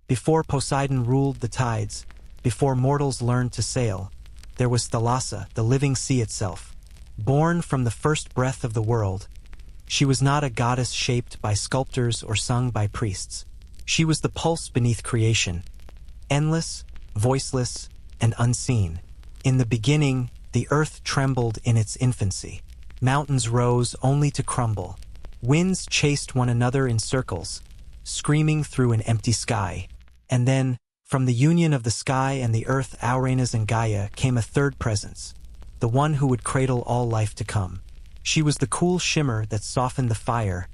Before Poseidon ruled the tides, before mortals learned to sail, there was Thalassa, the living sea itself. Born from the first breath of the world, she was not a goddess shaped by sculptors or sung by priests. She was the pulse beneath creation, endless, voiceless, and unseen. In the beginning, the earth trembled in its infancy. Mountains rose only to crumble. Winds chased one another in circles, screaming through an empty sky. And then, from the union of the sky and the earth, Auranes and Gaia, came a third presence, the one who would cradle all life to come. She was the cool shimmer that softened the fire,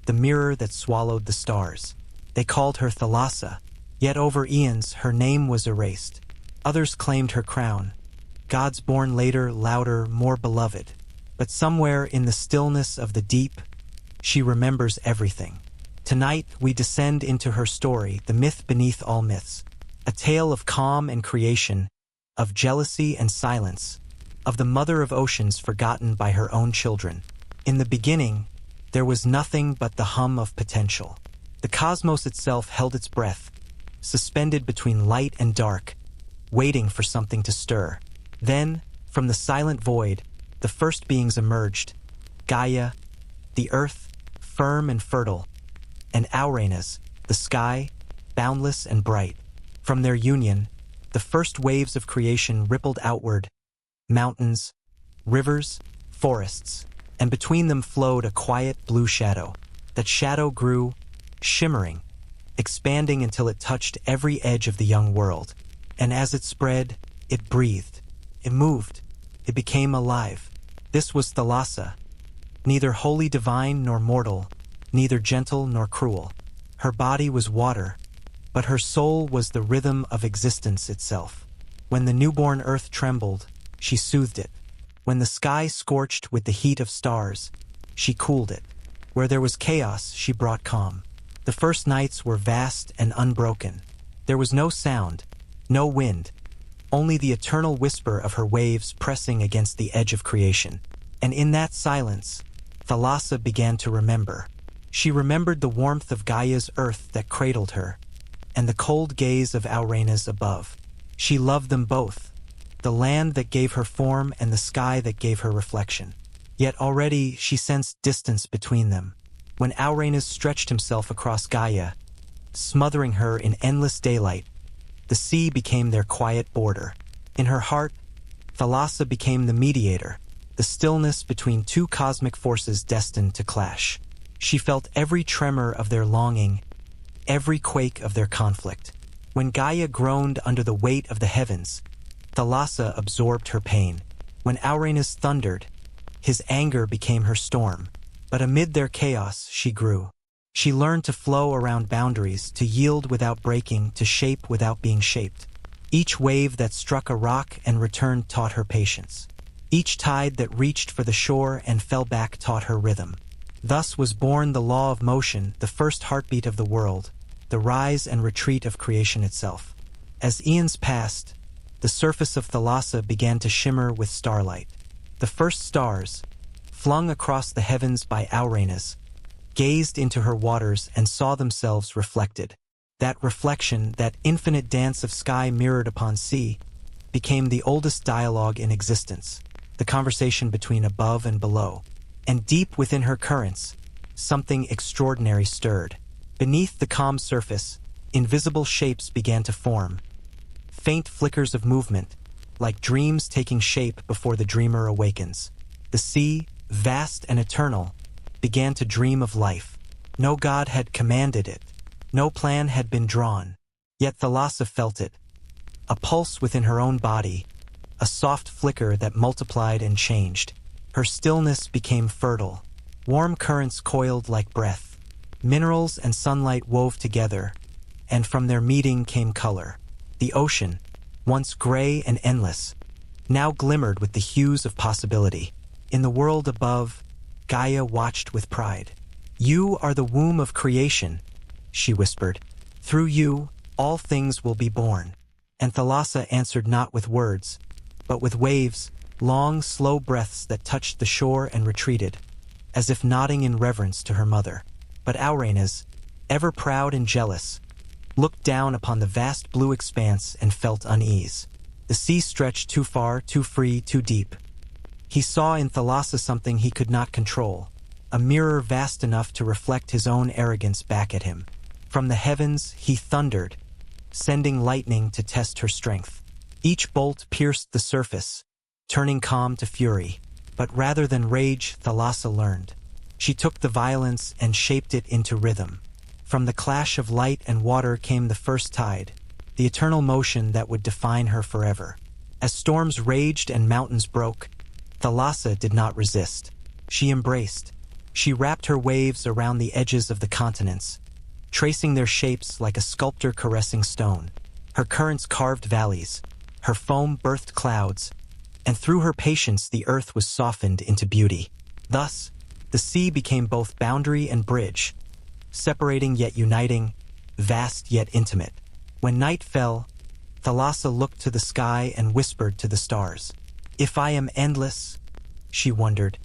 the mirror that swallowed the stars. They called her Thalassa, yet over eons her name was erased. Others claimed her crown, gods born later, louder, more beloved. But somewhere in the stillness of the deep, she remembers everything. Tonight we descend into her story, the myth beneath all myths. A tale of calm and creation, of jealousy and silence, of the mother of oceans forgotten by her own children. In the beginning, there was nothing but the hum of potential. The cosmos itself held its breath, suspended between light and dark, waiting for something to stir. Then, from the silent void, the first beings emerged: Gaia, the earth, firm and fertile, and Auranes, the sky, boundless and bright. From their union, the first waves of creation rippled outward, mountains, rivers, forests, and between them flowed a quiet blue shadow. That shadow grew, shimmering, expanding until it touched every edge of the young world. And as it spread, it breathed, it moved, it became alive. This was Thalassa, neither wholly divine nor mortal, neither gentle nor cruel. Her body was water, but her soul was the rhythm of existence itself. When the newborn earth trembled, she soothed it. When the sky scorched with the heat of stars, she cooled it. Where there was chaos, she brought calm. The first nights were vast and unbroken. There was no sound, no wind, only the eternal whisper of her waves pressing against the edge of creation. And in that silence, Thalassa began to remember. She remembered the warmth of Gaia's earth that cradled her, and the cold gaze of Auranes above. She loved them both, the land that gave her form and the sky that gave her reflection. Yet already she sensed distance between them. When Auranes stretched himself across Gaia, smothering her in endless daylight, the sea became their quiet border. In her heart, Thalassa became the mediator, the stillness between two cosmic forces destined to clash. She felt every tremor of their longing, every quake of their conflict. When Gaia groaned under the weight of the heavens, Thalassa absorbed her pain. When Auranes thundered, his anger became her storm. But amid their chaos, she grew. She learned to flow around boundaries, to yield without breaking, to shape without being shaped. Each wave that struck a rock and returned taught her patience. Each tide that reached for the shore and fell back taught her rhythm. Thus was born the law of motion, the first heartbeat of the world, the rise and retreat of creation itself. As eons passed, the surface of Thalassa began to shimmer with starlight. The first stars, flung across the heavens by Auranes, gazed into her waters and saw themselves reflected. That reflection, that infinite dance of sky mirrored upon sea, became the oldest dialogue in existence, the conversation between above and below. And deep within her currents, something extraordinary stirred. Beneath the calm surface, invisible shapes began to form, faint flickers of movement, like dreams taking shape before the dreamer awakens. The sea, vast and eternal, began to dream of life. No god had commanded it, no plan had been drawn, yet Thalassa felt it, a pulse within her own body, a soft flicker that multiplied and changed. Her stillness became fertile. Warm currents coiled like breath. Minerals and sunlight wove together, and from their meeting came color. The ocean, once gray and endless, now glimmered with the hues of possibility. In the world above, Gaia watched with pride. "You are the womb of creation," she whispered. "Through you, all things will be born." And Thalassa answered not with words, but with waves, long, slow breaths that touched the shore and retreated, as if nodding in reverence to her mother. But Auranes, ever proud and jealous, looked down upon the vast blue expanse and felt unease. The sea stretched too far, too free, too deep. He saw in Thalassa something he could not control, a mirror vast enough to reflect his own arrogance back at him. From the heavens he thundered, sending lightning to test her strength. Each bolt pierced the surface, turning calm to fury. But rather than rage, Thalassa learned. She took the violence and shaped it into rhythm. From the clash of light and water came the first tide, the eternal motion that would define her forever. As storms raged and mountains broke, Thalassa did not resist. She embraced. She wrapped her waves around the edges of the continents, tracing their shapes like a sculptor caressing stone. Her currents carved valleys, her foam birthed clouds, and through her patience the earth was softened into beauty. Thus, the sea became both boundary and bridge, separating yet uniting, vast yet intimate. When night fell, Thalassa looked to the sky and whispered to the stars. "If I am endless," she wondered,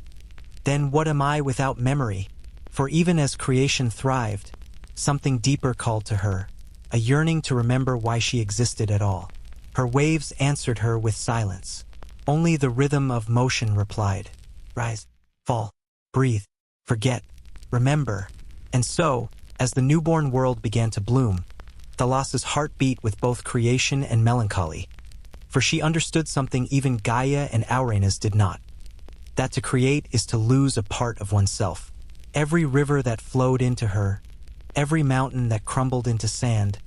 "then what am I without memory?" For even as creation thrived, something deeper called to her, a yearning to remember why she existed at all. Her waves answered her with silence. Only the rhythm of motion replied. Rise, fall, breathe, forget, remember. And so, as the newborn world began to bloom, Thalassa's heart beat with both creation and melancholy. For she understood something even Gaia and Aurena's did not. That to create is to lose a part of oneself. Every river that flowed into her, every mountain that crumbled into sand,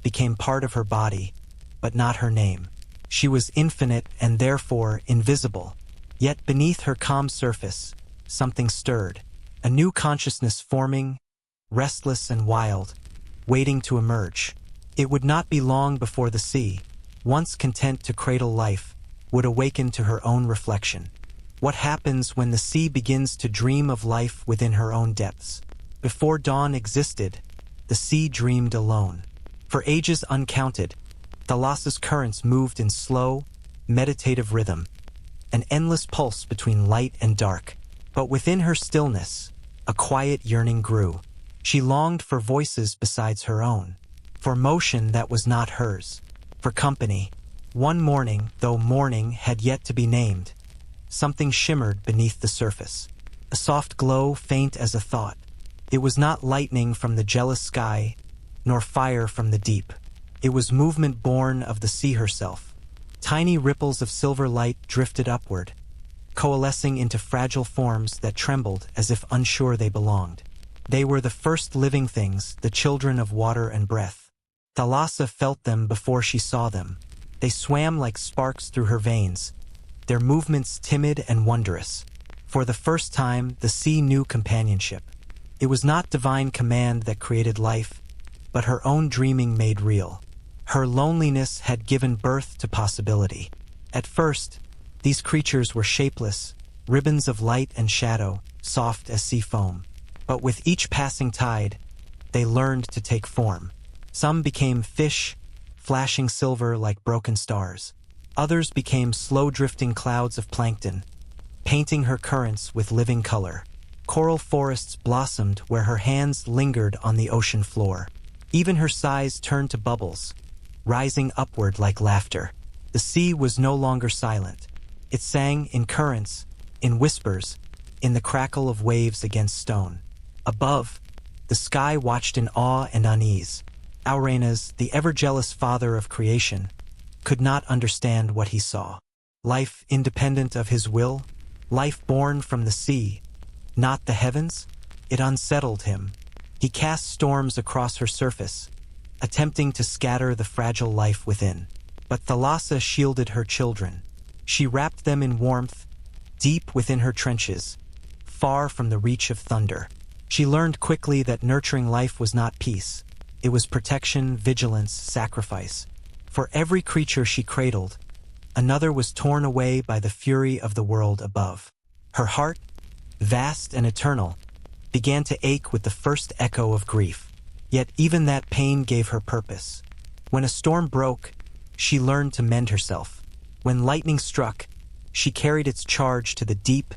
became part of her body, but not her name. She was infinite and therefore invisible. Yet beneath her calm surface, something stirred, a new consciousness forming, restless and wild, waiting to emerge. It would not be long before the sea, once content to cradle life, would awaken to her own reflection. What happens when the sea begins to dream of life within her own depths? Before dawn existed, the sea dreamed alone. For ages uncounted, Thalassa's currents moved in slow, meditative rhythm, an endless pulse between light and dark. But within her stillness, a quiet yearning grew. She longed for voices besides her own, for motion that was not hers, for company. One morning, though morning had yet to be named, something shimmered beneath the surface. A soft glow, faint as a thought. It was not lightning from the jealous sky, nor fire from the deep. It was movement born of the sea herself. Tiny ripples of silver light drifted upward, coalescing into fragile forms that trembled as if unsure they belonged. They were the first living things, the children of water and breath. Thalassa felt them before she saw them. They swam like sparks through her veins, their movements timid and wondrous. For the first time, the sea knew companionship. It was not divine command that created life, but her own dreaming made real. Her loneliness had given birth to possibility. At first, these creatures were shapeless, ribbons of light and shadow, soft as sea foam. But with each passing tide, they learned to take form. Some became fish, flashing silver like broken stars. Others became slow-drifting clouds of plankton, painting her currents with living color. Coral forests blossomed where her hands lingered on the ocean floor. Even her sighs turned to bubbles, rising upward like laughter. The sea was no longer silent. It sang in currents, in whispers, in the crackle of waves against stone. Above, the sky watched in awe and unease. Aurenas, the ever-jealous father of creation, could not understand what he saw. Life independent of his will, life born from the sea, not the heavens? It unsettled him. He cast storms across her surface, attempting to scatter the fragile life within. But Thalassa shielded her children. She wrapped them in warmth, deep within her trenches, far from the reach of thunder. She learned quickly that nurturing life was not peace. It was protection, vigilance, sacrifice. For every creature she cradled, another was torn away by the fury of the world above. Her heart, vast and eternal, began to ache with the first echo of grief. Yet even that pain gave her purpose. When a storm broke, she learned to mend herself. When lightning struck, she carried its charge to the deep,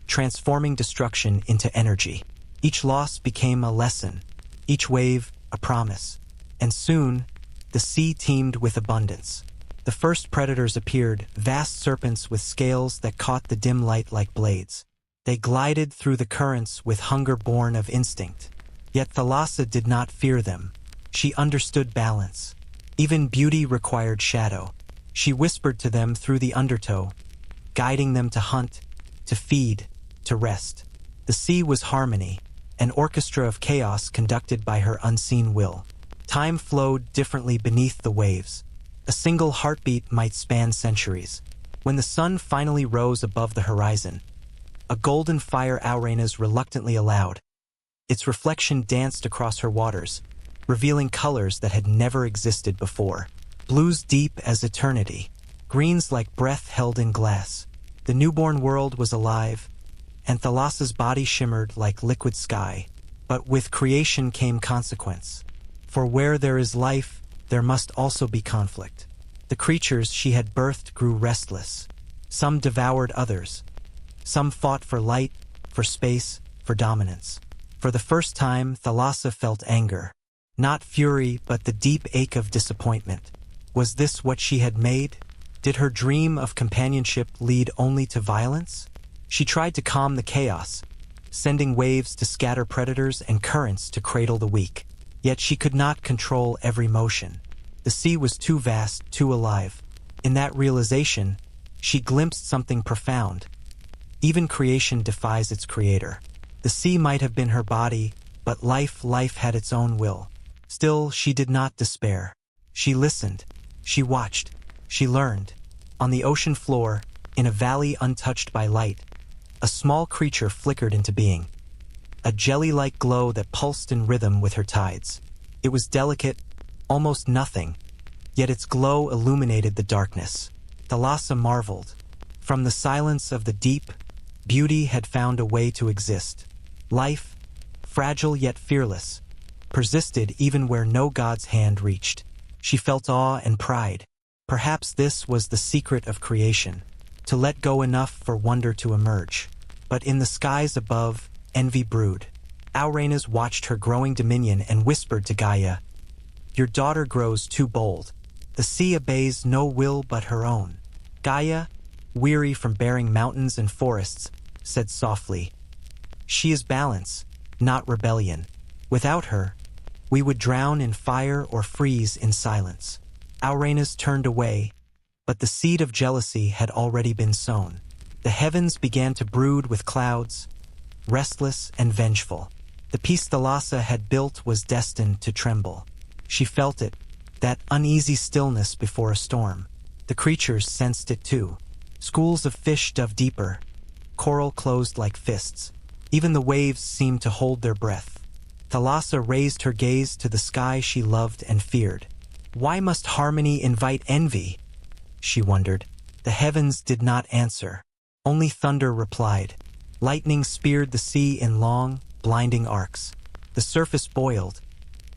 transforming destruction into energy. Each loss became a lesson, each wave a promise. And soon, the sea teemed with abundance. The first predators appeared, vast serpents with scales that caught the dim light like blades. They glided through the currents with hunger born of instinct. Yet Thalassa did not fear them. She understood balance. Even beauty required shadow. She whispered to them through the undertow, guiding them to hunt, to feed, to rest. The sea was harmony, an orchestra of chaos conducted by her unseen will. Time flowed differently beneath the waves. A single heartbeat might span centuries. When the sun finally rose above the horizon, a golden fire Auranas reluctantly allowed. Its reflection danced across her waters, revealing colors that had never existed before. Blues deep as eternity, greens like breath held in glass. The newborn world was alive, and Thalassa's body shimmered like liquid sky. But with creation came consequence. For where there is life, there must also be conflict. The creatures she had birthed grew restless. Some devoured others. Some fought for light, for space, for dominance. For the first time, Thalassa felt anger. Not fury, but the deep ache of disappointment. Was this what she had made? Did her dream of companionship lead only to violence? She tried to calm the chaos, sending waves to scatter predators and currents to cradle the weak. Yet she could not control every motion. The sea was too vast, too alive. In that realization, she glimpsed something profound. Even creation defies its creator. The sea might have been her body, but life had its own will. Still, she did not despair. She listened. She watched. She learned. On the ocean floor, in a valley untouched by light, a small creature flickered into being. A jelly-like glow that pulsed in rhythm with her tides. It was delicate, almost nothing, yet its glow illuminated the darkness. Thalassa marveled. From the silence of the deep, beauty had found a way to exist. Life, fragile yet fearless, persisted even where no god's hand reached. She felt awe and pride. Perhaps this was the secret of creation, to let go enough for wonder to emerge. But in the skies above, envy brewed. Auranas watched her growing dominion and whispered to Gaia, "Your daughter grows too bold. The sea obeys no will but her own." Gaia, weary from bearing mountains and forests, said softly, "She is balance, not rebellion. Without her, we would drown in fire or freeze in silence." Auranas turned away, but the seed of jealousy had already been sown. The heavens began to brood with clouds, restless and vengeful. The peace Thalassa had built was destined to tremble. She felt it, that uneasy stillness before a storm. The creatures sensed it too. Schools of fish dove deeper, coral closed like fists. Even the waves seemed to hold their breath. Thalassa raised her gaze to the sky she loved and feared. Why must harmony invite envy? She wondered. The heavens did not answer. Only thunder replied. Lightning speared the sea in long, blinding arcs. The surface boiled.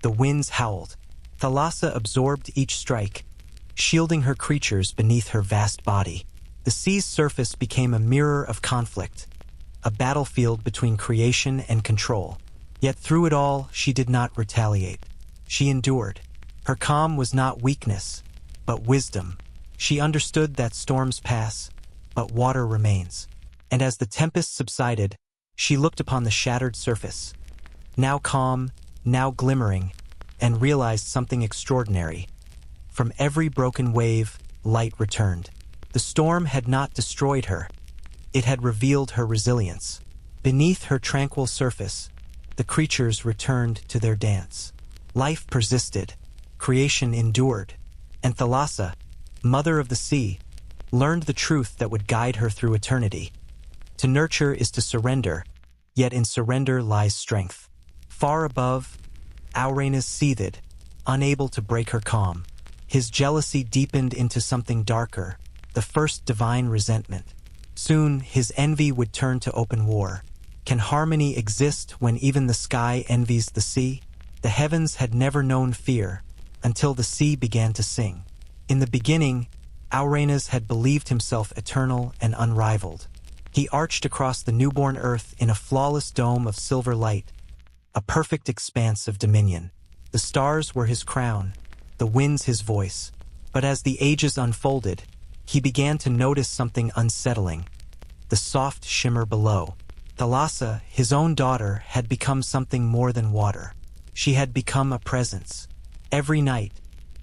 The winds howled. Thalassa absorbed each strike, shielding her creatures beneath her vast body. The sea's surface became a mirror of conflict, a battlefield between creation and control. Yet through it all, she did not retaliate. She endured. Her calm was not weakness, but wisdom. She understood that storms pass, but water remains. And as the tempest subsided, she looked upon the shattered surface, now calm, now glimmering, and realized something extraordinary. From every broken wave, light returned. The storm had not destroyed her. It had revealed her resilience. Beneath her tranquil surface, the creatures returned to their dance. Life persisted, creation endured, and Thalassa, mother of the sea, learned the truth that would guide her through eternity. To nurture is to surrender, yet in surrender lies strength. Far above, Auranas seethed, unable to break her calm. His jealousy deepened into something darker, the first divine resentment. Soon, his envy would turn to open war. Can harmony exist when even the sky envies the sea? The heavens had never known fear, until the sea began to sing. In the beginning, Auranas had believed himself eternal and unrivaled. He arched across the newborn earth in a flawless dome of silver light, a perfect expanse of dominion. The stars were his crown, the winds his voice. But as the ages unfolded, he began to notice something unsettling. The soft shimmer below. Thalassa, his own daughter, had become something more than water. She had become a presence. Every night,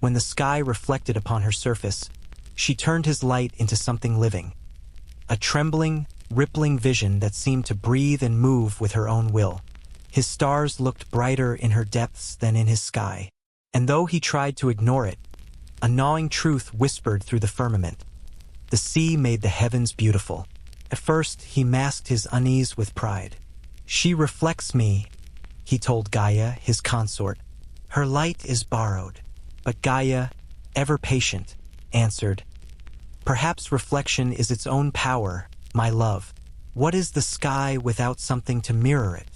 when the sky reflected upon her surface, she turned his light into something living. A trembling, rippling vision that seemed to breathe and move with her own will. His stars looked brighter in her depths than in his sky. And though he tried to ignore it, a gnawing truth whispered through the firmament. The sea made the heavens beautiful. At first, he masked his unease with pride. She reflects me, he told Gaia, his consort. Her light is borrowed. But Gaia, ever patient, answered, perhaps reflection is its own power, my love. What is the sky without something to mirror it?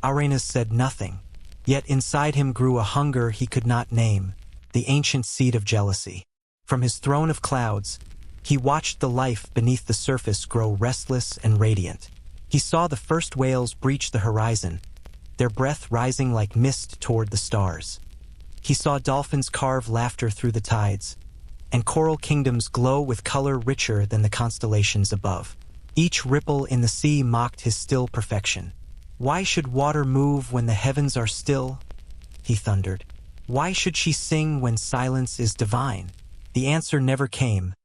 Uranus said nothing, yet inside him grew a hunger he could not name, the ancient seed of jealousy. From his throne of clouds, he watched the life beneath the surface grow restless and radiant. He saw the first whales breach the horizon, their breath rising like mist toward the stars. He saw dolphins carve laughter through the tides, and coral kingdoms glow with color richer than the constellations above. Each ripple in the sea mocked his still perfection. Why should water move when the heavens are still? He thundered. Why should she sing when silence is divine? The answer never came.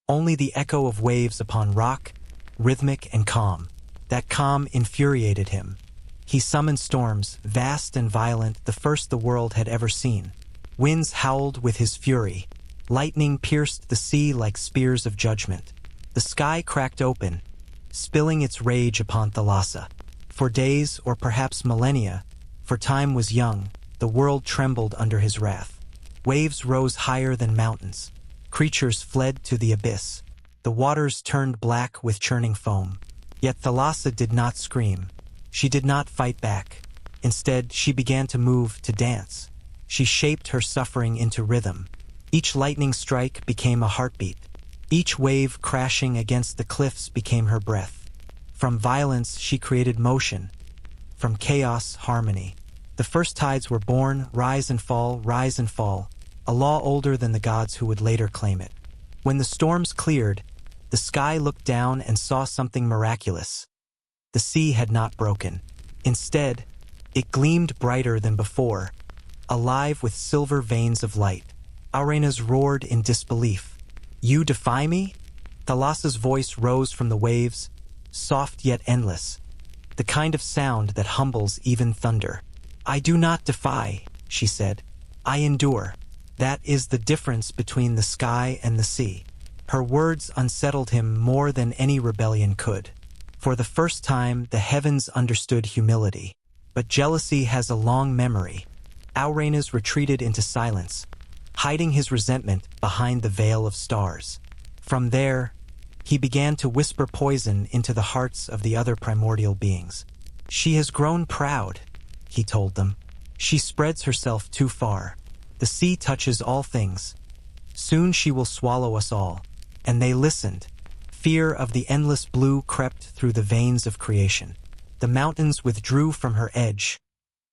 Only the echo of waves upon rock, rhythmic and calm. That calm infuriated him. He summoned storms, vast and violent, the first the world had ever seen. Winds howled with his fury. Lightning pierced the sea like spears of judgment. The sky cracked open, spilling its rage upon Thalassa. For days, or perhaps millennia, for time was young, the world trembled under his wrath. Waves rose higher than mountains. Creatures fled to the abyss. The waters turned black with churning foam. Yet Thalassa did not scream. She did not fight back. Instead, she began to move, to dance. She shaped her suffering into rhythm. Each lightning strike became a heartbeat. Each wave crashing against the cliffs became her breath. From violence, she created motion. From chaos, harmony. The first tides were born, rise and fall, a law older than the gods who would later claim it. When the storms cleared, the sky looked down and saw something miraculous. The sea had not broken. Instead, it gleamed brighter than before, alive with silver veins of light. Uranus roared in disbelief. You defy me? Thalassa's voice rose from the waves, soft yet endless, the kind of sound that humbles even thunder. I do not defy, she said. I endure. That is the difference between the sky and the sea. Her words unsettled him more than any rebellion could. For the first time, the heavens understood humility. But jealousy has a long memory. Uranus retreated into silence, hiding his resentment behind the veil of stars. From there, he began to whisper poison into the hearts of the other primordial beings. She has grown proud, he told them. She spreads herself too far. The sea touches all things. Soon she will swallow us all. And they listened. Fear of the endless blue crept through the veins of creation. The mountains withdrew from her edge.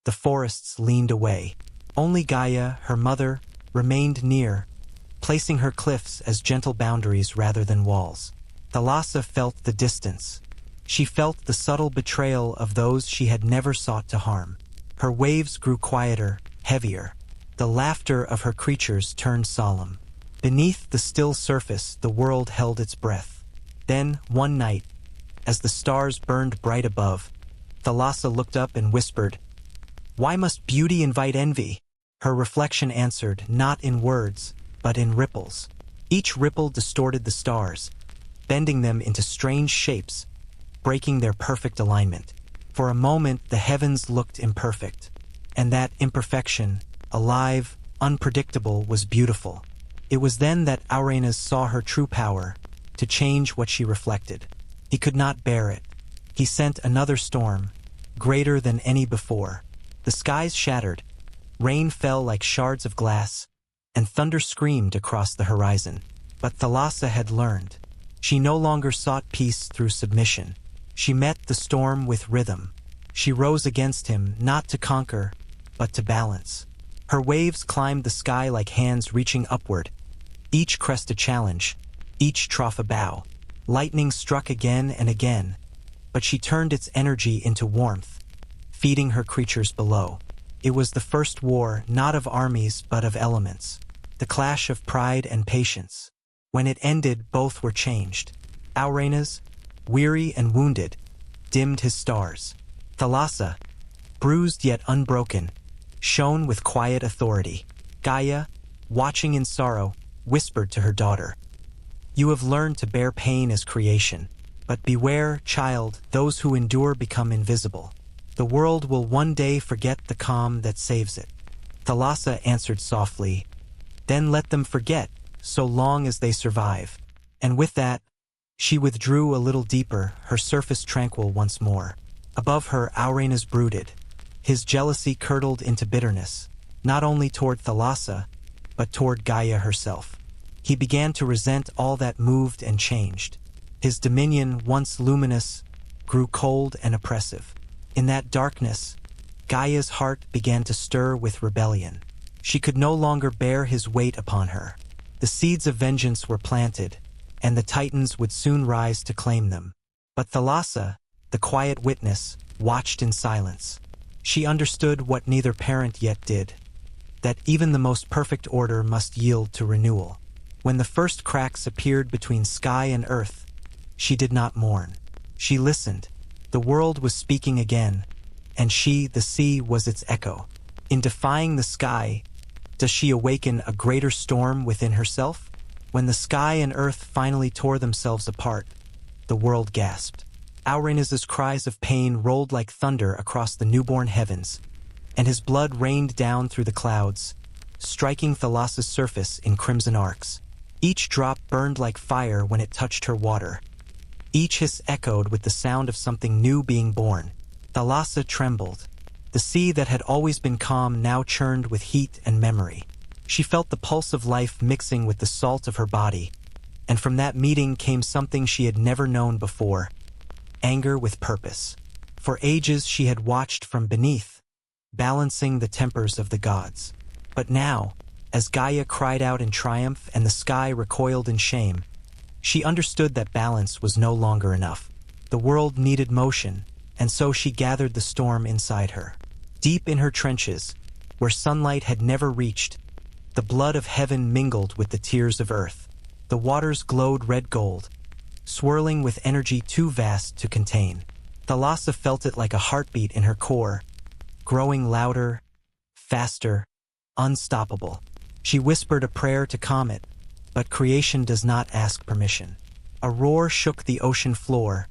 The forests leaned away. Only Gaia, her mother, remained near, placing her cliffs as gentle boundaries rather than walls. Thalassa felt the distance. She felt the subtle betrayal of those she had never sought to harm. Her waves grew quieter, heavier. The laughter of her creatures turned solemn. Beneath the still surface, the world held its breath. Then, one night, as the stars burned bright above, Thalassa looked up and whispered, "Why must beauty invite envy?" Her reflection answered, not in words, but in ripples. Each ripple distorted the stars, bending them into strange shapes, breaking their perfect alignment. For a moment, the heavens looked imperfect, and that imperfection, alive, unpredictable, was beautiful. It was then that Uranus saw her true power, to change what she reflected. He could not bear it. He sent another storm, greater than any before. The skies shattered, rain fell like shards of glass, and thunder screamed across the horizon. But Thalassa had learned. She no longer sought peace through submission. She met the storm with rhythm. She rose against him, not to conquer, but to balance. Her waves climbed the sky like hands reaching upward, each crest a challenge, each trough a bow. Lightning struck again and again, but she turned its energy into warmth, feeding her creatures below. It was the first war, not of armies but of elements, the clash of pride and patience. When it ended, both were changed. Auranas, weary and wounded, dimmed his stars. Thalassa, bruised yet unbroken, shone with quiet authority. Gaia, watching in sorrow, whispered to her daughter, "You have learned to bear pain as creation. But beware, child, those who endure become invisible. The world will one day forget the calm that saves it." Thalassa answered softly, "Then let them forget, so long as they survive." And with that, she withdrew a little deeper, her surface tranquil once more. Above her, Auranas brooded. His jealousy curdled into bitterness, not only toward Thalassa, but toward Gaia herself. He began to resent all that moved and changed. His dominion, once luminous, grew cold and oppressive. In that darkness, Gaia's heart began to stir with rebellion. She could no longer bear his weight upon her. The seeds of vengeance were planted, and the titans would soon rise to claim them. But Thalassa, the quiet witness, watched in silence. She understood what neither parent yet did, that even the most perfect order must yield to renewal. When the first cracks appeared between sky and earth, she did not mourn. She listened. The world was speaking again, and she, the sea, was its echo. In defying the sky, does she awaken a greater storm within herself? When the sky and earth finally tore themselves apart, the world gasped. Auranas' cries of pain rolled like thunder across the newborn heavens, and his blood rained down through the clouds, striking Thalassa's surface in crimson arcs. Each drop burned like fire when it touched her water. Each hiss echoed with the sound of something new being born. Thalassa trembled. The sea that had always been calm now churned with heat and memory. She felt the pulse of life mixing with the salt of her body, and from that meeting came something she had never known before: anger with purpose. For ages she had watched from beneath, balancing the tempers of the gods. But now, as Gaia cried out in triumph and the sky recoiled in shame, she understood that balance was no longer enough. The world needed motion, and so she gathered the storm inside her. Deep in her trenches, where sunlight had never reached, the blood of heaven mingled with the tears of earth. The waters glowed red gold, swirling with energy too vast to contain. Thalassa felt it like a heartbeat in her core, growing louder, faster, unstoppable. She whispered a prayer to calm it, but creation does not ask permission. A roar shook the ocean floor,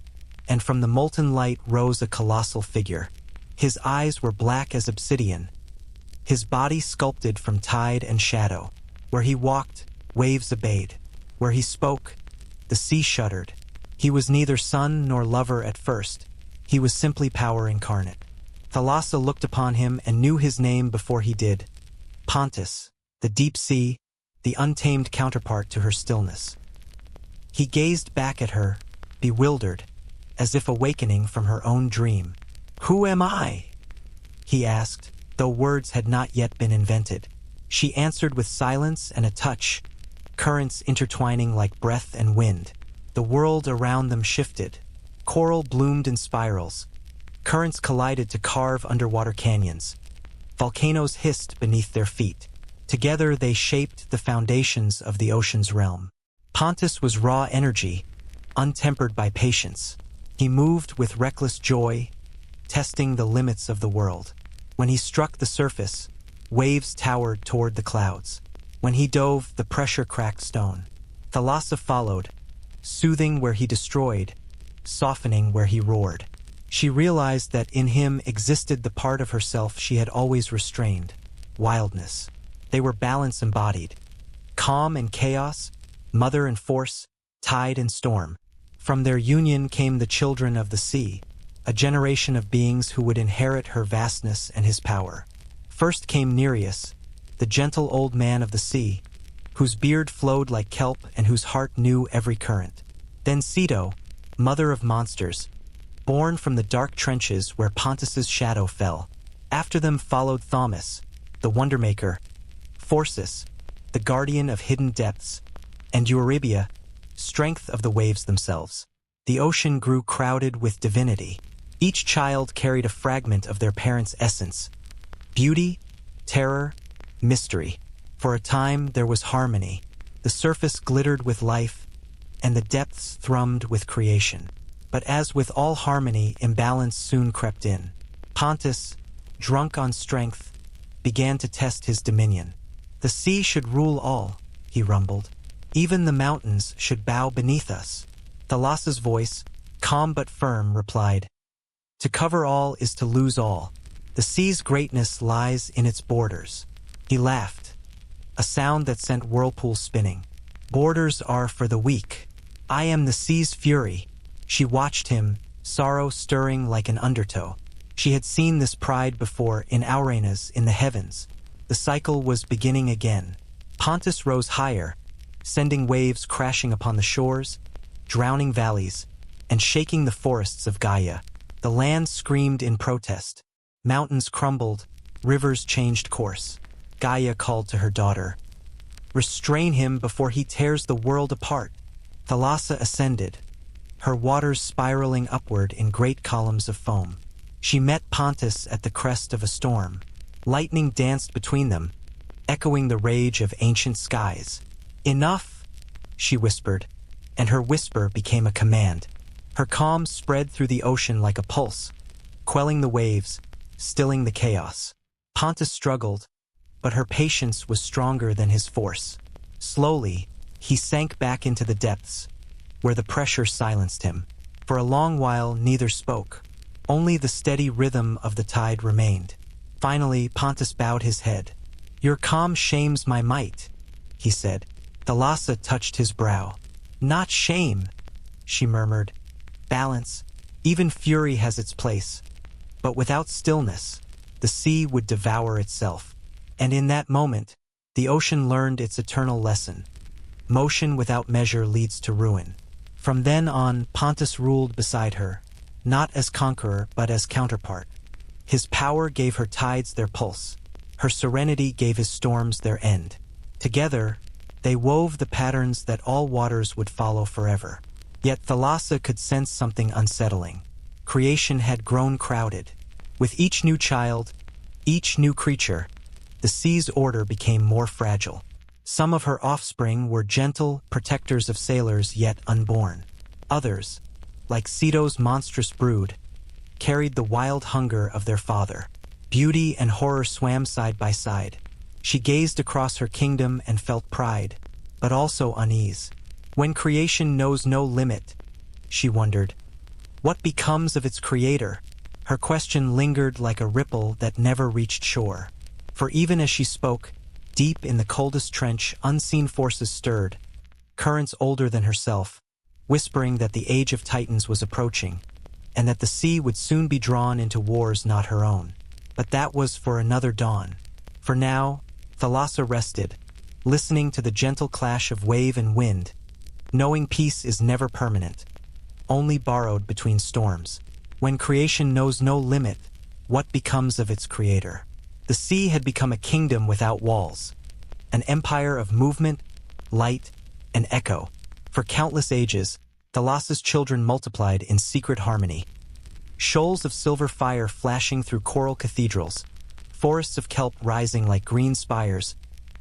and from the molten light rose a colossal figure. His eyes were black as obsidian, his body sculpted from tide and shadow. Where he walked, waves obeyed. Where he spoke, the sea shuddered. He was neither son nor lover at first. He was simply power incarnate. Thalassa looked upon him and knew his name before he did: Pontus, the deep sea, the untamed counterpart to her stillness. He gazed back at her, bewildered, as if awakening from her own dream. "Who am I?" he asked, though words had not yet been invented. She answered with silence and a touch, currents intertwining like breath and wind. The world around them shifted. Coral bloomed in spirals. Currents collided to carve underwater canyons. Volcanoes hissed beneath their feet. Together they shaped the foundations of the ocean's realm. Pontus was raw energy, untempered by patience. He moved with reckless joy, testing the limits of the world. When he struck the surface, waves towered toward the clouds. When he dove, the pressure cracked stone. Thalassa followed, soothing where he destroyed, softening where he roared. She realized that in him existed the part of herself she had always restrained: wildness. They were balance embodied. Calm and chaos, mother and force, tide and storm. From their union came the children of the sea, a generation of beings who would inherit her vastness and his power. First came Nereus, the gentle old man of the sea, whose beard flowed like kelp and whose heart knew every current. Then Ceto, mother of monsters, born from the dark trenches where Pontus's shadow fell. After them followed Thaumas, the Wondermaker, Phorcys, the guardian of hidden depths, and Eurybia, strength of the waves themselves. The ocean grew crowded with divinity. Each child carried a fragment of their parents' essence. Beauty, terror, mystery. For a time there was harmony. The surface glittered with life, and the depths thrummed with creation. But as with all harmony, imbalance soon crept in. Pontus, drunk on strength, began to test his dominion. The sea should rule all, he rumbled. Even the mountains should bow beneath us. Thalassa's voice, calm but firm, replied, "To cover all is to lose all. The sea's greatness lies in its borders." He laughed, a sound that sent whirlpools spinning. "Borders are for the weak. I am the sea's fury." She watched him, sorrow stirring like an undertow. She had seen this pride before in arenas in the heavens. The cycle was beginning again. Pontus rose higher, sending waves crashing upon the shores, drowning valleys, and shaking the forests of Gaia. The land screamed in protest. Mountains crumbled, rivers changed course. Gaia called to her daughter, "Restrain him before he tears the world apart." Thalassa ascended, her waters spiraling upward in great columns of foam. She met Pontus at the crest of a storm. Lightning danced between them, echoing the rage of ancient skies. "Enough," she whispered, and her whisper became a command. Her calm spread through the ocean like a pulse, quelling the waves, stilling the chaos. Pontus struggled, but her patience was stronger than his force. Slowly, he sank back into the depths, where the pressure silenced him. For a long while, neither spoke. Only the steady rhythm of the tide remained. Finally, Pontus bowed his head. "Your calm shames my might," he said. Thalassa touched his brow. "Not shame," she murmured. "Balance. Even fury has its place. But without stillness, the sea would devour itself." And in that moment, the ocean learned its eternal lesson. Motion without measure leads to ruin. From then on, Pontus ruled beside her, not as conqueror but as counterpart. His power gave her tides their pulse. Her serenity gave his storms their end. Together, they wove the patterns that all waters would follow forever. Yet Thalassa could sense something unsettling. Creation had grown crowded. With each new child, each new creature, the sea's order became more fragile. Some of her offspring were gentle protectors of sailors yet unborn. Others, like Ceto's monstrous brood, carried the wild hunger of their father. Beauty and horror swam side by side. She gazed across her kingdom and felt pride, but also unease. When creation knows no limit, she wondered, what becomes of its creator? Her question lingered like a ripple that never reached shore. For even as she spoke, deep in the coldest trench, unseen forces stirred, currents older than herself, whispering that the age of Titans was approaching, and that the sea would soon be drawn into wars not her own. But that was for another dawn. For now, Thalassa rested, listening to the gentle clash of wave and wind, knowing peace is never permanent, only borrowed between storms. When creation knows no limit, what becomes of its creator? The sea had become a kingdom without walls, an empire of movement, light, and echo. For countless ages, Thalassa's children multiplied in secret harmony. Shoals of silver fire flashing through coral cathedrals, forests of kelp rising like green spires,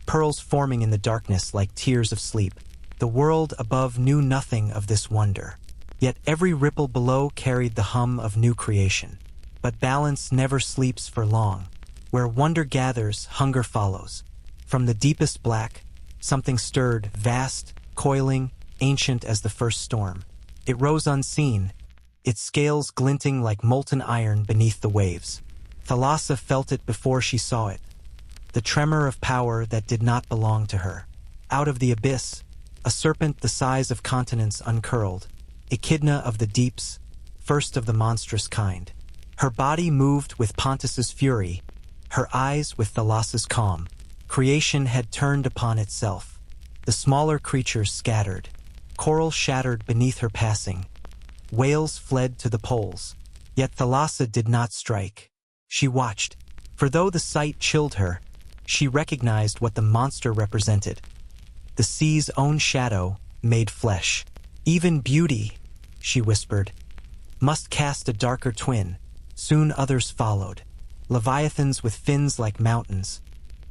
pearls forming in the darkness like tears of sleep. The world above knew nothing of this wonder. Yet every ripple below carried the hum of new creation. But balance never sleeps for long. Where wonder gathers, hunger follows. From the deepest black, something stirred, vast, coiling, ancient as the first storm. It rose unseen, its scales glinting like molten iron beneath the waves. Thalassa felt it before she saw it, the tremor of power that did not belong to her. Out of the abyss, a serpent the size of continents uncurled, Echidna of the deeps, first of the monstrous kind. Her body moved with Pontus's fury, her eyes with Thalassa's calm. Creation had turned upon itself. The smaller creatures scattered. Coral shattered beneath her passing. Whales fled to the poles. Yet Thalassa did not strike. She watched, for though the sight chilled her, She recognized what the monster represented. The sea's own shadow, made flesh. Even beauty, she whispered, must cast a darker twin. Soon others followed. Leviathans with fins like mountains.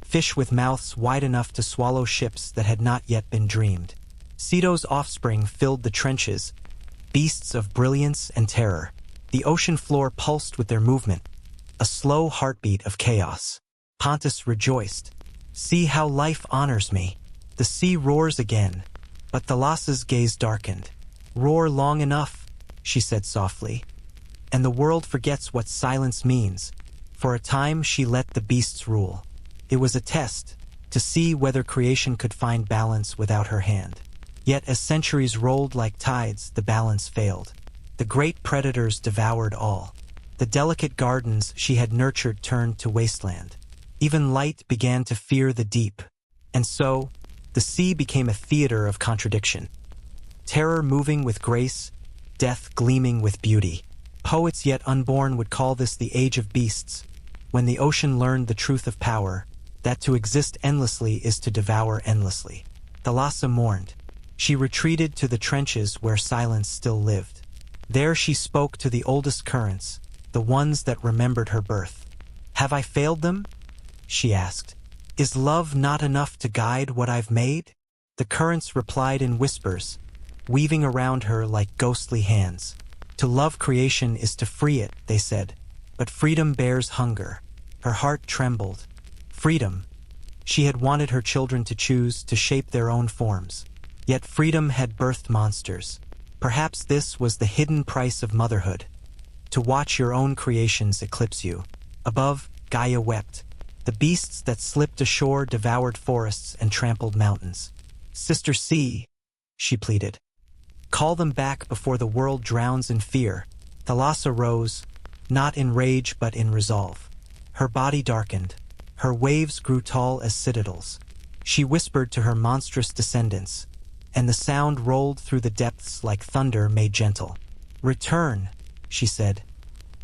Fish with mouths wide enough to swallow ships that had not yet been dreamed. Ceto's offspring filled the trenches, beasts of brilliance and terror. The ocean floor pulsed with their movement, a slow heartbeat of chaos. Pontus rejoiced. See how life honors me. The sea roars again, but Thalassa's gaze darkened. Roar long enough, she said softly, and the world forgets what silence means. For a time she let the beasts rule. It was a test, to see whether creation could find balance without her hand. Yet as centuries rolled like tides, the balance failed. The great predators devoured all. The delicate gardens she had nurtured turned to wasteland. Even light began to fear the deep. And so, the sea became a theater of contradiction. Terror moving with grace, death gleaming with beauty. Poets yet unborn would call this the age of beasts, when the ocean learned the truth of power, that to exist endlessly is to devour endlessly. Thalassa mourned. She retreated to the trenches where silence still lived. There she spoke to the oldest currents, the ones that remembered her birth. Have I failed them? She asked. Is love not enough to guide what I've made? The currents replied in whispers, weaving around her like ghostly hands. To love creation is to free it, they said. But freedom bears hunger. Her heart trembled. Freedom. She had wanted her children to choose, to shape their own forms. Yet freedom had birthed monsters. Perhaps this was the hidden price of motherhood. To watch your own creations eclipse you. Above, Gaia wept. The beasts that slipped ashore devoured forests and trampled mountains. Sister Sea, she pleaded. Call them back before the world drowns in fear. Thalassa rose, not in rage but in resolve. Her body darkened. Her waves grew tall as citadels. She whispered to her monstrous descendants, and the sound rolled through the depths like thunder made gentle. Return, she said,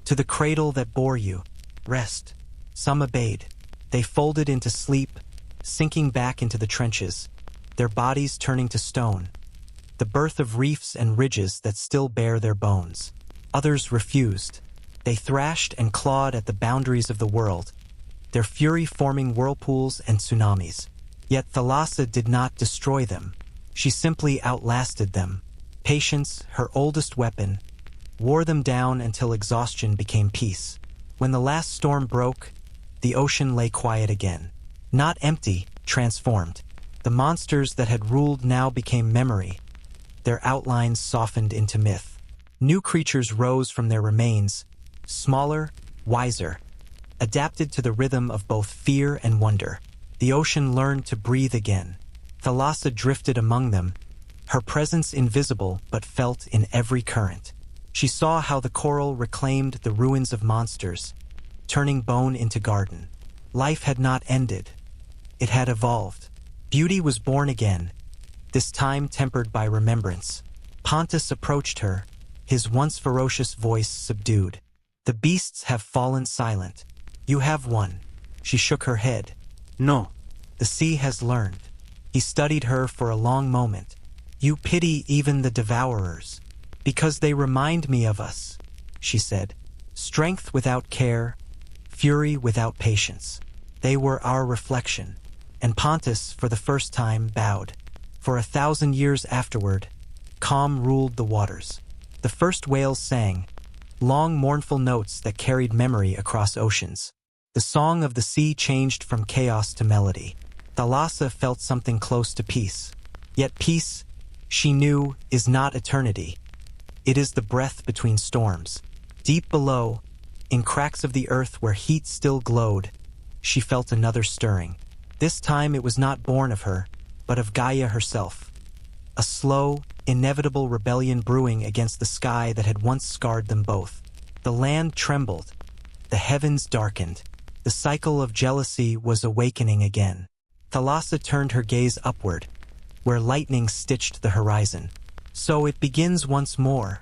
to the cradle that bore you. Rest. Some obeyed. They folded into sleep, sinking back into the trenches, their bodies turning to stone, the birth of reefs and ridges that still bear their bones. Others refused. They thrashed and clawed at the boundaries of the world, their fury forming whirlpools and tsunamis. Yet Thalassa did not destroy them. She simply outlasted them. Patience, her oldest weapon, wore them down until exhaustion became peace. When the last storm broke, the ocean lay quiet again. Not empty, transformed. The monsters that had ruled now became memory. Their outlines softened into myth. New creatures rose from their remains, smaller, wiser, adapted to the rhythm of both fear and wonder. The ocean learned to breathe again. Thalassa drifted among them, her presence invisible but felt in every current. She saw how the coral reclaimed the ruins of monsters, turning bone into garden. Life had not ended. It had evolved. Beauty was born again, this time tempered by remembrance. Pontus approached her, his once ferocious voice subdued. The beasts have fallen silent. You have won. She shook her head. No. The sea has learned. He studied her for a long moment. You pity even the devourers, because they remind me of us, she said. Strength without care, fury without patience. They were our reflection. And Pontus, for the first time, bowed. For 1,000 years afterward, calm ruled the waters. The first whales sang, long mournful notes that carried memory across oceans. The song of the sea changed from chaos to melody. Thalassa felt something close to peace. Yet peace, she knew, is not eternity. It is the breath between storms. Deep below, in cracks of the earth where heat still glowed, she felt another stirring. This time it was not born of her, but of Gaia herself. A slow, inevitable rebellion brewing against the sky that had once scarred them both. The land trembled. The heavens darkened. The cycle of jealousy was awakening again. Thalassa turned her gaze upward, where lightning stitched the horizon. So it begins once more,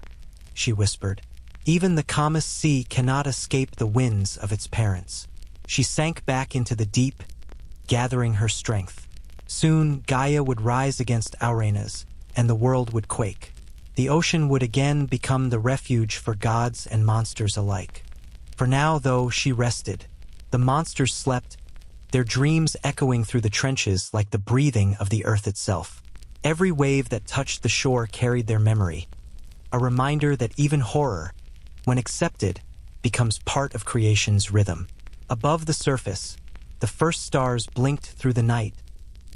she whispered. Even the calmest sea cannot escape the winds of its parents. She sank back into the deep, gathering her strength. Soon, Gaia would rise against Auranas, and the world would quake. The ocean would again become the refuge for gods and monsters alike. For now, though, she rested. The monsters slept, their dreams echoing through the trenches like the breathing of the earth itself. Every wave that touched the shore carried their memory, a reminder that even horror, when accepted, becomes part of creation's rhythm. Above the surface, the first stars blinked through the night,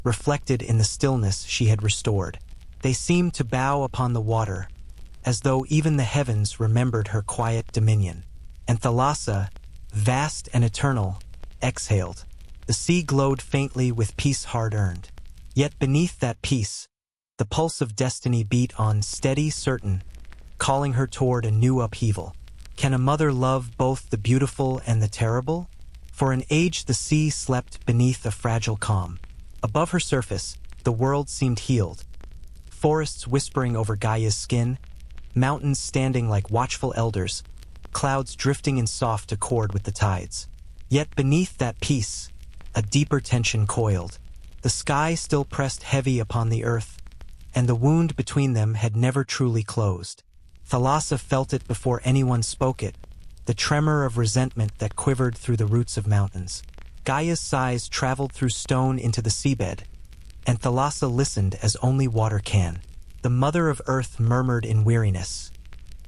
reflected in the stillness she had restored. They seemed to bow upon the water, as though even the heavens remembered her quiet dominion. And Thalassa, vast and eternal, exhaled. The sea glowed faintly with peace hard-earned. Yet beneath that peace, the pulse of destiny beat on, steady, certain, calling her toward a new upheaval. Can a mother love both the beautiful and the terrible? For an age the sea slept beneath a fragile calm. Above her surface, the world seemed healed. Forests whispering over Gaia's skin, mountains standing like watchful elders, clouds drifting in soft accord with the tides. Yet beneath that peace, a deeper tension coiled. The sky still pressed heavy upon the earth, and the wound between them had never truly closed. Thalassa felt it before anyone spoke it, the tremor of resentment that quivered through the roots of mountains. Gaia's sighs traveled through stone into the seabed, and Thalassa listened as only water can. The mother of earth murmured in weariness,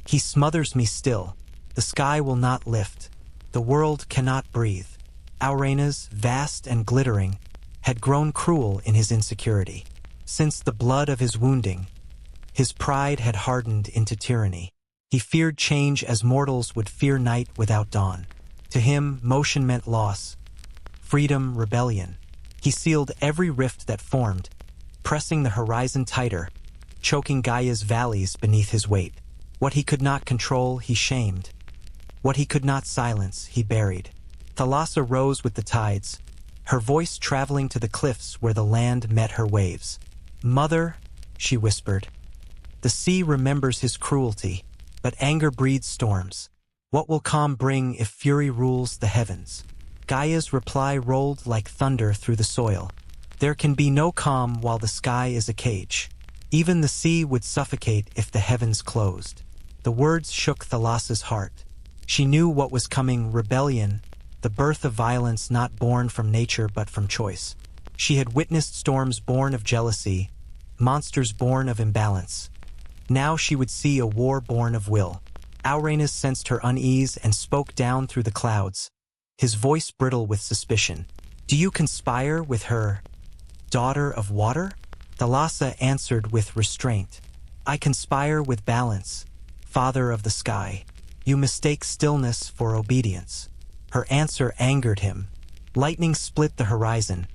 "He smothers me still. The sky will not lift. The world cannot breathe." Auranas, vast and glittering, had grown cruel in his insecurity. Since the blood of his wounding, his pride had hardened into tyranny. He feared change as mortals would fear night without dawn. To him, motion meant loss, freedom, rebellion. He sealed every rift that formed, pressing the horizon tighter, choking Gaia's valleys beneath his weight. What he could not control, he shamed. What he could not silence, he buried. Thalassa rose with the tides, her voice traveling to the cliffs where the land met her waves. "Mother," she whispered, "the sea remembers his cruelty, but anger breeds storms. What will calm bring if fury rules the heavens?" Gaia's reply rolled like thunder through the soil. "There can be no calm while the sky is a cage. Even the sea would suffocate if the heavens closed." The words shook Thalassa's heart. She knew what was coming: rebellion, the birth of violence not born from nature but from choice. She had witnessed storms born of jealousy, monsters born of imbalance. Now she would see a war born of will. Auranas sensed her unease and spoke down through the clouds, his voice brittle with suspicion. "Do you conspire with her, daughter of water?" Thalassa answered with restraint. "I conspire with balance, father of the sky. You mistake stillness for obedience." Her answer angered him. Lightning split the horizon.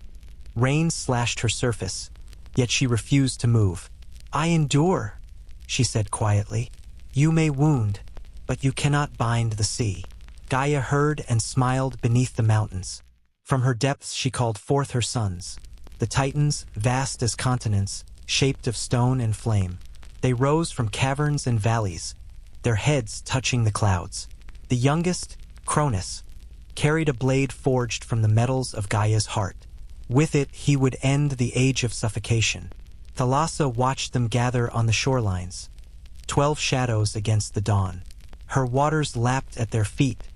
Rain slashed her surface, yet she refused to move. "I endure," she said quietly. "You may wound, but you cannot bind the sea." Gaia heard and smiled beneath the mountains. From her depths she called forth her sons, the Titans, vast as continents, shaped of stone and flame. They rose from caverns and valleys, their heads touching the clouds. The youngest, Cronus, carried a blade forged from the metals of Gaia's heart. With it, he would end the age of suffocation. Thalassa watched them gather on the shorelines, 12 shadows against the dawn. Her waters lapped at their feet,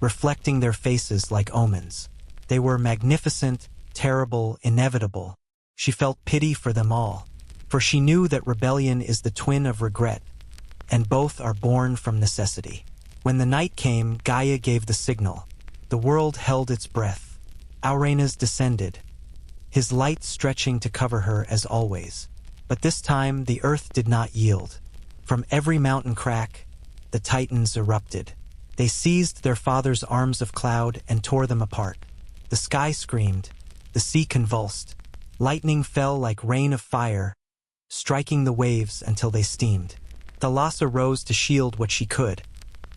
reflecting their faces like omens. They were magnificent, terrible, inevitable. She felt pity for them all, for she knew that rebellion is the twin of regret, and both are born from necessity. When the night came, Gaia gave the signal. The world held its breath. Auranas descended, his light stretching to cover her as always. But this time the earth did not yield. From every mountain crack, the Titans erupted. They seized their father's arms of cloud and tore them apart. The sky screamed, the sea convulsed. Lightning fell like rain of fire, striking the waves until they steamed. Thalassa rose to shield what she could: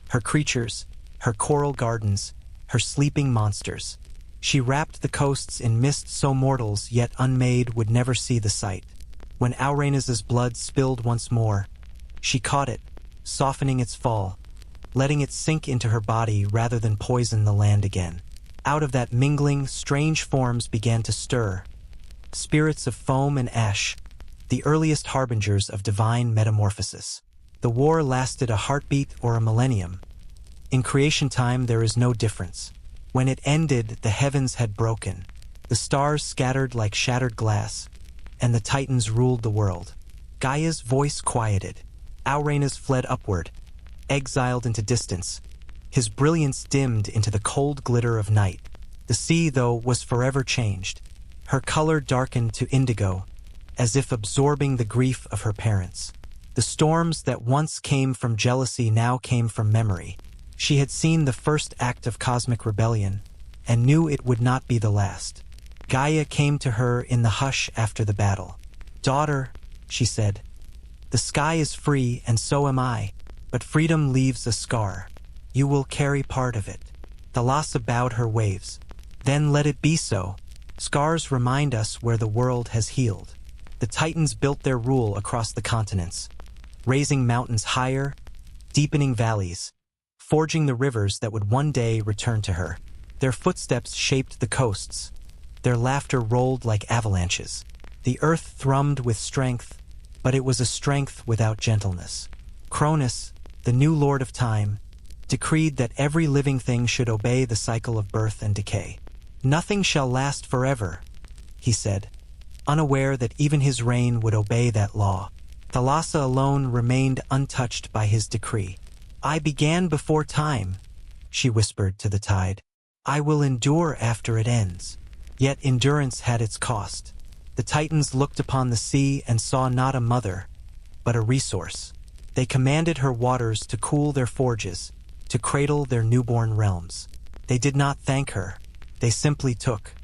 her creatures, her coral gardens, her sleeping monsters. She wrapped the coasts in mist so mortals yet unmade would never see the sight. When Auranas' blood spilled once more, she caught it, softening its fall, letting it sink into her body rather than poison the land again. Out of that mingling, strange forms began to stir. Spirits of foam and ash, the earliest harbingers of divine metamorphosis. The war lasted a heartbeat or a millennium. In creation time there is no difference. When it ended, the heavens had broken. The stars scattered like shattered glass, and the Titans ruled the world. Gaia's voice quieted. Auranas fled upward, exiled into distance. His brilliance dimmed into the cold glitter of night. The sea, though, was forever changed. Her color darkened to indigo, as if absorbing the grief of her parents. The storms that once came from jealousy now came from memory. She had seen the first act of cosmic rebellion, and knew it would not be the last. Gaia came to her in the hush after the battle. "Daughter," she said, "the sky is free and so am I, but freedom leaves a scar. You will carry part of it." Thalassa bowed her waves. "Then let it be so. Scars remind us where the world has healed." The Titans built their rule across the continents, raising mountains higher, deepening valleys, forging the rivers that would one day return to her. Their footsteps shaped the coasts. Their laughter rolled like avalanches. The earth thrummed with strength, but it was a strength without gentleness. Cronus, the new lord of time, decreed that every living thing should obey the cycle of birth and decay. "Nothing shall last forever," he said, unaware that even his reign would obey that law. Thalassa alone remained untouched by his decree. "I began before time," she whispered to the tide. "I will endure after it ends." Yet endurance had its cost. The Titans looked upon the sea and saw not a mother, but a resource. They commanded her waters to cool their forges, to cradle their newborn realms. They did not thank her. They simply took.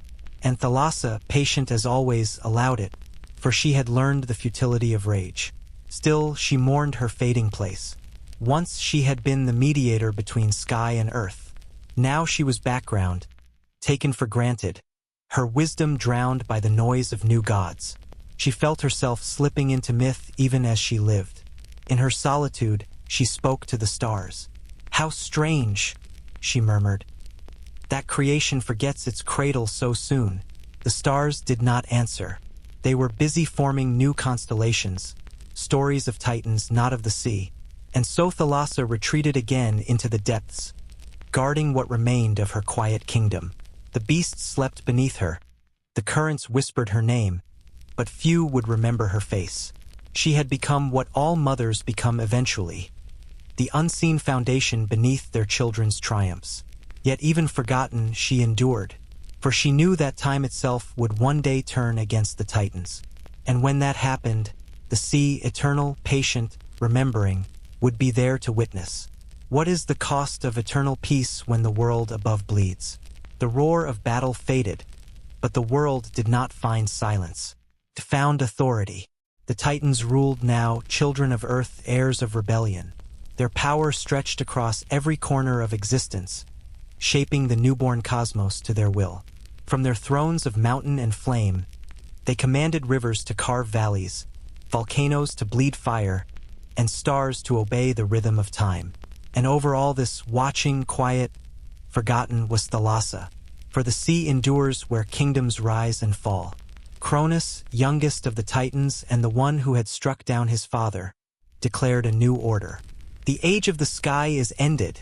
And Thalassa, patient as always, allowed it, for she had learned the futility of rage. Still, she mourned her fading place. Once she had been the mediator between sky and earth. Now she was background, taken for granted, her wisdom drowned by the noise of new gods. She felt herself slipping into myth even as she lived. In her solitude, she spoke to the stars. "How strange," she murmured, "that creation forgets its cradle so soon." The stars did not answer. They were busy forming new constellations, stories of Titans, not of the sea. And so Thalassa retreated again into the depths, guarding what remained of her quiet kingdom. The beasts slept beneath her. The currents whispered her name, but few would remember her face. She had become what all mothers become eventually, the unseen foundation beneath their children's triumphs. Yet even forgotten, she endured, for she knew that time itself would one day turn against the Titans. And when that happened, the sea, eternal, patient, remembering, would be there to witness. What is the cost of eternal peace when the world above bleeds? The roar of battle faded, but the world did not find silence. It found authority. The Titans ruled now, children of earth, heirs of rebellion. Their power stretched across every corner of existence, shaping the newborn cosmos to their will. From their thrones of mountain and flame, they commanded rivers to carve valleys, volcanoes to bleed fire, and stars to obey the rhythm of time. And over all this, watching, quiet, forgotten, was Thalassa, for the sea endures where kingdoms rise and fall. Cronus, youngest of the Titans and the one who had struck down his father, declared a new order. "The age of the sky is ended,"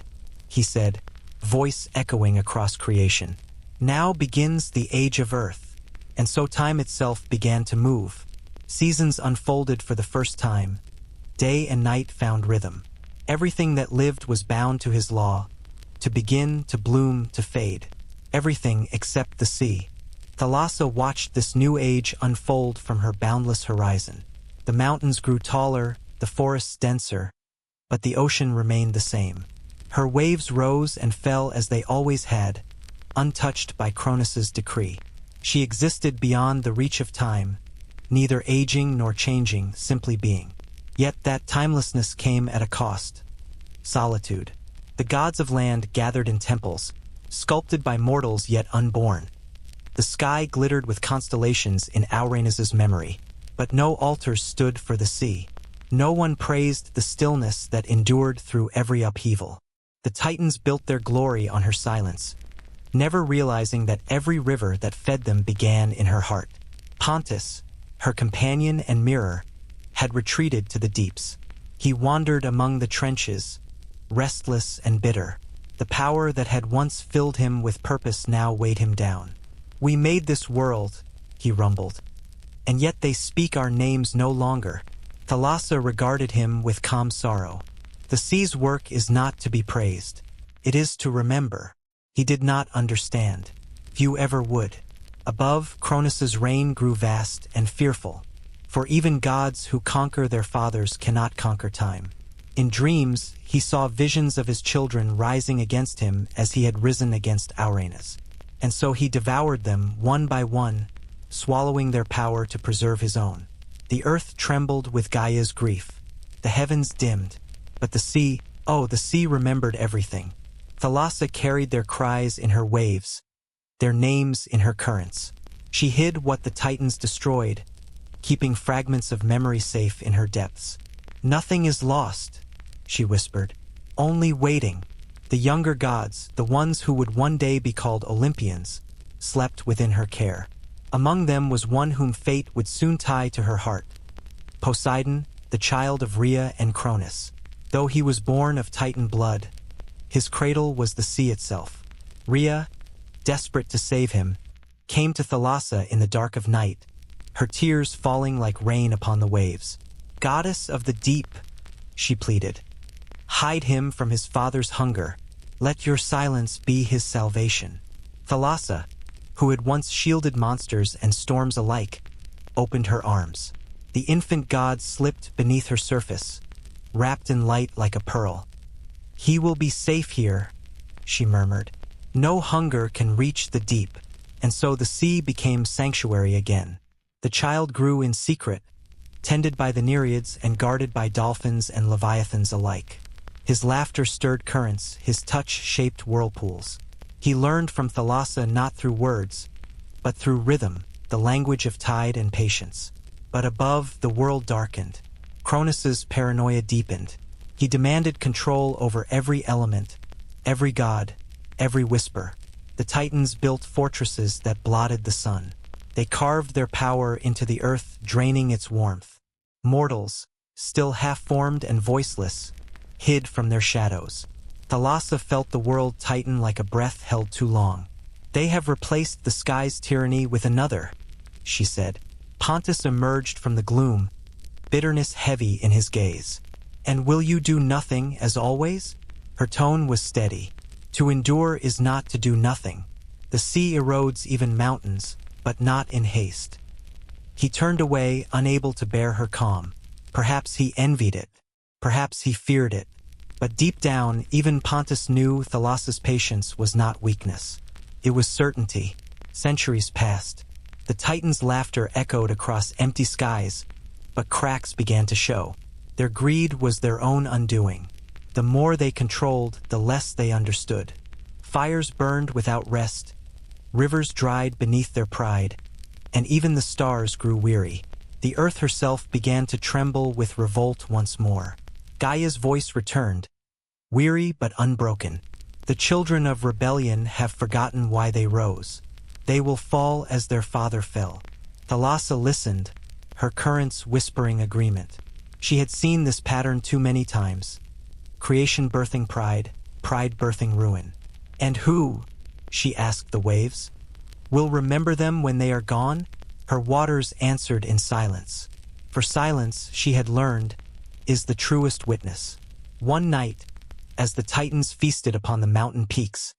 he said, voice echoing across creation. "Now begins the age of earth." And so time itself began to move. Seasons unfolded for the first time. Day and night found rhythm. Everything that lived was bound to his law, to begin, to bloom, to fade. Everything except the sea. Thalassa watched this new age unfold from her boundless horizon. The mountains grew taller, the forests denser, but the ocean remained the same. Her waves rose and fell as they always had, untouched by Cronus's decree. She existed beyond the reach of time, neither aging nor changing, simply being. Yet that timelessness came at a cost. Solitude. The gods of land gathered in temples, sculpted by mortals yet unborn. The sky glittered with constellations in Auranas' memory, but no altars stood for the sea. No one praised the stillness that endured through every upheaval. The Titans built their glory on her silence, never realizing that every river that fed them began in her heart. Pontus, her companion and mirror, had retreated to the deeps. He wandered among the trenches, restless and bitter. The power that had once filled him with purpose now weighed him down. "We made this world," he rumbled, "and yet they speak our names no longer." Thalassa regarded him with calm sorrow. The sea's work is not to be praised. It is to remember. He did not understand. Few ever would. Above, Cronus's reign grew vast and fearful, for even gods who conquer their fathers cannot conquer time. In dreams, he saw visions of his children rising against him as he had risen against Uranus, and so he devoured them one by one, swallowing their power to preserve his own. The earth trembled with Gaia's grief. The heavens dimmed, but the sea remembered everything. Thalassa carried their cries in her waves, their names in her currents. She hid what the Titans destroyed, keeping fragments of memory safe in her depths. "Nothing is lost," she whispered. "Only waiting." The younger gods, the ones who would one day be called Olympians, slept within her care. Among them was one whom fate would soon tie to her heart. Poseidon, the child of Rhea and Cronus. Though he was born of Titan blood, his cradle was the sea itself. Rhea, desperate to save him, came to Thalassa in the dark of night, her tears falling like rain upon the waves. "Goddess of the deep," she pleaded, "hide him from his father's hunger. Let your silence be his salvation." Thalassa, who had once shielded monsters and storms alike, opened her arms. The infant god slipped beneath her surface, wrapped in light like a pearl. "He will be safe here," she murmured. "No hunger can reach the deep." And so the sea became sanctuary again. The child grew in secret, tended by the nereids and guarded by dolphins and leviathans alike. His laughter stirred currents, his touch shaped whirlpools. He learned from Thalassa not through words, but through rhythm, the language of tide and patience. But above, the world darkened. Cronus's paranoia deepened. He demanded control over every element, every god, every whisper. The Titans built fortresses that blotted the sun. They carved their power into the earth, draining its warmth. Mortals, still half-formed and voiceless, hid from their shadows. Thalassa felt the world tighten like a breath held too long. "They have replaced the sky's tyranny with another," she said. Pontus emerged from the gloom, bitterness heavy in his gaze. "And will you do nothing as always?" Her tone was steady. "To endure is not to do nothing. The sea erodes even mountains, but not in haste." He turned away, unable to bear her calm. Perhaps he envied it. Perhaps he feared it. But deep down, even Pontus knew Thalassa's patience was not weakness. It was certainty. Centuries passed. The Titans' laughter echoed across empty skies, but cracks began to show. Their greed was their own undoing. The more they controlled, the less they understood. Fires burned without rest, rivers dried beneath their pride, and even the stars grew weary. The earth herself began to tremble with revolt once more. Gaia's voice returned, weary but unbroken. "The children of rebellion have forgotten why they rose. They will fall as their father fell." Thalassa listened, her currents whispering agreement. She had seen this pattern too many times. Creation birthing pride, pride birthing ruin. "And who," she asked the waves, "will remember them when they are gone?" Her waters answered in silence. For silence, she had learned, is the truest witness. One night, as the Titans feasted upon the mountain peaks,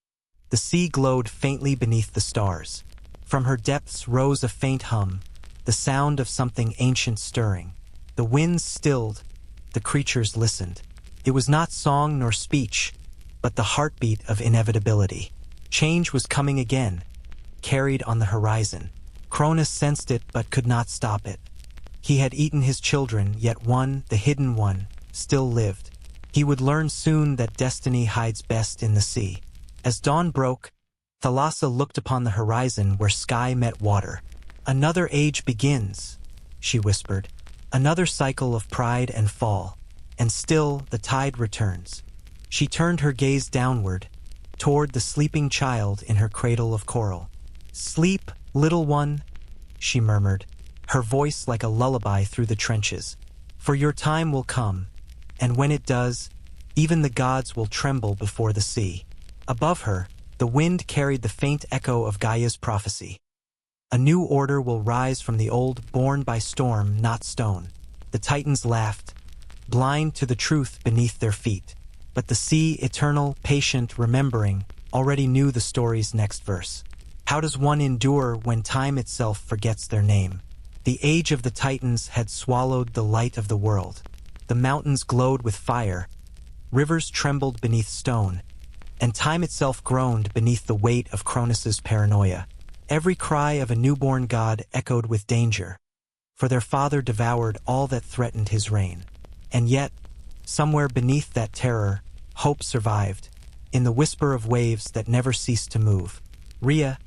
the sea glowed faintly beneath the stars. From her depths rose a faint hum, the sound of something ancient stirring. The winds stilled, the creatures listened. It was not song nor speech, but the heartbeat of inevitability. Change was coming again, carried on the horizon. Cronus sensed it but could not stop it. He had eaten his children, yet one, the hidden one, still lived. He would learn soon that destiny hides best in the sea. As dawn broke, Thalassa looked upon the horizon where sky met water. "Another age begins," she whispered. "Another cycle of pride and fall. And still the tide returns." She turned her gaze downward, toward the sleeping child in her cradle of coral. "Sleep, little one," she murmured, her voice like a lullaby through the trenches. "For your time will come, and when it does, even the gods will tremble before the sea." Above her, the wind carried the faint echo of Gaia's prophecy. "A new order will rise from the old, born by storm, not stone." The Titans laughed, blind to the truth beneath their feet. But the sea, eternal, patient, remembering, already knew the story's next verse. How does one endure when time itself forgets their name? The age of the Titans had swallowed the light of the world. The mountains glowed with fire, rivers trembled beneath stone, and time itself groaned beneath the weight of Cronus's paranoia. Every cry of a newborn god echoed with danger, for their father devoured all that threatened his reign. And yet, somewhere beneath that terror, hope survived, in the whisper of waves that never ceased to move. Rhea,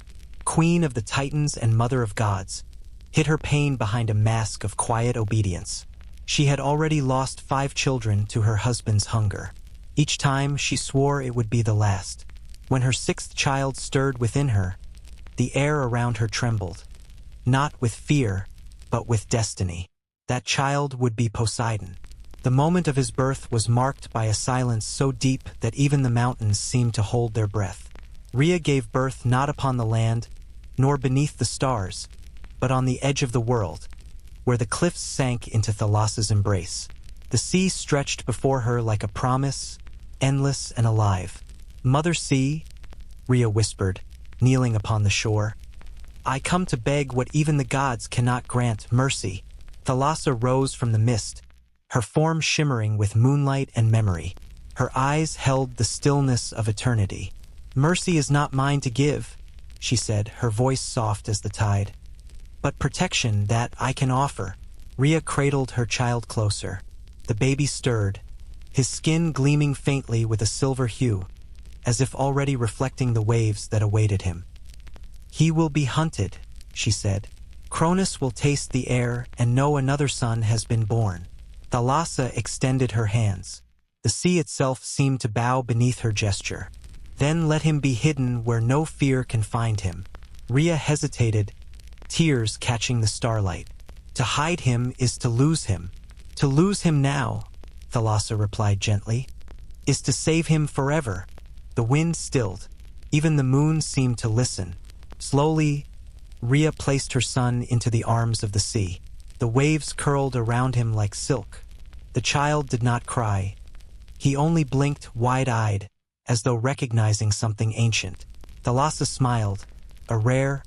queen of the Titans and mother of gods, hid her pain behind a mask of quiet obedience. She had already lost 5 children to her husband's hunger. Each time she swore it would be the last. When her 6th child stirred within her, the air around her trembled, not with fear, but with destiny. That child would be Poseidon. The moment of his birth was marked by a silence so deep that even the mountains seemed to hold their breath. Rhea gave birth not upon the land, nor beneath the stars, but on the edge of the world, where the cliffs sank into Thalassa's embrace. The sea stretched before her like a promise, endless and alive. "Mother Sea," Rhea whispered, kneeling upon the shore, "I come to beg what even the gods cannot grant, mercy." Thalassa rose from the mist, her form shimmering with moonlight and memory. Her eyes held the stillness of eternity. "Mercy is not mine to give," she said, her voice soft as the tide, "but protection that I can offer." Rhea cradled her child closer. The baby stirred, his skin gleaming faintly with a silver hue, as if already reflecting the waves that awaited him. "He will be hunted," she said. "Cronus will taste the air and know another son has been born." Thalassa extended her hands. The sea itself seemed to bow beneath her gesture. "Then let him be hidden where no fear can find him." Rhea hesitated, tears catching the starlight. "To hide him is to lose him. To lose him now," Thalassa replied gently, "is to save him forever." The wind stilled. Even the moon seemed to listen. Slowly, Rhea placed her son into the arms of the sea. The waves curled around him like silk. The child did not cry. He only blinked wide-eyed, as though recognizing something ancient. Thalassa smiled, a rare,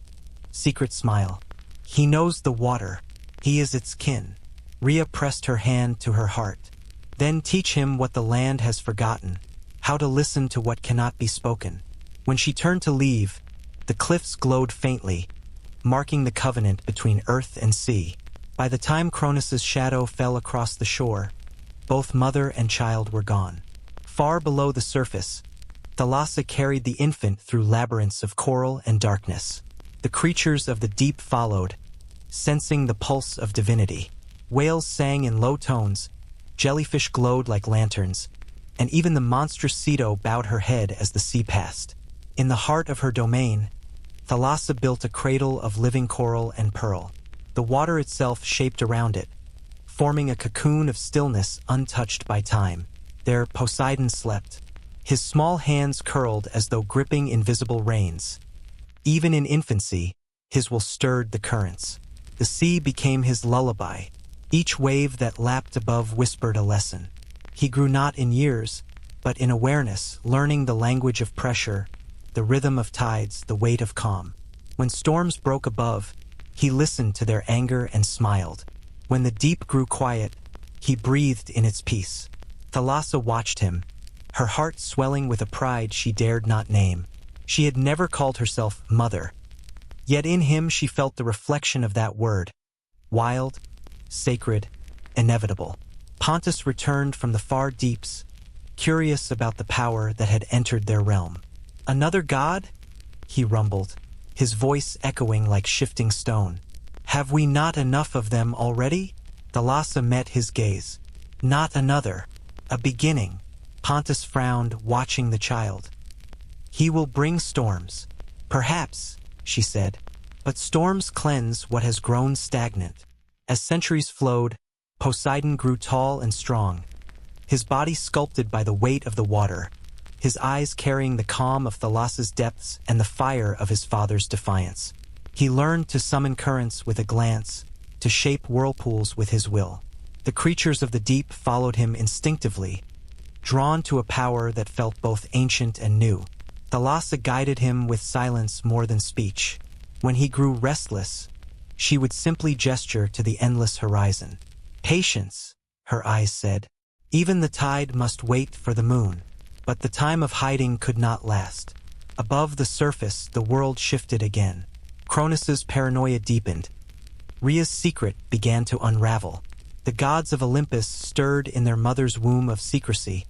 secret smile. "He knows the water. He is its kin." Rhea pressed her hand to her heart. "Then teach him what the land has forgotten, how to listen to what cannot be spoken." When she turned to leave, the cliffs glowed faintly, marking the covenant between earth and sea. By the time Cronus's shadow fell across the shore, both mother and child were gone. Far below the surface, Thalassa carried the infant through labyrinths of coral and darkness. The creatures of the deep followed, sensing the pulse of divinity. Whales sang in low tones, jellyfish glowed like lanterns, and even the monstrous Ceto bowed her head as the sea passed. In the heart of her domain, Thalassa built a cradle of living coral and pearl. The water itself shaped around it, forming a cocoon of stillness untouched by time. There Poseidon slept, his small hands curled as though gripping invisible reins. Even in infancy, his will stirred the currents. The sea became his lullaby. Each wave that lapped above whispered a lesson. He grew not in years, but in awareness, learning the language of pressure, the rhythm of tides, the weight of calm. When storms broke above, he listened to their anger and smiled. When the deep grew quiet, he breathed in its peace. Thalassa watched him, her heart swelling with a pride she dared not name. She had never called herself mother, yet in him she felt the reflection of that word, wild, sacred, inevitable. Pontus returned from the far deeps, curious about the power that had entered their realm. "Another god?" he rumbled, his voice echoing like shifting stone. "Have we not enough of them already?" Thalassa met his gaze. "Not another. A beginning." Pontus frowned, watching the child. He will bring storms. Perhaps, she said, but storms cleanse what has grown stagnant. As centuries flowed, Poseidon grew tall and strong, his body sculpted by the weight of the water, his eyes carrying the calm of Thalassa's depths and the fire of his father's defiance. He learned to summon currents with a glance, to shape whirlpools with his will. The creatures of the deep followed him instinctively, drawn to a power that felt both ancient and new. Thalassa guided him with silence more than speech. When he grew restless, she would simply gesture to the endless horizon. Patience, her eyes said. Even the tide must wait for the moon. But the time of hiding could not last. Above the surface, the world shifted again. Cronus's paranoia deepened. Rhea's secret began to unravel. The gods of Olympus stirred in their mother's womb of secrecy,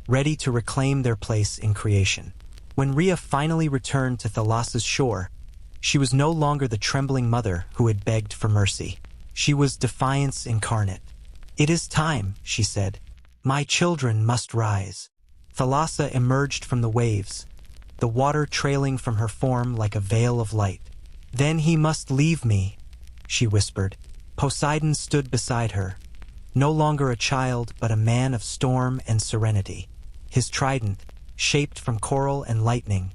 ready to reclaim their place in creation. When Rhea finally returned to Thalassa's shore, she was no longer the trembling mother who had begged for mercy. She was defiance incarnate. "It is time," she said. "My children must rise." Thalassa emerged from the waves, the water trailing from her form like a veil of light. "Then he must leave me," she whispered. Poseidon stood beside her, no longer a child but a man of storm and serenity. His trident, shaped from coral and lightning,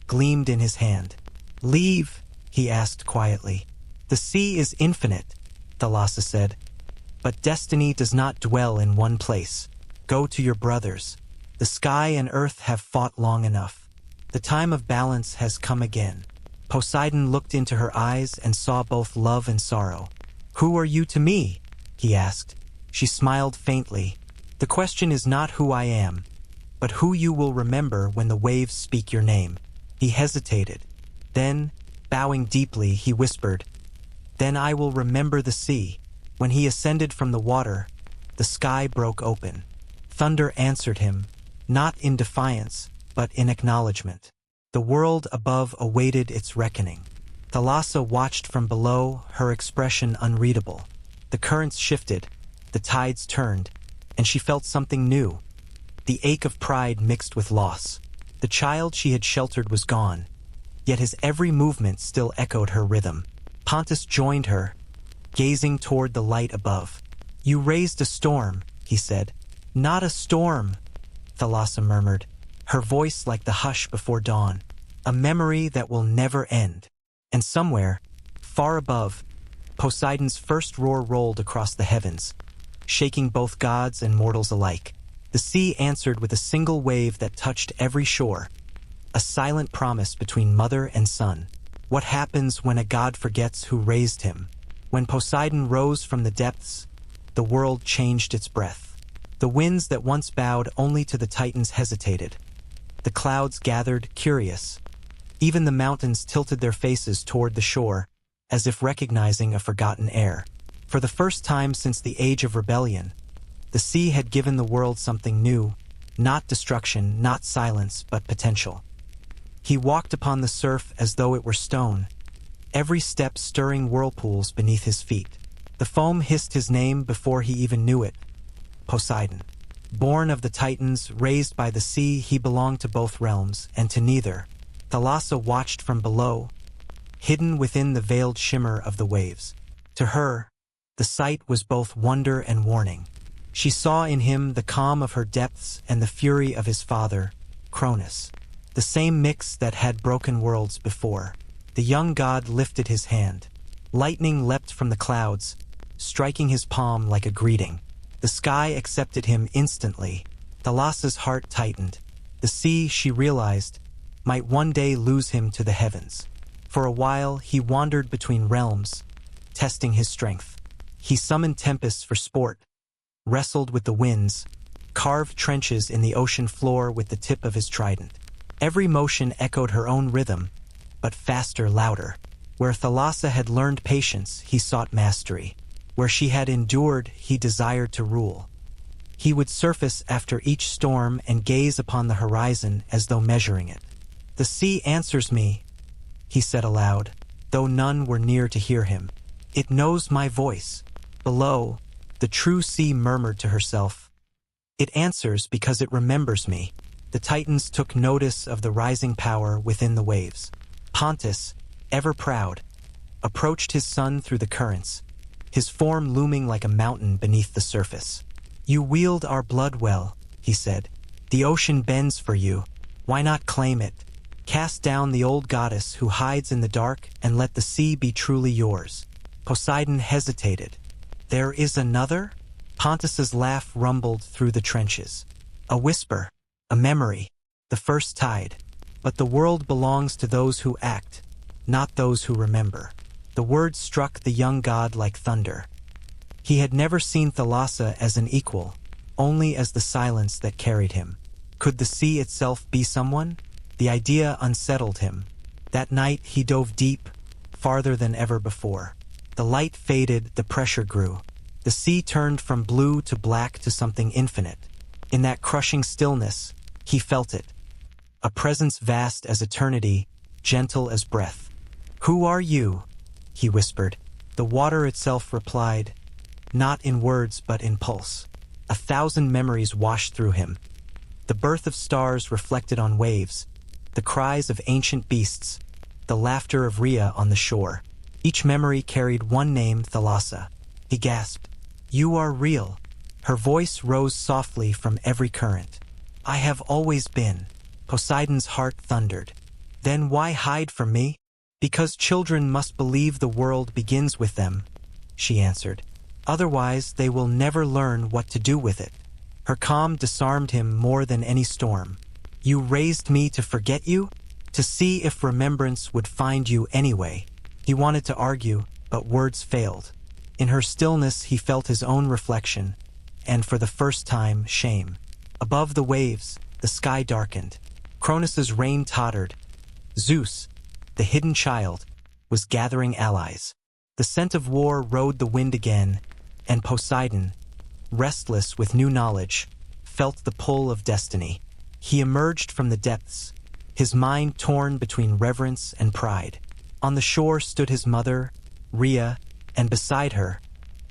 gleamed in his hand. "Leave," he asked quietly. "The sea is infinite," Thalassa said, "but destiny does not dwell in one place. Go to your brothers. The sky and earth have fought long enough. The time of balance has come again." Poseidon looked into her eyes and saw both love and sorrow. "Who are you to me?" he asked. She smiled faintly. "The question is not who I am, but who you will remember when the waves speak your name." He hesitated. Then, bowing deeply, he whispered, "Then I will remember the sea." When he ascended from the water, the sky broke open. Thunder answered him, not in defiance, but in acknowledgement. The world above awaited its reckoning. Thalassa watched from below, her expression unreadable. The currents shifted, the tides turned, and she felt something new. The ache of pride mixed with loss. The child she had sheltered was gone, yet his every movement still echoed her rhythm. Pontus joined her, gazing toward the light above. "You raised a storm," he said. "Not a storm," Thalassa murmured, her voice like the hush before dawn. "A memory that will never end." And somewhere, far above, Poseidon's first roar rolled across the heavens, shaking both gods and mortals alike. The sea answered with a single wave that touched every shore, a silent promise between mother and son. What happens when a god forgets who raised him? When Poseidon rose from the depths, the world changed its breath. The winds that once bowed only to the Titans hesitated. The clouds gathered, curious. Even the mountains tilted their faces toward the shore, as if recognizing a forgotten heir. For the first time since the age of rebellion, the sea had given the world something new, not destruction, not silence, but potential. He walked upon the surf as though it were stone, every step stirring whirlpools beneath his feet. The foam hissed his name before he even knew it. Poseidon. Born of the Titans, raised by the sea, he belonged to both realms, and to neither. Thalassa watched from below, hidden within the veiled shimmer of the waves. To her, the sight was both wonder and warning. She saw in him the calm of her depths and the fury of his father, Cronus, the same mix that had broken worlds before. The young god lifted his hand. Lightning leapt from the clouds, striking his palm like a greeting. The sky accepted him instantly. Thalassa's heart tightened. The sea, she realized, might one day lose him to the heavens. For a while, he wandered between realms, testing his strength. He summoned tempests for sport, wrestled with the winds, carved trenches in the ocean floor with the tip of his trident. Every motion echoed her own rhythm, but faster, louder. Where Thalassa had learned patience, he sought mastery. Where she had endured, he desired to rule. He would surface after each storm and gaze upon the horizon as though measuring it. "The sea answers me," he said aloud, though none were near to hear him. "It knows my voice." Below, the true sea murmured to herself, "It answers because it remembers me." The Titans took notice of the rising power within the waves. Pontus, ever proud, approached his son through the currents, his form looming like a mountain beneath the surface. "You wield our blood well," he said. "The ocean bends for you. Why not claim it? Cast down the old goddess who hides in the dark and let the sea be truly yours." Poseidon hesitated. "There is another?" Pontus's laugh rumbled through the trenches. "A whisper, a memory, the first tide. But the world belongs to those who act, not those who remember." The words struck the young god like thunder. He had never seen Thalassa as an equal, only as the silence that carried him. Could the sea itself be someone? The idea unsettled him. That night he dove deep, farther than ever before. The light faded, the pressure grew. The sea turned from blue to black to something infinite. In that crushing stillness, he felt it. A presence vast as eternity, gentle as breath. "Who are you?" he whispered. The water itself replied, not in words but in pulse. 1,000 memories washed through him. The birth of stars reflected on waves, the cries of ancient beasts, the laughter of Rhea on the shore. Each memory carried one name, Thalassa. He gasped, "You are real." Her voice rose softly from every current. "I have always been." Poseidon's heart thundered. "Then why hide from me?" "Because children must believe the world begins with them," she answered. "Otherwise they will never learn what to do with it." Her calm disarmed him more than any storm. "You raised me to forget you? To see if remembrance would find you anyway." He wanted to argue, but words failed. In her stillness he felt his own reflection, and for the first time, shame. Above the waves, the sky darkened. Cronus's reign tottered. Zeus, the hidden child, was gathering allies. The scent of war rode the wind again, and Poseidon, restless with new knowledge, felt the pull of destiny. He emerged from the depths, his mind torn between reverence and pride. On the shore stood his mother, Rhea, and beside her,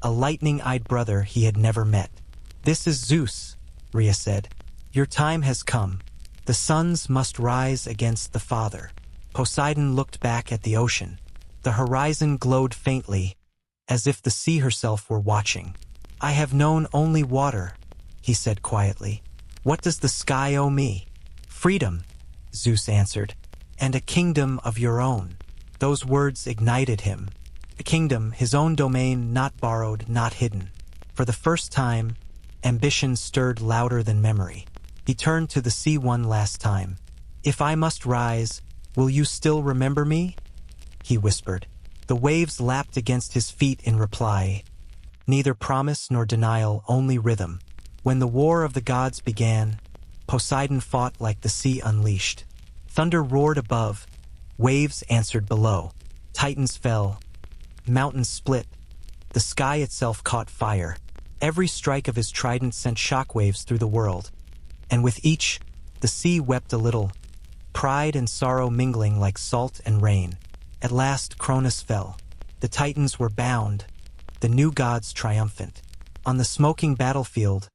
a lightning-eyed brother he had never met. "This is Zeus," Rhea said. "Your time has come. The sons must rise against the father." Poseidon looked back at the ocean. The horizon glowed faintly, as if the sea herself were watching. "I have known only water," he said quietly. "What does the sky owe me?" "Freedom," Zeus answered, "and a kingdom of your own." Those words ignited him. A kingdom, his own domain, not borrowed, not hidden. For the first time, ambition stirred louder than memory. He turned to the sea one last time. "If I must rise, will you still remember me?" he whispered. The waves lapped against his feet in reply. Neither promise nor denial, only rhythm. When the war of the gods began, Poseidon fought like the sea unleashed. Thunder roared above, waves answered below. Titans fell, mountains split, the sky itself caught fire. Every strike of his trident sent shockwaves through the world, and with each, the sea wept a little, pride and sorrow mingling like salt and rain. At last Cronus fell. The Titans were bound, the new gods triumphant. On the smoking battlefield,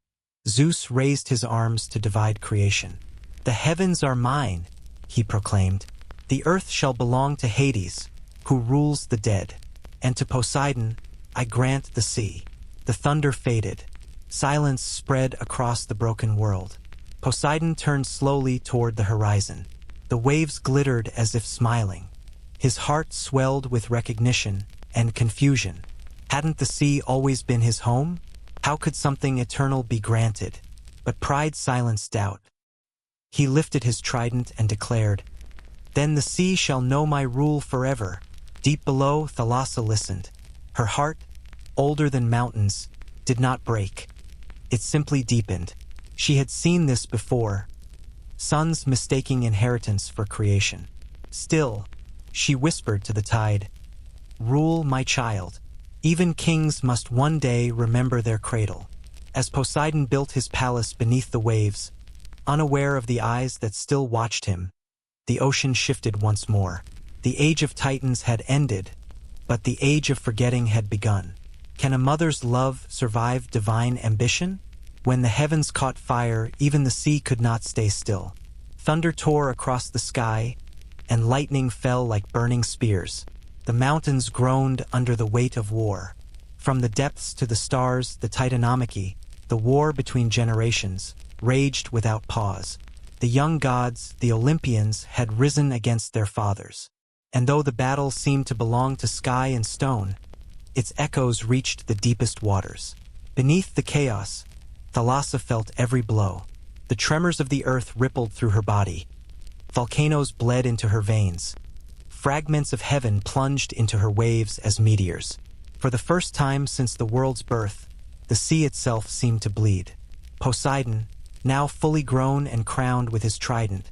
Zeus raised his arms to divide creation. "The heavens are mine," he proclaimed. "The earth shall belong to Hades, who rules the dead. And to Poseidon, I grant the sea." The thunder faded. Silence spread across the broken world. Poseidon turned slowly toward the horizon. The waves glittered as if smiling. His heart swelled with recognition and confusion. Hadn't the sea always been his home? How could something eternal be granted? But pride silenced doubt. He lifted his trident and declared, "Then the sea shall know my rule forever." Deep below, Thalassa listened. Her heart, older than mountains, did not break. It simply deepened. She had seen this before, sons mistaking inheritance for creation. Still, she whispered to the tide, "Rule, my child. Even kings must one day remember their cradle." As Poseidon built his palace beneath the waves, unaware of the eyes that still watched him, the ocean shifted once more. The age of Titans had ended, but the age of forgetting had begun. Can a mother's love survive divine ambition? When the heavens caught fire, even the sea could not stay still. Thunder tore across the sky, and lightning fell like burning spears. The mountains groaned under the weight of war. From the depths to the stars, the Titanomachy, the war between generations, raged without pause. The young gods, the Olympians, had risen against their fathers. And though the battle seemed to belong to sky and stone, its echoes reached the deepest waters. Beneath the chaos, Thalassa felt every blow. The tremors of the earth rippled through her body. Volcanoes bled into her veins. Fragments of heaven plunged into her waves as meteors. For the first time since the world's birth, the sea itself seemed to bleed. Poseidon, now fully grown and crowned with his trident,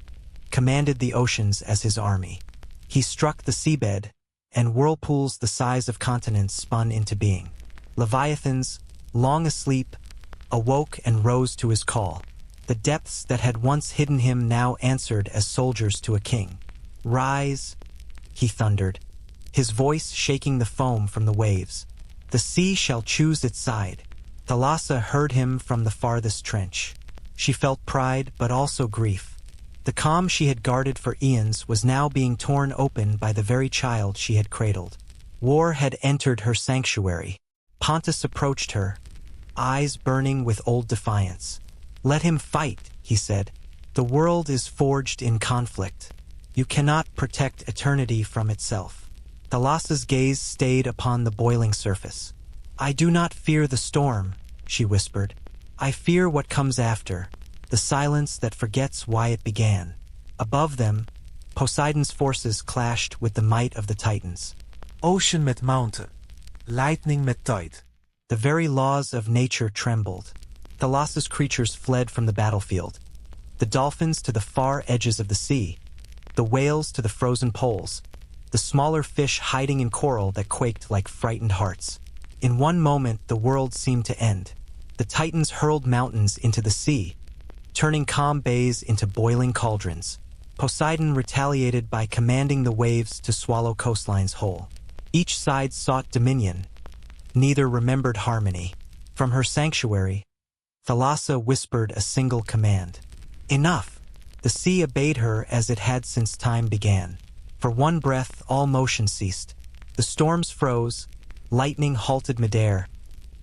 commanded the oceans as his army. He struck the seabed, and whirlpools the size of continents spun into being. Leviathans, long asleep, awoke and rose to his call. The depths that had once hidden him now answered as soldiers to a king. "Rise," he thundered, his voice shaking the foam from the waves. "The sea shall choose its side." Thalassa heard him from the farthest trench. She felt pride but also grief. The calm she had guarded for eons was now being torn open by the very child she had cradled. War had entered her sanctuary. Pontus approached her, eyes burning with old defiance. "Let him fight," he said. "The world is forged in conflict. You cannot protect eternity from itself." Thalassa's gaze stayed upon the boiling surface. "I do not fear the storm," she whispered. "I fear what comes after, the silence that forgets why it began." Above them, Poseidon's forces clashed with the might of the Titans. Ocean met mountain, lightning met tide. The very laws of nature trembled. Thalassa's creatures fled from the battlefield. The dolphins to the far edges of the sea, the whales to the frozen poles, the smaller fish hiding in coral that quaked like frightened hearts. In one moment, the world seemed to end. The Titans hurled mountains into the sea, turning calm bays into boiling cauldrons. Poseidon retaliated by commanding the waves to swallow coastlines whole. Each side sought dominion. Neither remembered harmony. From her sanctuary, Thalassa whispered a single command. "Enough!" The sea obeyed her as it had since time began. For one breath, all motion ceased. The storms froze, lightning halted midair,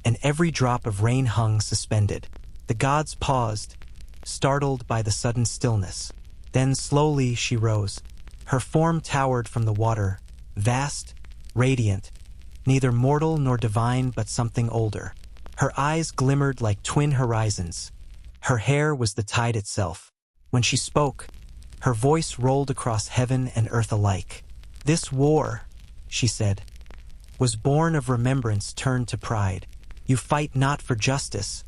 and every drop of rain hung suspended. The gods paused, startled by the sudden stillness. Then slowly she rose. Her form towered from the water, vast, radiant, neither mortal nor divine but something older. Her eyes glimmered like twin horizons. Her hair was the tide itself. When she spoke, her voice rolled across heaven and earth alike. "This war," she said, "was born of remembrance turned to pride. You fight not for justice,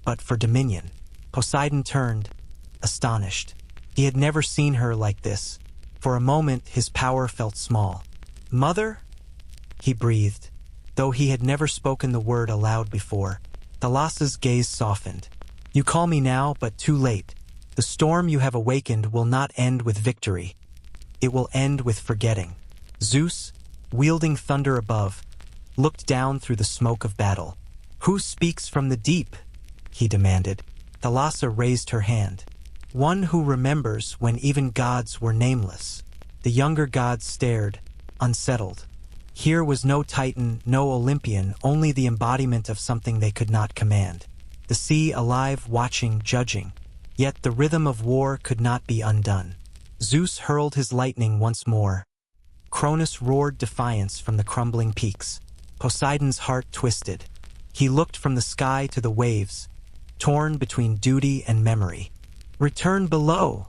but for dominion." Poseidon turned, astonished. He had never seen her like this. For a moment, his power felt small. "Mother?" he breathed. Though he had never spoken the word aloud before, Thalassa's gaze softened. "You call me now, but too late. The storm you have awakened will not end with victory. It will end with forgetting." Zeus, wielding thunder above, looked down through the smoke of battle. "Who speaks from the deep?" he demanded. Thalassa raised her hand. "One who remembers when even gods were nameless." The younger gods stared, unsettled. Here was no Titan, no Olympian, only the embodiment of something they could not command. The sea alive, watching, judging. Yet the rhythm of war could not be undone. Zeus hurled his lightning once more. Cronus roared defiance from the crumbling peaks. Poseidon's heart twisted. He looked from the sky to the waves, torn between duty and memory. "Return below,"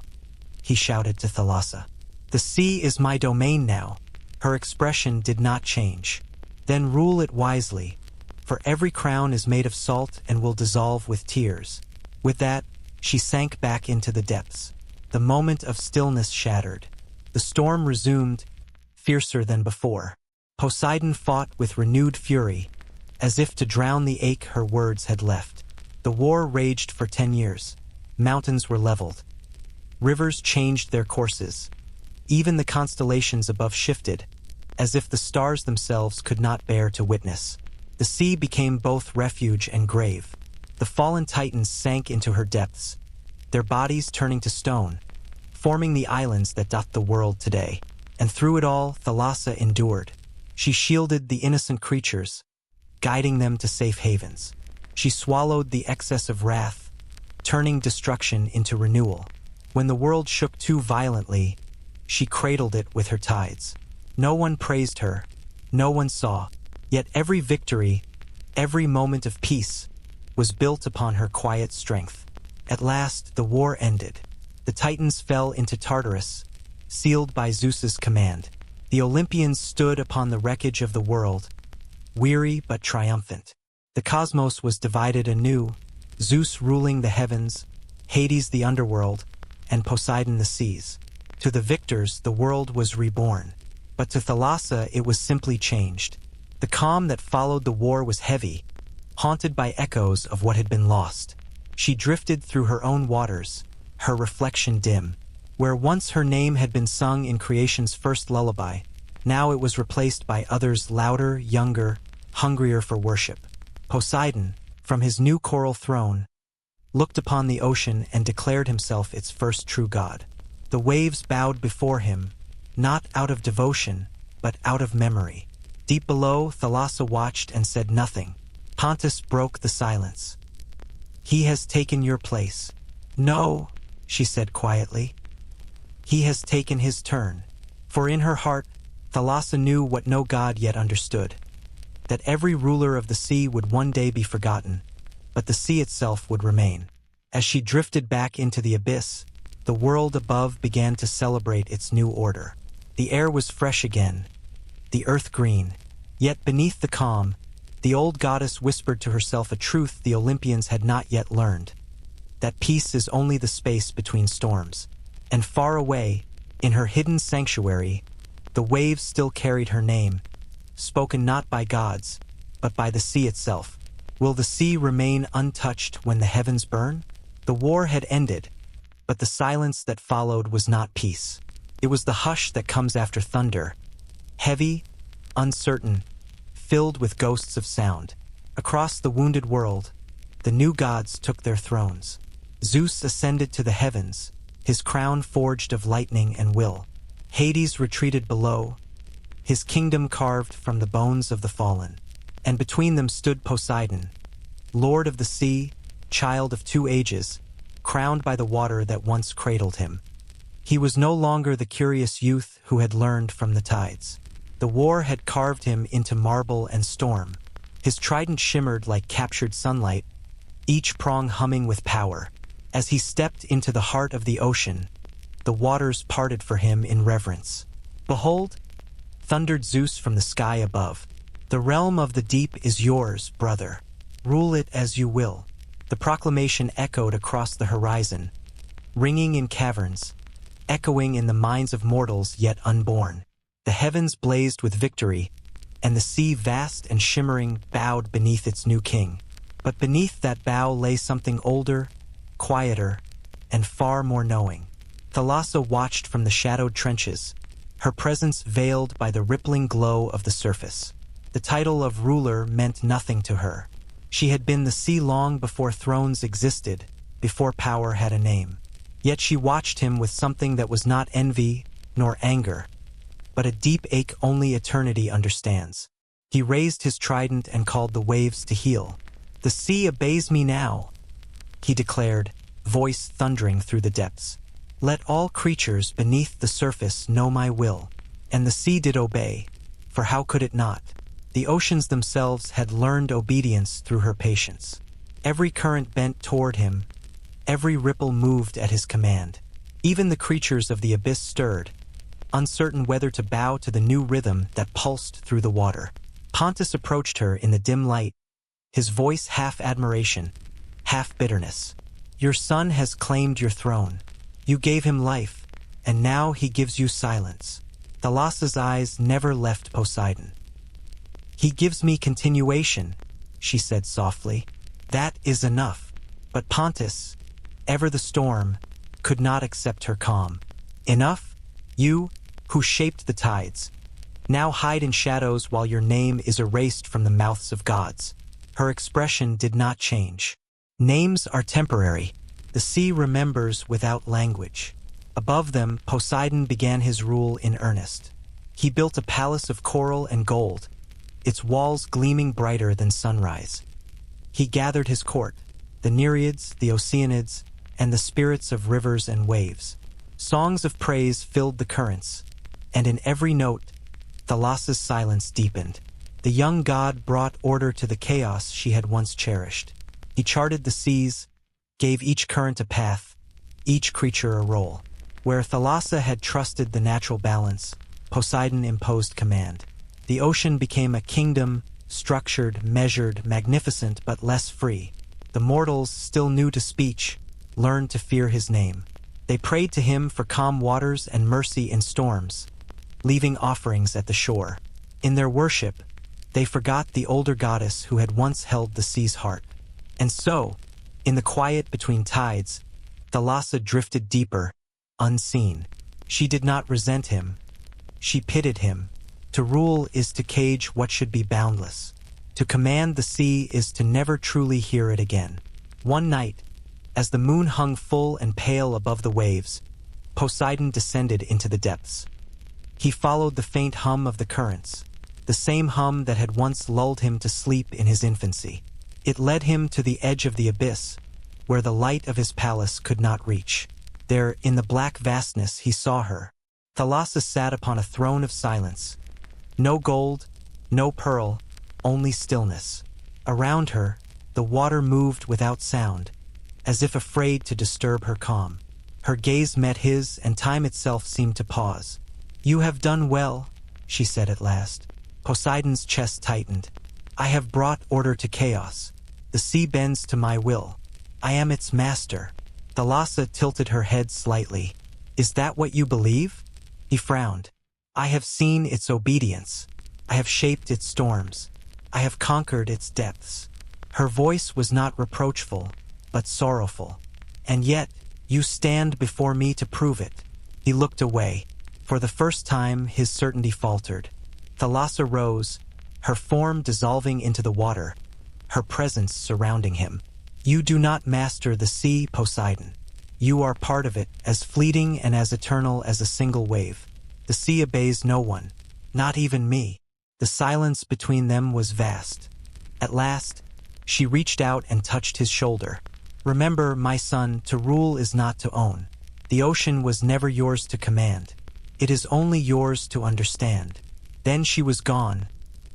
he shouted to Thalassa. "The sea is my domain now." Her expression did not change. "Then rule it wisely, for every crown is made of salt and will dissolve with tears." With that, she sank back into the depths. The moment of stillness shattered. The storm resumed, fiercer than before. Poseidon fought with renewed fury, as if to drown the ache her words had left. The war raged for 10 years. Mountains were leveled. Rivers changed their courses. Even the constellations above shifted, as if the stars themselves could not bear to witness. The sea became both refuge and grave. The fallen titans sank into her depths, their bodies turning to stone, forming the islands that dot the world today. And through it all, Thalassa endured. She shielded the innocent creatures, guiding them to safe havens. She swallowed the excess of wrath, turning destruction into renewal. When the world shook too violently, she cradled it with her tides. No one praised her, no one saw, yet every victory, every moment of peace, was built upon her quiet strength. At last, the war ended. The Titans fell into Tartarus, sealed by Zeus's command. The Olympians stood upon the wreckage of the world, weary but triumphant. The cosmos was divided anew, Zeus ruling the heavens, Hades the underworld, and Poseidon the seas. To the victors, the world was reborn. But to Thalassa, it was simply changed. The calm that followed the war was heavy, haunted by echoes of what had been lost. She drifted through her own waters, her reflection dim. Where once her name had been sung in creation's first lullaby, now it was replaced by others louder, younger, hungrier for worship. Poseidon, from his new coral throne, looked upon the ocean and declared himself its first true god. The waves bowed before him, not out of devotion, but out of memory. Deep below, Thalassa watched and said nothing. Pontus broke the silence. "He has taken your place." "No," she said quietly. "He has taken his turn." For in her heart, Thalassa knew what no god yet understood, that every ruler of the sea would one day be forgotten, but the sea itself would remain. As she drifted back into the abyss, the world above began to celebrate its new order. The air was fresh again, the earth green. Yet beneath the calm, the old goddess whispered to herself a truth the Olympians had not yet learned, that peace is only the space between storms. And far away, in her hidden sanctuary, the waves still carried her name, spoken not by gods, but by the sea itself. Will the sea remain untouched when the heavens burn? The war had ended, but the silence that followed was not peace. It was the hush that comes after thunder, heavy, uncertain, filled with ghosts of sound. Across the wounded world, the new gods took their thrones. Zeus ascended to the heavens, his crown forged of lightning and will. Hades retreated below, his kingdom carved from the bones of the fallen. And between them stood Poseidon, lord of the sea, child of two ages, crowned by the water that once cradled him. He was no longer the curious youth who had learned from the tides. The war had carved him into marble and storm. His trident shimmered like captured sunlight, each prong humming with power. As he stepped into the heart of the ocean, the waters parted for him in reverence. "Behold," thundered Zeus from the sky above, "the realm of the deep is yours, brother. Rule it as you will." The proclamation echoed across the horizon, ringing in caverns, echoing in the minds of mortals yet unborn. The heavens blazed with victory, and the sea, vast and shimmering, bowed beneath its new king. But beneath that bow lay something older, quieter, and far more knowing. Thalassa watched from the shadowed trenches, her presence veiled by the rippling glow of the surface. The title of ruler meant nothing to her. She had been the sea long before thrones existed, before power had a name. Yet she watched him with something that was not envy nor anger, but a deep ache only eternity understands. He raised his trident and called the waves to heel. "The sea obeys me now," he declared, voice thundering through the depths. "Let all creatures beneath the surface know my will." And the sea did obey, for how could it not? The oceans themselves had learned obedience through her patience. Every current bent toward him, every ripple moved at his command. Even the creatures of the abyss stirred, uncertain whether to bow to the new rhythm that pulsed through the water. Pontus approached her in the dim light, his voice half admiration, half bitterness. "Your son has claimed your throne. You gave him life, and now he gives you silence." Thalassa's eyes never left Poseidon. "He gives me continuation," she said softly. "That is enough." But Pontus, ever the storm, could not accept her calm. "Enough? You, who shaped the tides, now hide in shadows while your name is erased from the mouths of gods." Her expression did not change. Names are temporary. The sea remembers without language. Above them, Poseidon began his rule in earnest. He built a palace of coral and gold, its walls gleaming brighter than sunrise. He gathered his court, the Nereids, the Oceanids, and the spirits of rivers and waves. Songs of praise filled the currents, and in every note, Thalassa's silence deepened. The young god brought order to the chaos she had once cherished. He charted the seas, gave each current a path, each creature a role. Where Thalassa had trusted the natural balance, Poseidon imposed command. The ocean became a kingdom, structured, measured, magnificent, but less free. The mortals, still new to speech, learned to fear his name. They prayed to him for calm waters and mercy in storms, leaving offerings at the shore. In their worship, they forgot the older goddess who had once held the sea's heart. And so, in the quiet between tides, Thalassa drifted deeper, unseen. She did not resent him. She pitied him. To rule is to cage what should be boundless. To command the sea is to never truly hear it again. One night, as the moon hung full and pale above the waves, Poseidon descended into the depths. He followed the faint hum of the currents, the same hum that had once lulled him to sleep in his infancy. It led him to the edge of the abyss, where the light of his palace could not reach. There, in the black vastness, he saw her. Thalassa sat upon a throne of silence. No gold, no pearl, only stillness. Around her, the water moved without sound, as if afraid to disturb her calm. Her gaze met his, and time itself seemed to pause. "You have done well," she said at last. Poseidon's chest tightened. "I have brought order to chaos. The sea bends to my will. I am its master." Thalassa tilted her head slightly. "Is that what you believe?" He frowned. "I have seen its obedience. I have shaped its storms. I have conquered its depths." Her voice was not reproachful, but sorrowful. "And yet, you stand before me to prove it." He looked away. For the first time, his certainty faltered. Thalassa rose, her form dissolving into the water, her presence surrounding him. "You do not master the sea, Poseidon. You are part of it, as fleeting and as eternal as a single wave. The sea obeys no one, not even me." The silence between them was vast. At last, she reached out and touched his shoulder. "Remember, my son, to rule is not to own. The ocean was never yours to command. It is only yours to understand." Then she was gone,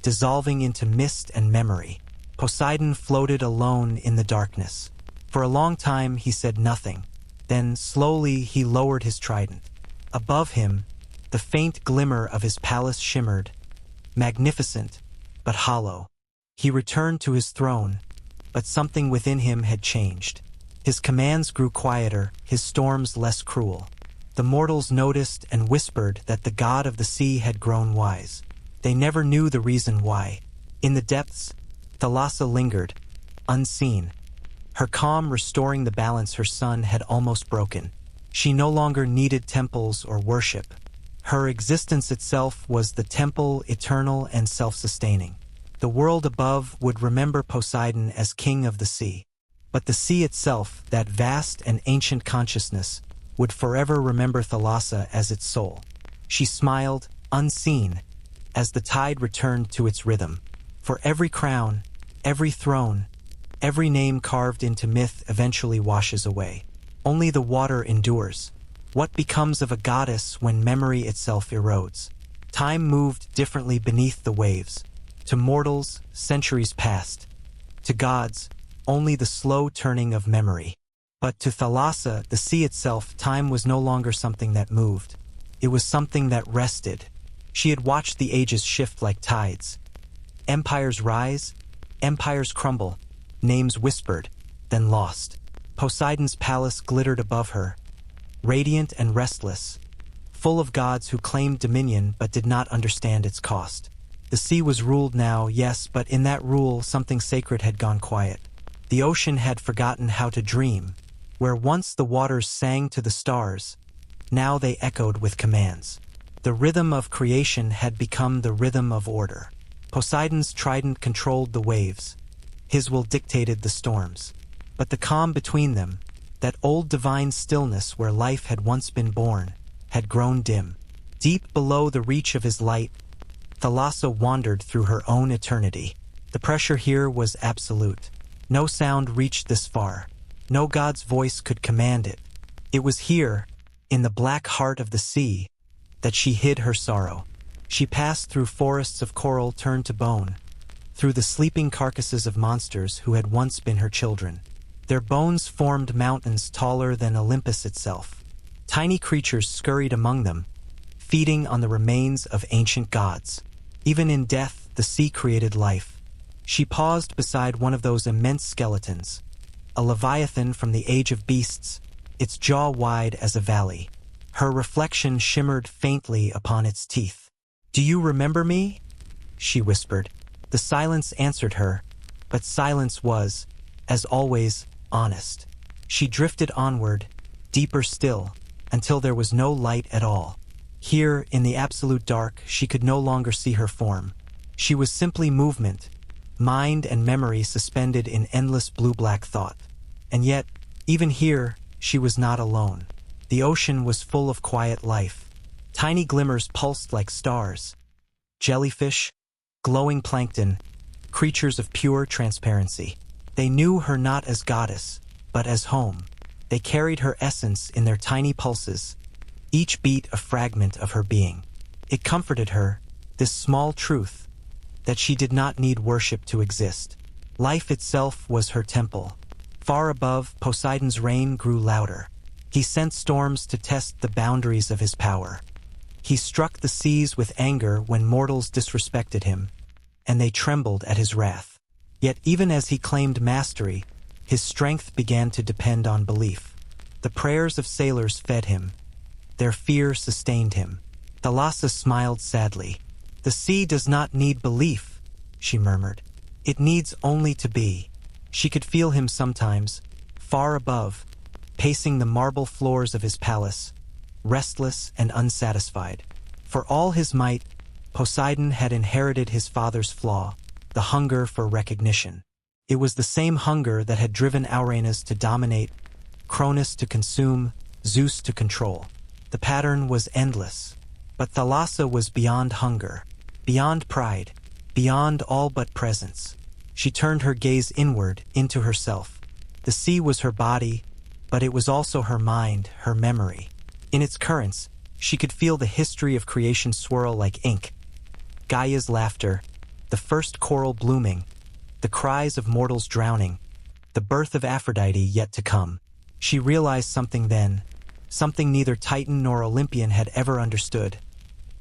dissolving into mist and memory. Poseidon floated alone in the darkness. For a long time he said nothing. Then, slowly, he lowered his trident. Above him, the faint glimmer of his palace shimmered, magnificent, but hollow. He returned to his throne, but something within him had changed. His commands grew quieter, his storms less cruel. The mortals noticed and whispered that the god of the sea had grown wise. They never knew the reason why. In the depths, Thalassa lingered, unseen, her calm restoring the balance her son had almost broken. She no longer needed temples or worship. Her existence itself was the temple, eternal and self-sustaining. The world above would remember Poseidon as king of the sea. But the sea itself, that vast and ancient consciousness, would forever remember Thalassa as its soul. She smiled, unseen, as the tide returned to its rhythm. For every crown, every throne, every name carved into myth eventually washes away. Only the water endures. What becomes of a goddess when memory itself erodes? Time moved differently beneath the waves. To mortals, centuries passed. To gods, only the slow turning of memory. But to Thalassa, the sea itself, time was no longer something that moved. It was something that rested. She had watched the ages shift like tides. Empires rise, empires crumble, names whispered, then lost. Poseidon's palace glittered above her, radiant and restless, full of gods who claimed dominion but did not understand its cost. The sea was ruled now, yes, but in that rule something sacred had gone quiet. The ocean had forgotten how to dream. Where once the waters sang to the stars, now they echoed with commands. The rhythm of creation had become the rhythm of order. Poseidon's trident controlled the waves. His will dictated the storms. But the calm between them, that old divine stillness where life had once been born, had grown dim. Deep below the reach of his light, Thalassa wandered through her own eternity. The pressure here was absolute. No sound reached this far. No god's voice could command it. It was here, in the black heart of the sea, that she hid her sorrow. She passed through forests of coral turned to bone, through the sleeping carcasses of monsters who had once been her children. Their bones formed mountains taller than Olympus itself. Tiny creatures scurried among them, feeding on the remains of ancient gods. Even in death, the sea created life. She paused beside one of those immense skeletons, a leviathan from the age of beasts, its jaw wide as a valley. Her reflection shimmered faintly upon its teeth. "Do you remember me?" she whispered. The silence answered her, but silence was, as always, honest. She drifted onward, deeper still, until there was no light at all. Here, in the absolute dark, she could no longer see her form. She was simply movement, mind and memory suspended in endless blue-black thought. And yet, even here, she was not alone. The ocean was full of quiet life. Tiny glimmers pulsed like stars. Jellyfish, glowing plankton, creatures of pure transparency. They knew her not as goddess, but as home. They carried her essence in their tiny pulses, each beat a fragment of her being. It comforted her, this small truth, that she did not need worship to exist. Life itself was her temple. Far above, Poseidon's reign grew louder. He sent storms to test the boundaries of his power. He struck the seas with anger when mortals disrespected him, and they trembled at his wrath. Yet even as he claimed mastery, his strength began to depend on belief. The prayers of sailors fed him. Their fear sustained him. Thalassa smiled sadly. "The sea does not need belief," she murmured. "It needs only to be." She could feel him sometimes, far above, pacing the marble floors of his palace, restless and unsatisfied. For all his might, Poseidon had inherited his father's flaw, the hunger for recognition. It was the same hunger that had driven Uranus to dominate, Cronus to consume, Zeus to control. The pattern was endless, but Thalassa was beyond hunger, beyond pride, beyond all but presence. She turned her gaze inward, into herself. The sea was her body, but it was also her mind, her memory. In its currents, she could feel the history of creation swirl like ink. Gaia's laughter, the first coral blooming, the cries of mortals drowning, the birth of Aphrodite yet to come. She realized something then, something neither Titan nor Olympian had ever understood.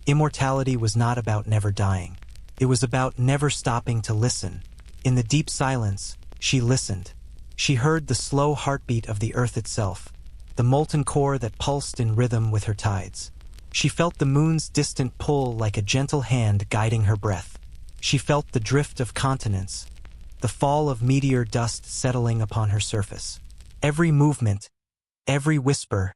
Immortality was not about never dying. It was about never stopping to listen. In the deep silence, she listened. She heard the slow heartbeat of the earth itself, the molten core that pulsed in rhythm with her tides. She felt the moon's distant pull like a gentle hand guiding her breath. She felt the drift of continents, the fall of meteor dust settling upon her surface. Every movement, every whisper,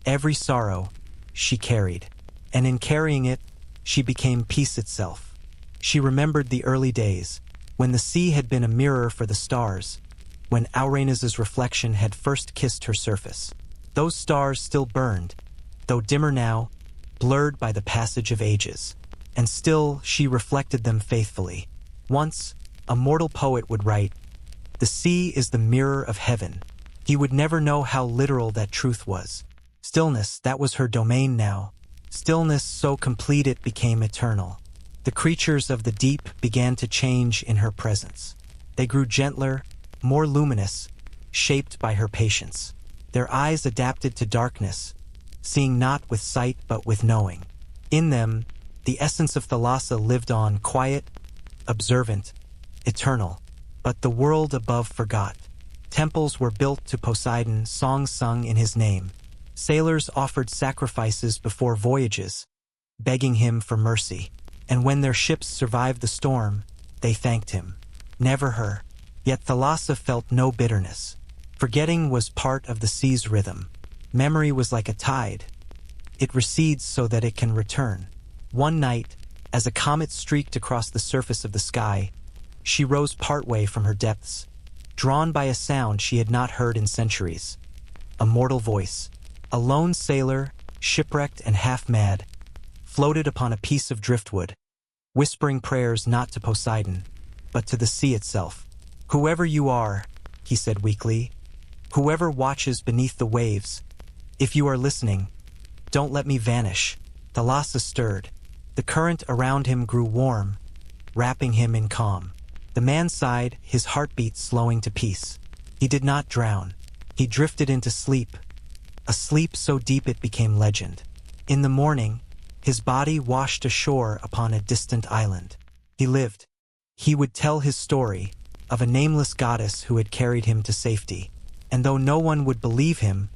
every sorrow, she carried. And in carrying it, she became peace itself. She remembered the early days, when the sea had been a mirror for the stars, when Uranus's reflection had first kissed her surface. Those stars still burned, though dimmer now, blurred by the passage of ages. And still she reflected them faithfully. Once, a mortal poet would write, "The sea is the mirror of heaven." He would never know how literal that truth was. Stillness, that was her domain now. Stillness so complete it became eternal. The creatures of the deep began to change in her presence. They grew gentler, more luminous, shaped by her patience. Their eyes adapted to darkness, seeing not with sight but with knowing. In them, the essence of Thalassa lived on, quiet, observant, eternal. But the world above forgot. Temples were built to Poseidon, songs sung in his name. Sailors offered sacrifices before voyages, begging him for mercy. And when their ships survived the storm, they thanked him. Never her. Yet Thalassa felt no bitterness. Forgetting was part of the sea's rhythm. Memory was like a tide. It recedes so that it can return. One night, as a comet streaked across the surface of the sky, she rose partway from her depths, drawn by a sound she had not heard in centuries. A mortal voice. A lone sailor, shipwrecked and half-mad, floated upon a piece of driftwood, whispering prayers not to Poseidon, but to the sea itself. "Whoever you are," he said weakly, "whoever watches beneath the waves, if you are listening, don't let me vanish." Thalassa stirred. The current around him grew warm, wrapping him in calm. The man sighed, his heartbeat slowing to peace. He did not drown. He drifted into sleep, a sleep so deep it became legend. In the morning, his body washed ashore upon a distant island. He lived. He would tell his story of a nameless goddess who had carried him to safety. And though no one would believe him,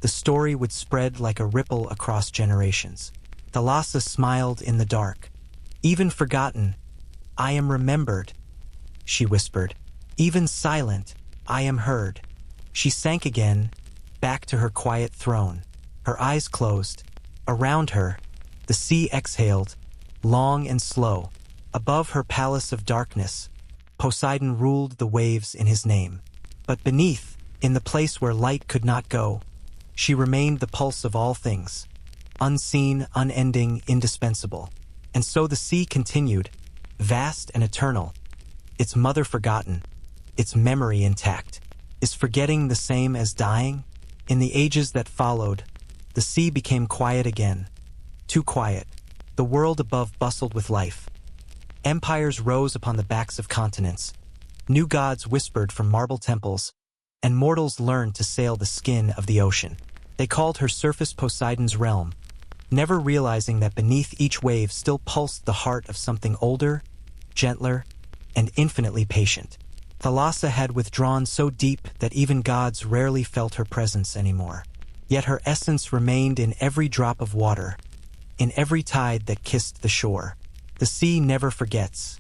the story would spread like a ripple across generations. Thalassa smiled in the dark. "Even forgotten, I am remembered," she whispered. "Even silent, I am heard." She sank again, back to her quiet throne. Her eyes closed. Around her, the sea exhaled, long and slow. Above her palace of darkness, Poseidon ruled the waves in his name. But beneath, in the place where light could not go, she remained the pulse of all things, unseen, unending, indispensable. And so the sea continued, vast and eternal, its mother forgotten, its memory intact. Is forgetting the same as dying? In the ages that followed, the sea became quiet again. Too quiet. The world above bustled with life. Empires rose upon the backs of continents. New gods whispered from marble temples, and mortals learned to sail the skin of the ocean. They called her surface Poseidon's realm, never realizing that beneath each wave still pulsed the heart of something older, gentler, and infinitely patient. Thalassa had withdrawn so deep that even gods rarely felt her presence anymore. Yet her essence remained in every drop of water, in every tide that kissed the shore. The sea never forgets.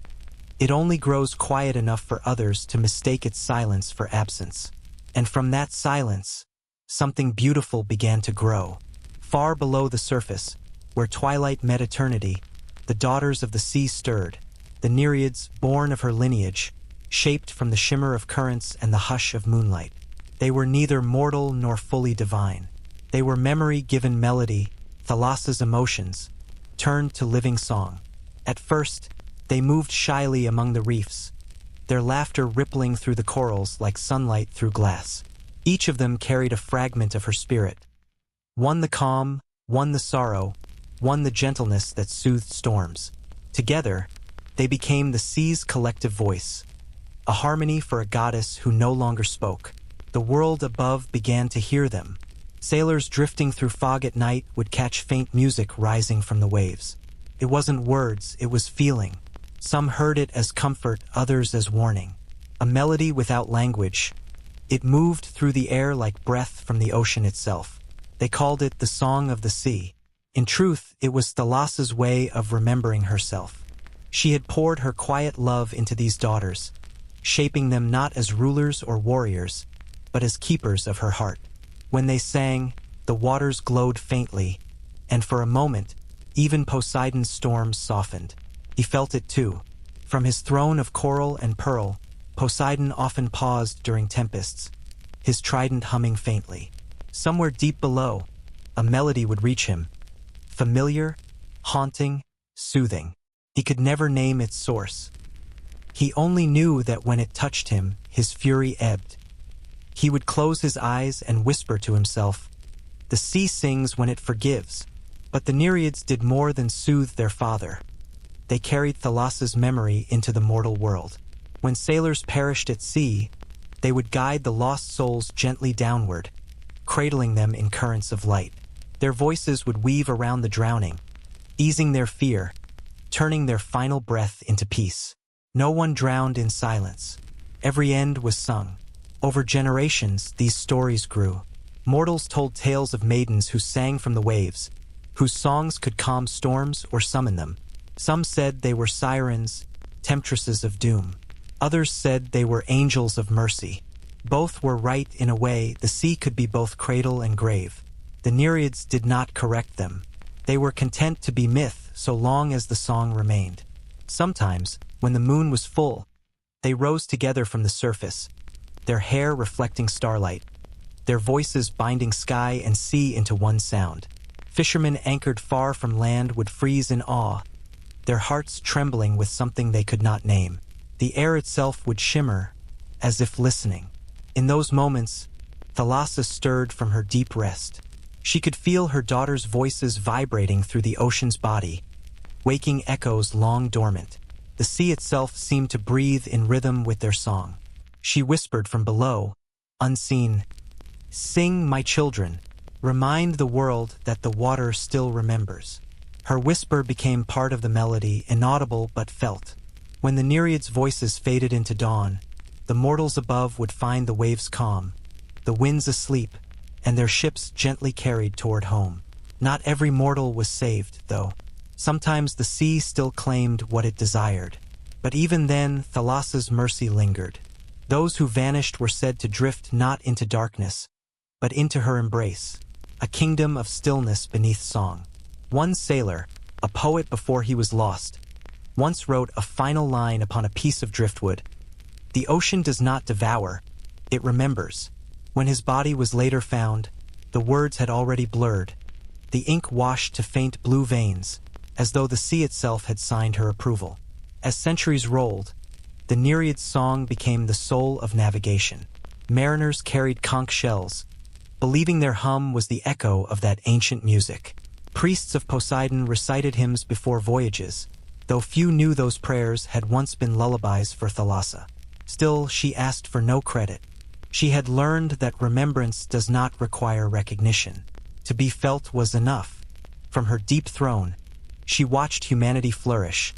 It only grows quiet enough for others to mistake its silence for absence. And from that silence, something beautiful began to grow. Far below the surface, where twilight met eternity, the daughters of the sea stirred, the Nereids, born of her lineage, shaped from the shimmer of currents and the hush of moonlight. They were neither mortal nor fully divine. They were memory-given melody, Thalassa's emotions, turned to living song. At first, they moved shyly among the reefs, their laughter rippling through the corals like sunlight through glass. Each of them carried a fragment of her spirit. One the calm, one the sorrow, one the gentleness that soothed storms. Together, they became the sea's collective voice, a harmony for a goddess who no longer spoke. The world above began to hear them. Sailors drifting through fog at night would catch faint music rising from the waves. It wasn't words, it was feeling. Some heard it as comfort, others as warning. A melody without language. It moved through the air like breath from the ocean itself. They called it the Song of the Sea. In truth, it was Thalassa's way of remembering herself. She had poured her quiet love into these daughters, shaping them not as rulers or warriors, but as keepers of her heart. When they sang, the waters glowed faintly, and for a moment, even Poseidon's storms softened. He felt it too. From his throne of coral and pearl, Poseidon often paused during tempests, his trident humming faintly. Somewhere deep below, a melody would reach him, familiar, haunting, soothing. He could never name its source. He only knew that when it touched him, his fury ebbed. He would close his eyes and whisper to himself, "The sea sings when it forgives." But the Nereids did more than soothe their father. They carried Thalassa's memory into the mortal world. When sailors perished at sea, they would guide the lost souls gently downward, cradling them in currents of light. Their voices would weave around the drowning, easing their fear, turning their final breath into peace. No one drowned in silence. Every end was sung. Over generations, these stories grew. Mortals told tales of maidens who sang from the waves, whose songs could calm storms or summon them. Some said they were sirens, temptresses of doom. Others said they were angels of mercy. Both were right in a way. The sea could be both cradle and grave. The Nereids did not correct them. They were content to be myth so long as the song remained. Sometimes, when the moon was full, they rose together from the surface, their hair reflecting starlight, their voices binding sky and sea into one sound. Fishermen anchored far from land would freeze in awe, their hearts trembling with something they could not name. The air itself would shimmer, as if listening. In those moments, Thalassa stirred from her deep rest. She could feel her daughter's voices vibrating through the ocean's body, waking echoes long dormant. The sea itself seemed to breathe in rhythm with their song. She whispered from below, unseen, "Sing, my children, remind the world that the water still remembers." Her whisper became part of the melody, inaudible but felt. When the Nereids' voices faded into dawn, the mortals above would find the waves calm, the winds asleep, and their ships gently carried toward home. Not every mortal was saved, though. Sometimes the sea still claimed what it desired. But even then, Thalassa's mercy lingered. Those who vanished were said to drift not into darkness, but into her embrace, a kingdom of stillness beneath song. One sailor, a poet before he was lost, once wrote a final line upon a piece of driftwood. "The ocean does not devour, it remembers." When his body was later found, the words had already blurred. The ink washed to faint blue veins, as though the sea itself had signed her approval. As centuries rolled, the Nereid's song became the soul of navigation. Mariners carried conch shells, believing their hum was the echo of that ancient music. Priests of Poseidon recited hymns before voyages, though few knew those prayers had once been lullabies for Thalassa. Still, she asked for no credit. She had learned that remembrance does not require recognition. To be felt was enough. From her deep throne, she watched humanity flourish,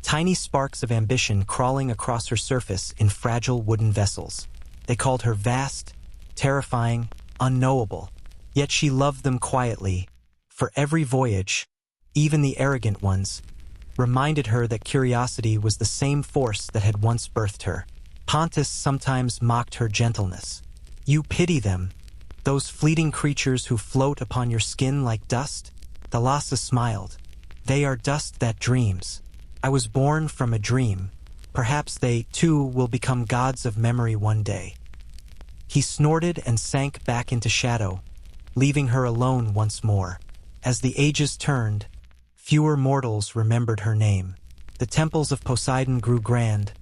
tiny sparks of ambition crawling across her surface in fragile wooden vessels. They called her vast, terrifying, unknowable. Yet she loved them quietly, for every voyage, even the arrogant ones, reminded her that curiosity was the same force that had once birthed her. Pontus sometimes mocked her gentleness. "You pity them, those fleeting creatures who float upon your skin like dust?" Thalassa smiled. "They are dust that dreams. I was born from a dream. Perhaps they, too, will become gods of memory one day." He snorted and sank back into shadow, leaving her alone once more. As the ages turned, fewer mortals remembered her name. The temples of Poseidon grew grand,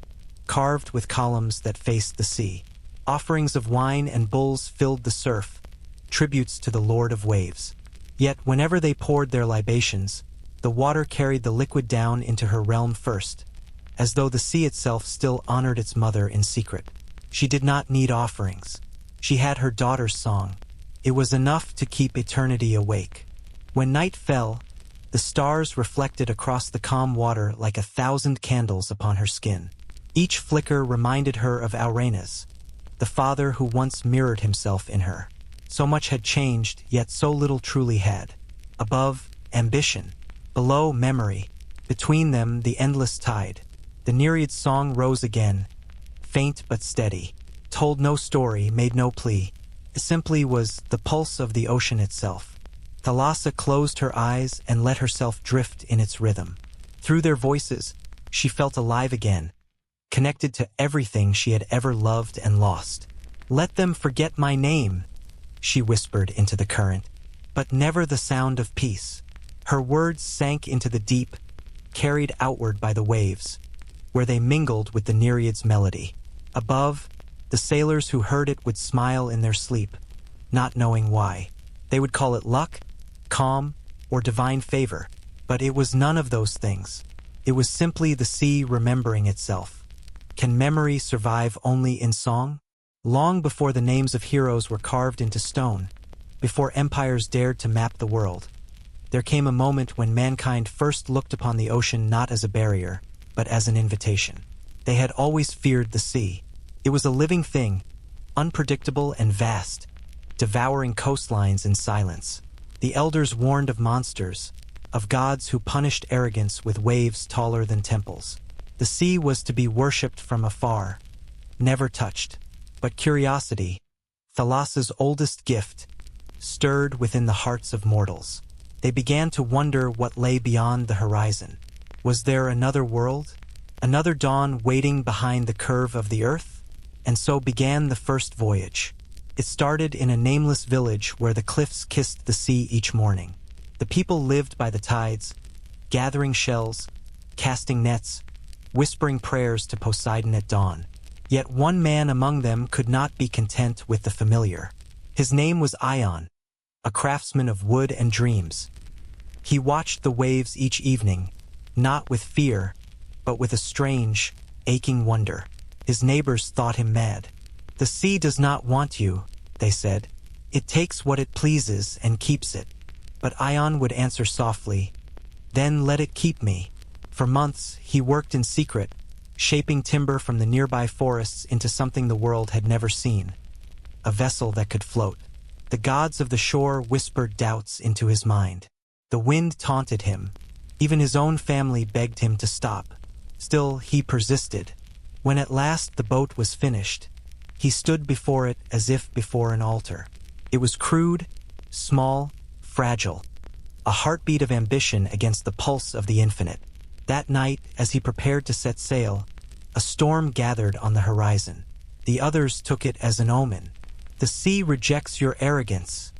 carved with columns that faced the sea. Offerings of wine and bulls filled the surf, tributes to the Lord of Waves. Yet whenever they poured their libations, the water carried the liquid down into her realm first, as though the sea itself still honored its mother in secret. She did not need offerings. She had her daughter's song. It was enough to keep eternity awake. When night fell, the stars reflected across the calm water like 1,000 candles upon her skin. Each flicker reminded her of Aurenas, the father who once mirrored himself in her. So much had changed, yet so little truly had. Above, ambition. Below, memory. Between them, the endless tide. The Nereid's song rose again, faint but steady, told no story, made no plea. It simply was the pulse of the ocean itself. Thalassa closed her eyes and let herself drift in its rhythm. Through their voices, she felt alive again, connected to everything she had ever loved and lost. "Let them forget my name," she whispered into the current, but never the sound of peace. Her words sank into the deep, carried outward by the waves, where they mingled with the Nereid's melody. Above, the sailors who heard it would smile in their sleep, not knowing why. They would call it luck, calm, or divine favor, but it was none of those things. It was simply the sea remembering itself. Can memory survive only in song? Long before the names of heroes were carved into stone, before empires dared to map the world, there came a moment when mankind first looked upon the ocean not as a barrier, but as an invitation. They had always feared the sea. It was a living thing, unpredictable and vast, devouring coastlines in silence. The elders warned of monsters, of gods who punished arrogance with waves taller than temples. The sea was to be worshipped from afar, never touched. But curiosity, Thalassa's oldest gift, stirred within the hearts of mortals. They began to wonder what lay beyond the horizon. Was there another world? Another dawn waiting behind the curve of the earth? And so began the first voyage. It started in a nameless village where the cliffs kissed the sea each morning. The people lived by the tides, gathering shells, casting nets, whispering prayers to Poseidon at dawn. Yet one man among them could not be content with the familiar. His name was Ion, a craftsman of wood and dreams. He watched the waves each evening, not with fear, but with a strange, aching wonder. His neighbors thought him mad. "The sea does not want you," they said. "It takes what it pleases and keeps it." But Ion would answer softly, "Then let it keep me." For months, he worked in secret, shaping timber from the nearby forests into something the world had never seen, a vessel that could float. The gods of the shore whispered doubts into his mind. The wind taunted him. Even his own family begged him to stop. Still, he persisted. When at last the boat was finished, he stood before it as if before an altar. It was crude, small, fragile, a heartbeat of ambition against the pulse of the infinite. That night, as he prepared to set sail, a storm gathered on the horizon. The others took it as an omen. "The sea rejects your arrogance,"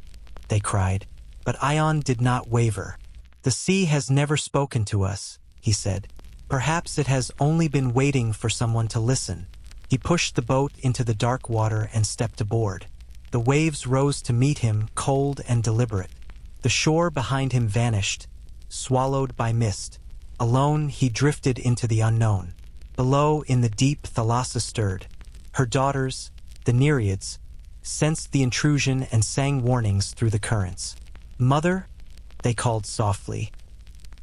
they cried. But Ion did not waver. "The sea has never spoken to us," he said. "Perhaps it has only been waiting for someone to listen." He pushed the boat into the dark water and stepped aboard. The waves rose to meet him, cold and deliberate. The shore behind him vanished, swallowed by mist. Alone, he drifted into the unknown. Below, in the deep, Thalassa stirred. Her daughters, the Nereids, sensed the intrusion and sang warnings through the currents. "Mother," they called softly,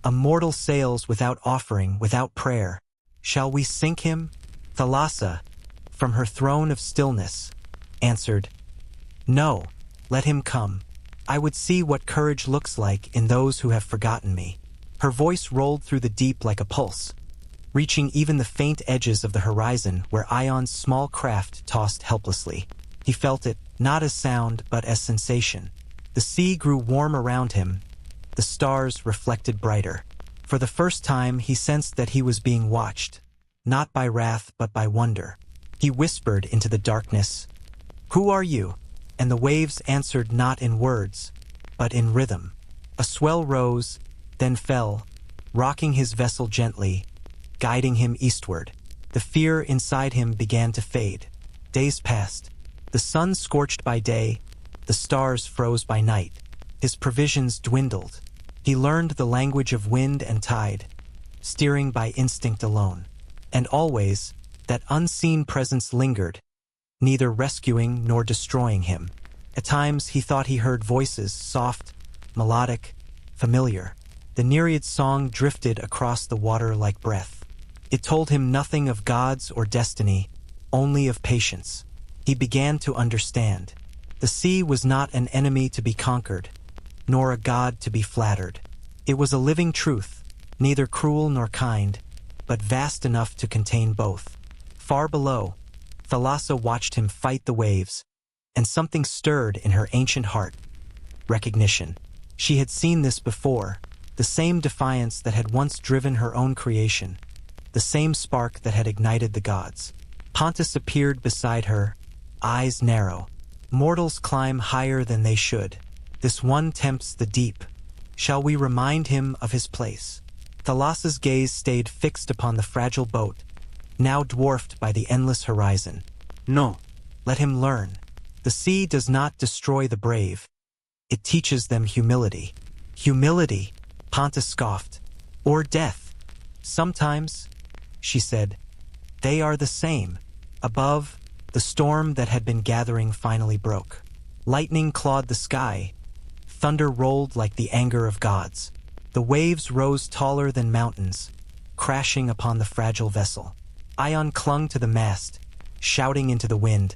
"a mortal sails without offering, without prayer. Shall we sink him?" Thalassa, from her throne of stillness, answered, "No, let him come. I would see what courage looks like in those who have forgotten me." Her voice rolled through the deep like a pulse, reaching even the faint edges of the horizon where Ion's small craft tossed helplessly. He felt it, not as sound, but as sensation. The sea grew warm around him. The stars reflected brighter. For the first time, he sensed that he was being watched, not by wrath, but by wonder. He whispered into the darkness, "Who are you?" And the waves answered not in words, but in rhythm. A swell rose, then fell, rocking his vessel gently, guiding him eastward. The fear inside him began to fade. Days passed. The sun scorched by day, the stars froze by night. His provisions dwindled. He learned the language of wind and tide, steering by instinct alone. And always, that unseen presence lingered, neither rescuing nor destroying him. At times he thought he heard voices, soft, melodic, familiar. The Nereid's song drifted across the water like breath. It told him nothing of gods or destiny, only of patience. He began to understand. The sea was not an enemy to be conquered, nor a god to be flattered. It was a living truth, neither cruel nor kind, but vast enough to contain both. Far below, Thalassa watched him fight the waves, and something stirred in her ancient heart. Recognition. She had seen this before, the same defiance that had once driven her own creation, the same spark that had ignited the gods. Pontus appeared beside her, eyes narrow. Mortals climb higher than they should. This one tempts the deep. Shall we remind him of his place? Thalassa's gaze stayed fixed upon the fragile boat, now dwarfed by the endless horizon. "No, let him learn. The sea does not destroy the brave. It teaches them humility." "Humility," Pontus scoffed. "Or death." "Sometimes," she said, "they are the same." Above, the storm that had been gathering finally broke. Lightning clawed the sky. Thunder rolled like the anger of gods. The waves rose taller than mountains, crashing upon the fragile vessel. Ion clung to the mast, shouting into the wind,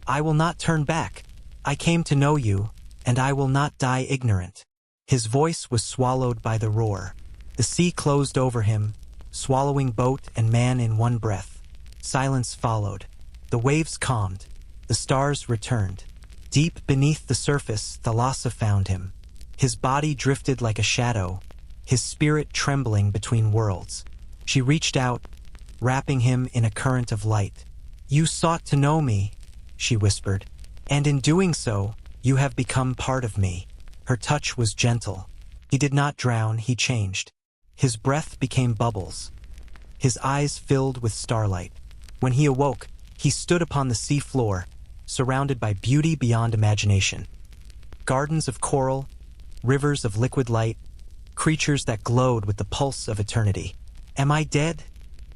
"I will not turn back. I came to know you, and I will not die ignorant." His voice was swallowed by the roar. The sea closed over him, swallowing boat and man in one breath. Silence followed. The waves calmed. The stars returned. Deep beneath the surface, Thalassa found him. His body drifted like a shadow, his spirit trembling between worlds. She reached out, wrapping him in a current of light. You sought to know me, she whispered, and in doing so, you have become part of me. Her touch was gentle. He did not drown, he changed. His breath became bubbles. His eyes filled with starlight. When he awoke, he stood upon the sea floor, surrounded by beauty beyond imagination. Gardens of coral, rivers of liquid light, creatures that glowed with the pulse of eternity. Am I dead?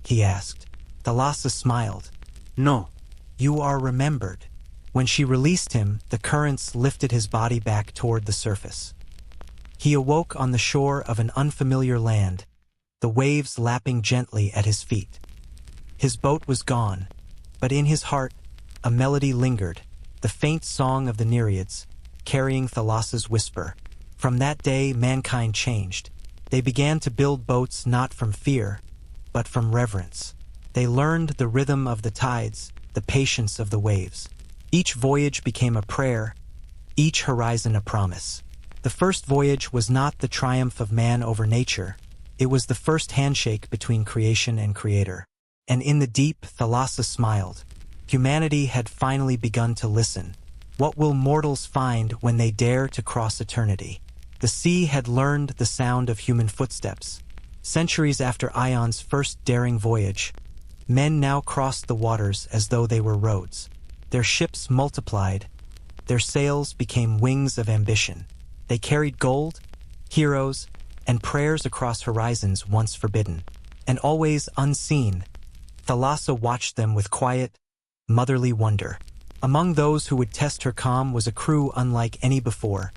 He asked. Thalassa smiled. No. You are remembered. When she released him, the currents lifted his body back toward the surface. He awoke on the shore of an unfamiliar land, the waves lapping gently at his feet. His boat was gone, but in his heart, a melody lingered, the faint song of the Nereids, carrying Thalassa's whisper. From that day, mankind changed. They began to build boats not from fear, but from reverence. They learned the rhythm of the tides, the patience of the waves. Each voyage became a prayer, each horizon a promise. The first voyage was not the triumph of man over nature. It was the first handshake between creation and creator. And in the deep, Thalassa smiled. Humanity had finally begun to listen. What will mortals find when they dare to cross eternity? The sea had learned the sound of human footsteps. Centuries after Ion's first daring voyage, men now crossed the waters as though they were roads. Their ships multiplied. Their sails became wings of ambition. They carried gold, heroes, and prayers across horizons once forbidden. And always unseen, Thalassa watched them with quiet, motherly wonder. Among those who would test her calm was a crew unlike any before.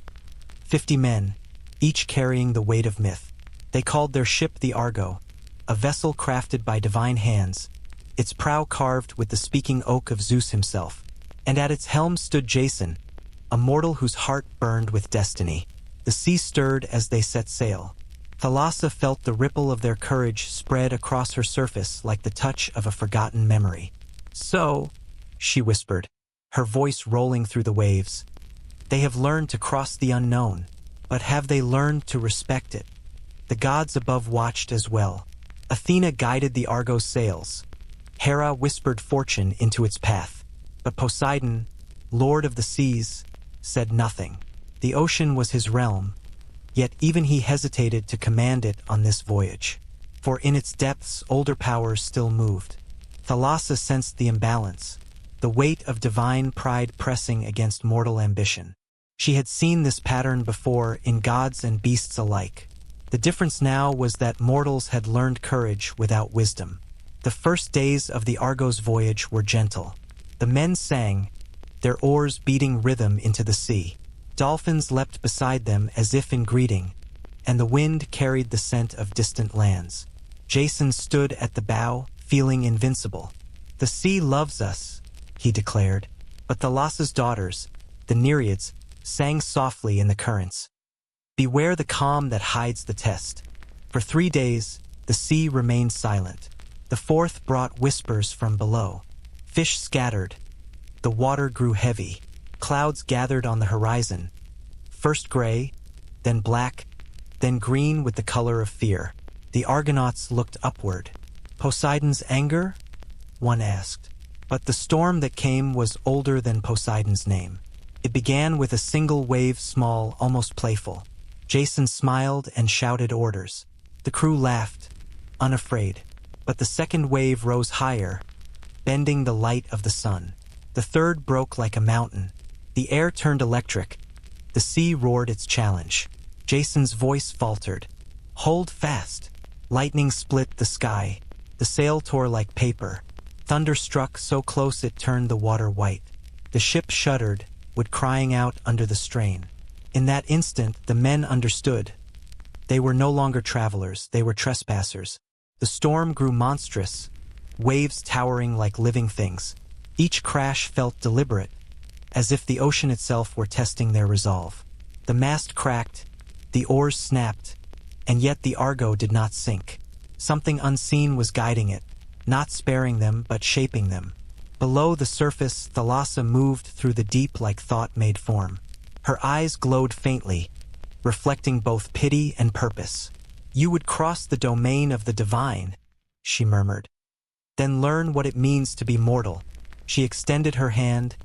50 men, each carrying the weight of myth. They called their ship the Argo, a vessel crafted by divine hands, its prow carved with the speaking oak of Zeus himself. And at its helm stood Jason, a mortal whose heart burned with destiny. The sea stirred as they set sail. Thalassa felt the ripple of their courage spread across her surface like the touch of a forgotten memory. So, she whispered, her voice rolling through the waves, they have learned to cross the unknown, but have they learned to respect it? The gods above watched as well. Athena guided the Argo's sails. Hera whispered fortune into its path. But Poseidon, lord of the seas, said nothing. The ocean was his realm, yet even he hesitated to command it on this voyage. For in its depths older powers still moved. Thalassa sensed the imbalance, the weight of divine pride pressing against mortal ambition. She had seen this pattern before in gods and beasts alike. The difference now was that mortals had learned courage without wisdom. The first days of the Argo's voyage were gentle. The men sang, their oars beating rhythm into the sea. Dolphins leapt beside them as if in greeting, and the wind carried the scent of distant lands. Jason stood at the bow, feeling invincible. The sea loves us, he declared, but Thalassa's daughters, the Nereids, sang softly in the currents. Beware the calm that hides the test. For 3 days, the sea remained silent. The fourth brought whispers from below. Fish scattered. The water grew heavy. Clouds gathered on the horizon. First gray, then black, then green with the color of fear. The Argonauts looked upward. Poseidon's anger? One asked. But the storm that came was older than Poseidon's name. It began with a single wave, small, almost playful. Jason smiled and shouted orders. The crew laughed, unafraid. But the second wave rose higher, bending the light of the sun. The third broke like a mountain. The air turned electric. The sea roared its challenge. Jason's voice faltered. Hold fast. Lightning split the sky. The sail tore like paper. Thunder struck so close it turned the water white. The ship shuddered, would crying out under the strain. In that instant, the men understood. They were no longer travelers, they were trespassers. The storm grew monstrous, waves towering like living things. Each crash felt deliberate, as if the ocean itself were testing their resolve. The mast cracked, the oars snapped, and yet the Argo did not sink. Something unseen was guiding it, not sparing them but shaping them. Below the surface, Thalassa moved through the deep like thought made form. Her eyes glowed faintly, reflecting both pity and purpose. You would cross the domain of the divine, she murmured. Then learn what it means to be mortal. She extended her hand,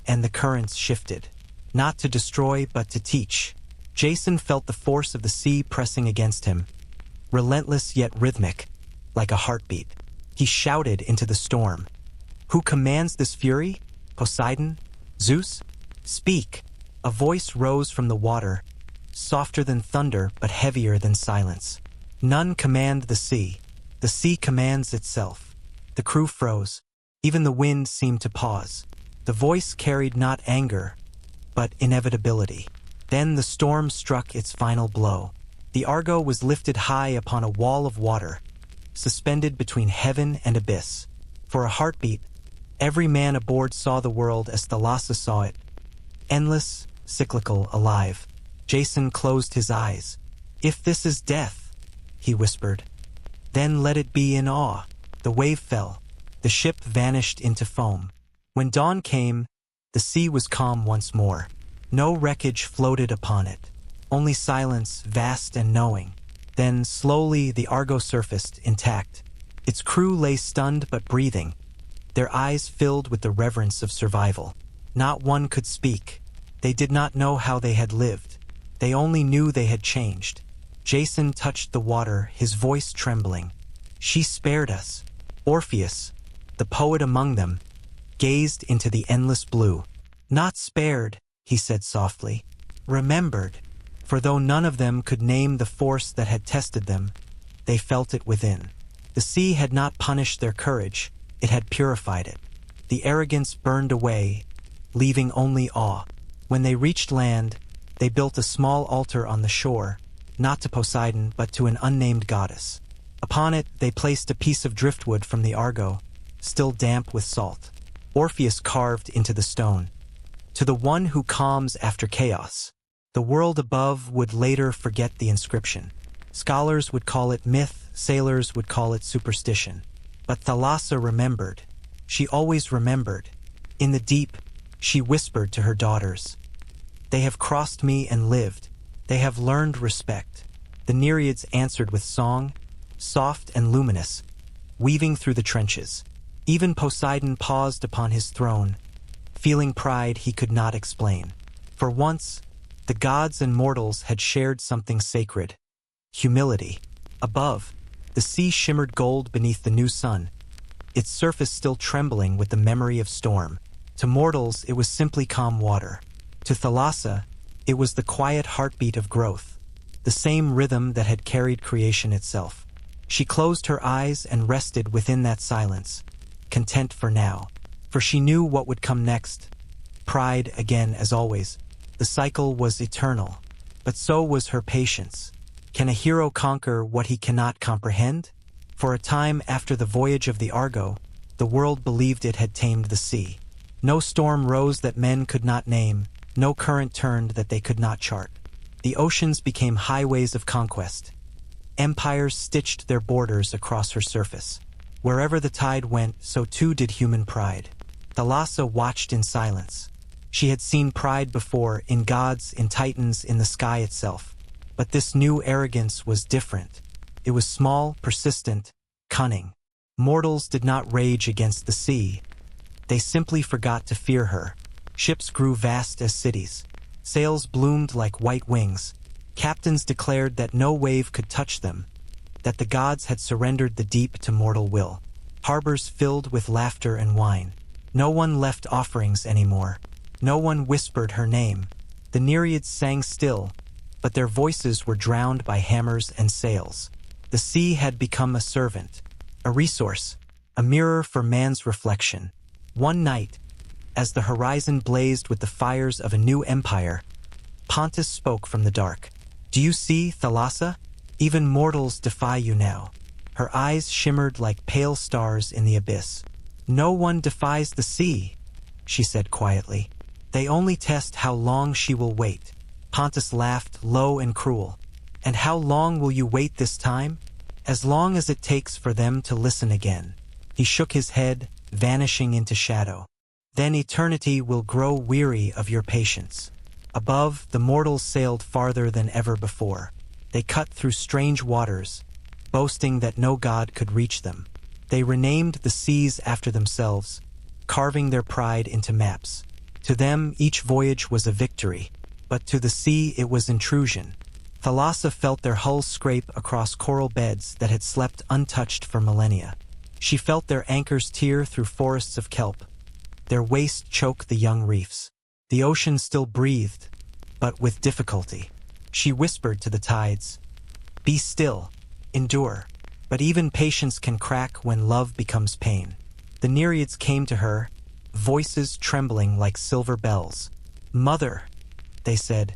and the currents shifted. Not to destroy, but to teach. Jason felt the force of the sea pressing against him, relentless yet rhythmic, like a heartbeat. He shouted into the storm. "Who commands this fury? Poseidon? Zeus? Speak!" A voice rose from the water, softer than thunder but heavier than silence. "None command the sea commands itself." The crew froze. Even the wind seemed to pause. The voice carried not anger, but inevitability. Then the storm struck its final blow. The Argo was lifted high upon a wall of water, suspended between heaven and abyss. For a heartbeat, every man aboard saw the world as Thalassa saw it. Endless, cyclical, alive. Jason closed his eyes. "If this is death," he whispered, "then let it be in awe." The wave fell. The ship vanished into foam. When dawn came, the sea was calm once more. No wreckage floated upon it. Only silence, vast and knowing. Then, slowly, the Argo surfaced, intact. Its crew lay stunned but breathing, their eyes filled with the reverence of survival. Not one could speak. They did not know how they had lived. They only knew they had changed. Jason touched the water, his voice trembling. "She spared us." Orpheus, the poet among them, gazed into the endless blue. "Not spared," he said softly, "remembered." For though none of them could name the force that had tested them, they felt it within. The sea had not punished their courage, it had purified it. The arrogance burned away, leaving only awe. When they reached land, they built a small altar on the shore, not to Poseidon but to an unnamed goddess. Upon it they placed a piece of driftwood from the Argo, still damp with salt. Orpheus carved into the stone, "To the one who calms after chaos." The world above would later forget the inscription. Scholars would call it myth, sailors would call it superstition. But Thalassa remembered. She always remembered. In the deep, she whispered to her daughters, "They have crossed me and lived. They have learned respect." The Nereids answered with song, soft and luminous, weaving through the trenches. Even Poseidon paused upon his throne, feeling pride he could not explain. For once, the gods and mortals had shared something sacred. Humility. Above, the sea shimmered gold beneath the new sun, its surface still trembling with the memory of storm. To mortals, it was simply calm water. To Thalassa, it was the quiet heartbeat of growth, the same rhythm that had carried creation itself. She closed her eyes and rested within that silence, content for now, for she knew what would come next. Pride again, as always. The cycle was eternal, but so was her patience. Can a hero conquer what he cannot comprehend? For a time after the voyage of the Argo, the world believed it had tamed the sea. No storm rose that men could not name, no current turned that they could not chart. The oceans became highways of conquest. Empires stitched their borders across her surface. Wherever the tide went, so too did human pride. Thalassa watched in silence. She had seen pride before, in gods, in titans, in the sky itself. But this new arrogance was different. It was small, persistent, cunning. Mortals did not rage against the sea. They simply forgot to fear her. Ships grew vast as cities. Sails bloomed like white wings. Captains declared that no wave could touch them, that the gods had surrendered the deep to mortal will. Harbors filled with laughter and wine. No one left offerings anymore. No one whispered her name. The Nereids sang still, but their voices were drowned by hammers and sails. The sea had become a servant, a resource, a mirror for man's reflection. One night, as the horizon blazed with the fires of a new empire, Pontus spoke from the dark. "Do you see, Thalassa? Even mortals defy you now." Her eyes shimmered like pale stars in the abyss. "No one defies the sea," she said quietly. "They only test how long she will wait." Pontus laughed, low and cruel. "And how long will you wait this time?" "As long as it takes for them to listen again." He shook his head, vanishing into shadow. "Then eternity will grow weary of your patience." Above, the mortals sailed farther than ever before. They cut through strange waters, boasting that no god could reach them. They renamed the seas after themselves, carving their pride into maps. To them, each voyage was a victory, but to the sea it was intrusion. Thalassa felt their hulls scrape across coral beds that had slept untouched for millennia. She felt their anchors tear through forests of kelp, their waste choke the young reefs. The ocean still breathed, but with difficulty. She whispered to the tides, "Be still, endure." But even patience can crack when love becomes pain. The Nereids came to her, voices trembling like silver bells. "Mother," they said,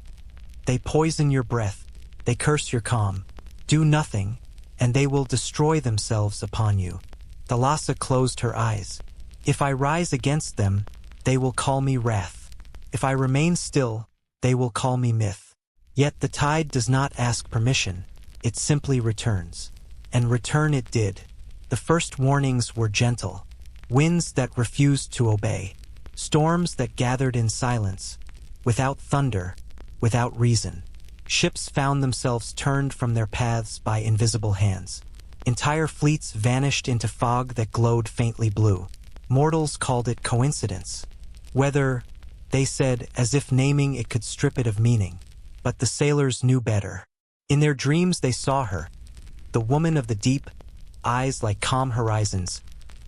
"they poison your breath, they curse your calm. Do nothing, and they will destroy themselves upon you." Thalassa closed her eyes. "If I rise against them, they will call me wrath. If I remain still, they will call me myth." Yet the tide does not ask permission, it simply returns. And return it did. The first warnings were gentle. Winds that refused to obey. Storms that gathered in silence, without thunder, without reason. Ships found themselves turned from their paths by invisible hands. Entire fleets vanished into fog that glowed faintly blue. Mortals called it coincidence. Weather, they said, as if naming it could strip it of meaning. But the sailors knew better. In their dreams they saw her, the woman of the deep, eyes like calm horizons,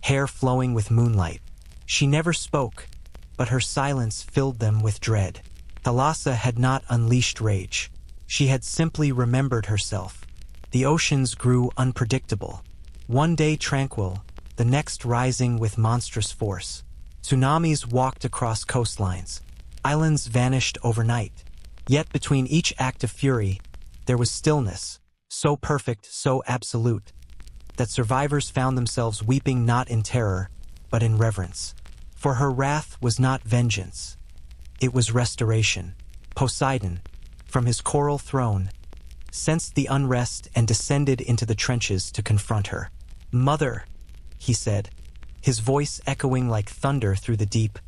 hair flowing with moonlight. She never spoke, but her silence filled them with dread. Thalassa had not unleashed rage. She had simply remembered herself. The oceans grew unpredictable. One day tranquil, the next rising with monstrous force. Tsunamis walked across coastlines. Islands vanished overnight. Yet between each act of fury, there was stillness, so perfect, so absolute, that survivors found themselves weeping not in terror, but in reverence. For her wrath was not vengeance. It was restoration. Poseidon, from his coral throne, sensed the unrest and descended into the trenches to confront her. "Mother," he said, his voice echoing like thunder through the deep,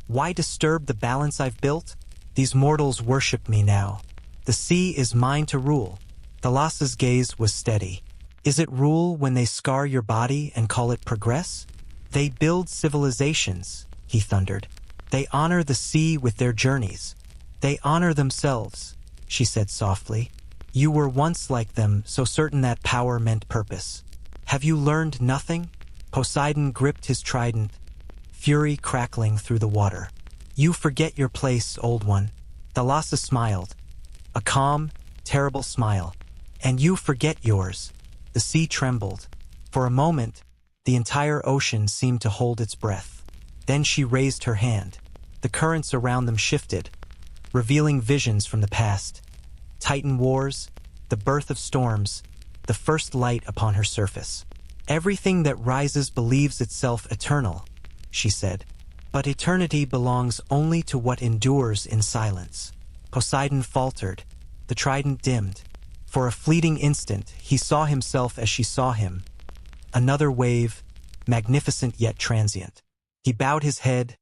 "why disturb the balance I've built? These mortals worship me now. The sea is mine to rule." Thalassa's gaze was steady. "Is it rule when they scar your body and call it progress? They build civilizations," he thundered. "They honor the sea with their journeys. They honor themselves," she said softly. "You were once like them, so certain that power meant purpose. Have you learned nothing?" Poseidon gripped his trident, fury crackling through the water. "You forget your place, old one." Thalassa smiled, a calm, terrible smile. "And you forget yours." The sea trembled. For a moment, the entire ocean seemed to hold its breath. Then she raised her hand. The currents around them shifted, revealing visions from the past. Titan wars, the birth of storms, the first light upon her surface. "Everything that rises believes itself eternal," she said. "But eternity belongs only to what endures in silence." Poseidon faltered. The trident dimmed. For a fleeting instant, he saw himself as she saw him. Another wave, magnificent yet transient. He bowed his head,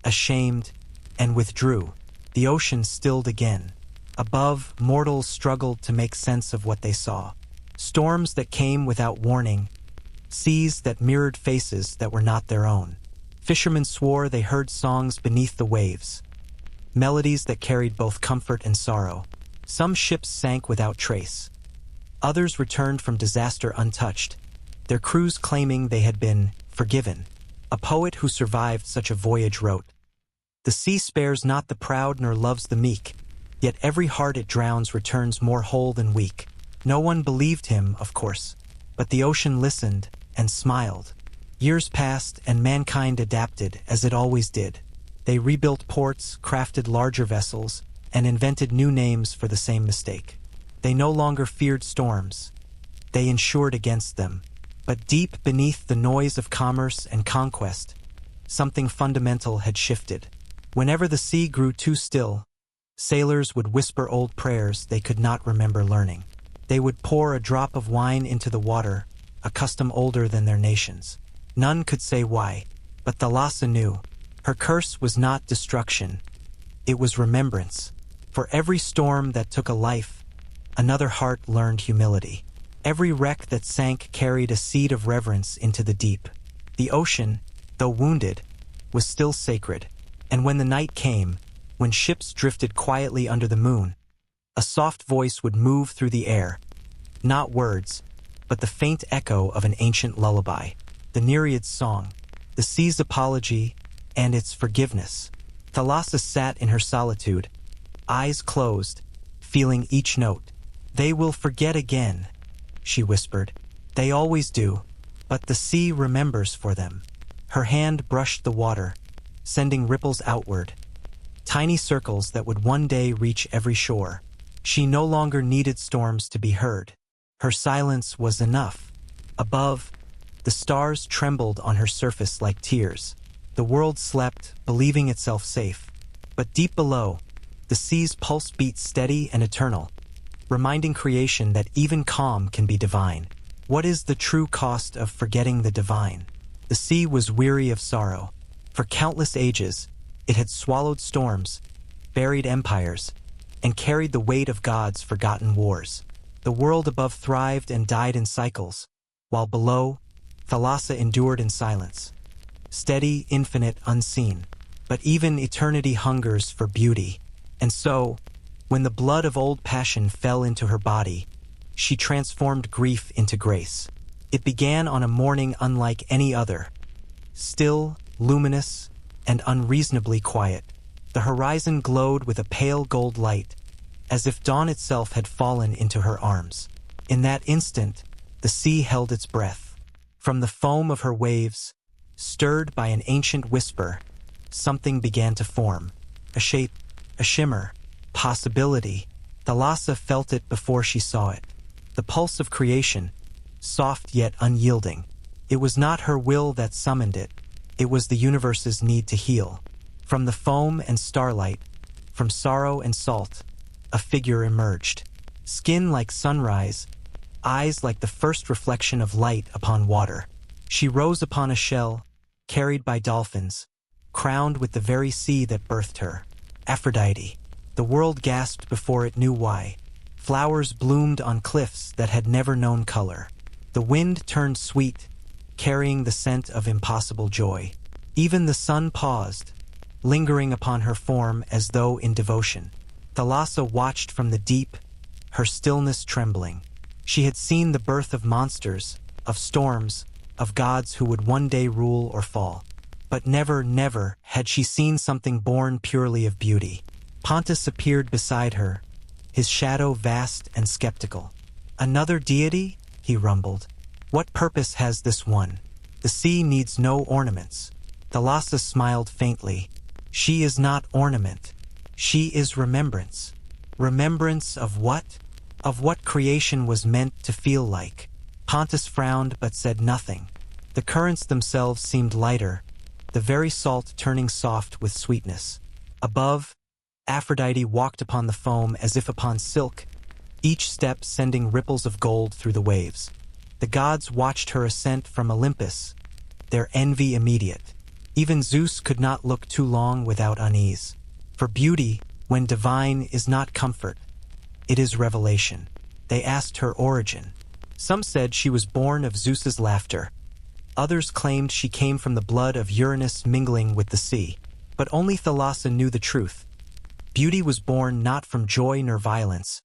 ashamed, and withdrew. The ocean stilled again. Above, mortals struggled to make sense of what they saw. Storms that came without warning. Seas that mirrored faces that were not their own. Fishermen swore they heard songs beneath the waves. Melodies that carried both comfort and sorrow. Some ships sank without trace. Others returned from disaster untouched, their crews claiming they had been forgiven. A poet who survived such a voyage wrote, "The sea spares not the proud nor loves the meek, yet every heart it drowns returns more whole than weak." No one believed him, of course, but the ocean listened and smiled. Years passed and mankind adapted as it always did. They rebuilt ports, crafted larger vessels, and invented new names for the same mistake. They no longer feared storms. They insured against them. But deep beneath the noise of commerce and conquest, something fundamental had shifted. Whenever the sea grew too still, sailors would whisper old prayers they could not remember learning. They would pour a drop of wine into the water, a custom older than their nations. None could say why, but Thalassa knew. Her curse was not destruction. It was remembrance. For every storm that took a life, another heart learned humility. Every wreck that sank carried a seed of reverence into the deep. The ocean, though wounded, was still sacred, and when the night came, when ships drifted quietly under the moon, a soft voice would move through the air, not words, but the faint echo of an ancient lullaby, the Nereid's song, the sea's apology, and its forgiveness. Thalassa sat in her solitude, eyes closed, feeling each note. "They will forget again," she whispered. "They always do, but the sea remembers for them." Her hand brushed the water, sending ripples outward, tiny circles that would one day reach every shore. She no longer needed storms to be heard. Her silence was enough. Above, the stars trembled on her surface like tears. The world slept, believing itself safe. But deep below, the sea's pulse beat steady and eternal, reminding creation that even calm can be divine. What is the true cost of forgetting the divine? The sea was weary of sorrow. For countless ages, it had swallowed storms, buried empires, and carried the weight of God's forgotten wars. The world above thrived and died in cycles, while below, Thalassa endured in silence. Steady, infinite, unseen. But even eternity hungers for beauty. And so, when the blood of old passion fell into her body, she transformed grief into grace. It began on a morning unlike any other. Still, luminous, and unreasonably quiet. The horizon glowed with a pale gold light, as if dawn itself had fallen into her arms. In that instant, the sea held its breath. From the foam of her waves, stirred by an ancient whisper, something began to form. A shape, a shimmer, possibility. Thalassa felt it before she saw it. The pulse of creation, soft yet unyielding. It was not her will that summoned it. It was the universe's need to heal. From the foam and starlight, from sorrow and salt, a figure emerged. Skin like sunrise, eyes like the first reflection of light upon water. She rose upon a shell, carried by dolphins, crowned with the very sea that birthed her. Aphrodite. The world gasped before it knew why. Flowers bloomed on cliffs that had never known color. The wind turned sweet, carrying the scent of impossible joy. Even the sun paused, lingering upon her form as though in devotion. Thalassa watched from the deep, her stillness trembling. She had seen the birth of monsters, of storms, of gods who would one day rule or fall. But never, never had she seen something born purely of beauty. Pontus appeared beside her, his shadow vast and skeptical. "Another deity?" he rumbled. "What purpose has this one? The sea needs no ornaments." Thalassa smiled faintly. "She is not ornament. She is remembrance." Remembrance of what? Of what creation was meant to feel like. Pontus frowned but said nothing. The currents themselves seemed lighter, the very salt turning soft with sweetness. Above, Aphrodite walked upon the foam as if upon silk, each step sending ripples of gold through the waves. The gods watched her ascent from Olympus, their envy immediate. Even Zeus could not look too long without unease. For beauty, when divine, is not comfort. It is revelation. They asked her origin. Some said she was born of Zeus's laughter. Others claimed she came from the blood of Uranus mingling with the sea. But only Thalassa knew the truth. Beauty was born not from joy nor violence,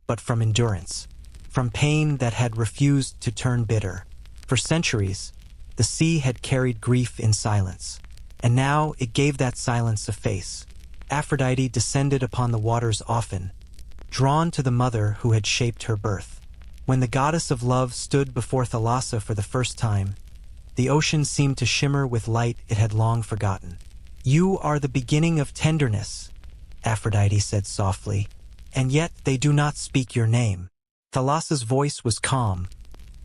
but from endurance, from pain that had refused to turn bitter. For centuries, the sea had carried grief in silence, and now it gave that silence a face. Aphrodite descended upon the waters often, drawn to the mother who had shaped her birth. When the goddess of love stood before Thalassa for the first time, the ocean seemed to shimmer with light it had long forgotten. "You are the beginning of tenderness," Aphrodite said softly, "and yet they do not speak your name." Thalassa's voice was calm,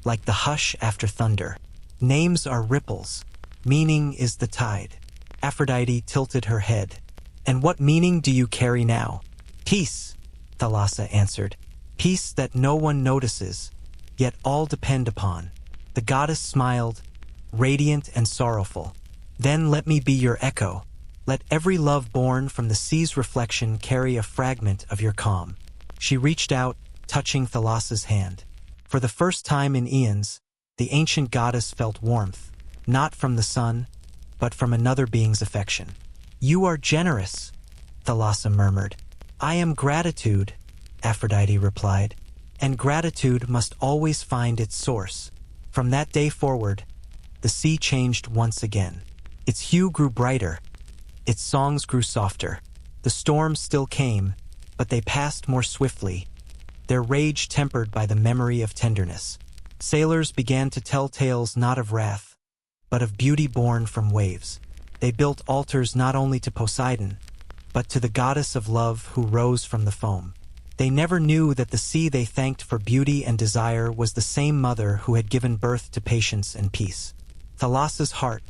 like the hush after thunder. "Names are ripples. Meaning is the tide." Aphrodite tilted her head. "And what meaning do you carry now?" "Peace," Thalassa answered. "Peace that no one notices, yet all depend upon." The goddess smiled, radiant and sorrowful. "Then let me be your echo. Let every love born from the sea's reflection carry a fragment of your calm." She reached out, touching Thalassa's hand. For the first time in eons, the ancient goddess felt warmth, not from the sun, but from another being's affection. "You are generous," Thalassa murmured. "I am gratitude," Aphrodite replied, "and gratitude must always find its source." From that day forward, the sea changed once again. Its hue grew brighter, its songs grew softer. The storms still came, but they passed more swiftly, their rage tempered by the memory of tenderness. Sailors began to tell tales not of wrath, but of beauty born from waves. They built altars not only to Poseidon, but to the goddess of love who rose from the foam. They never knew that the sea they thanked for beauty and desire was the same mother who had given birth to patience and peace. Thalassa's heart,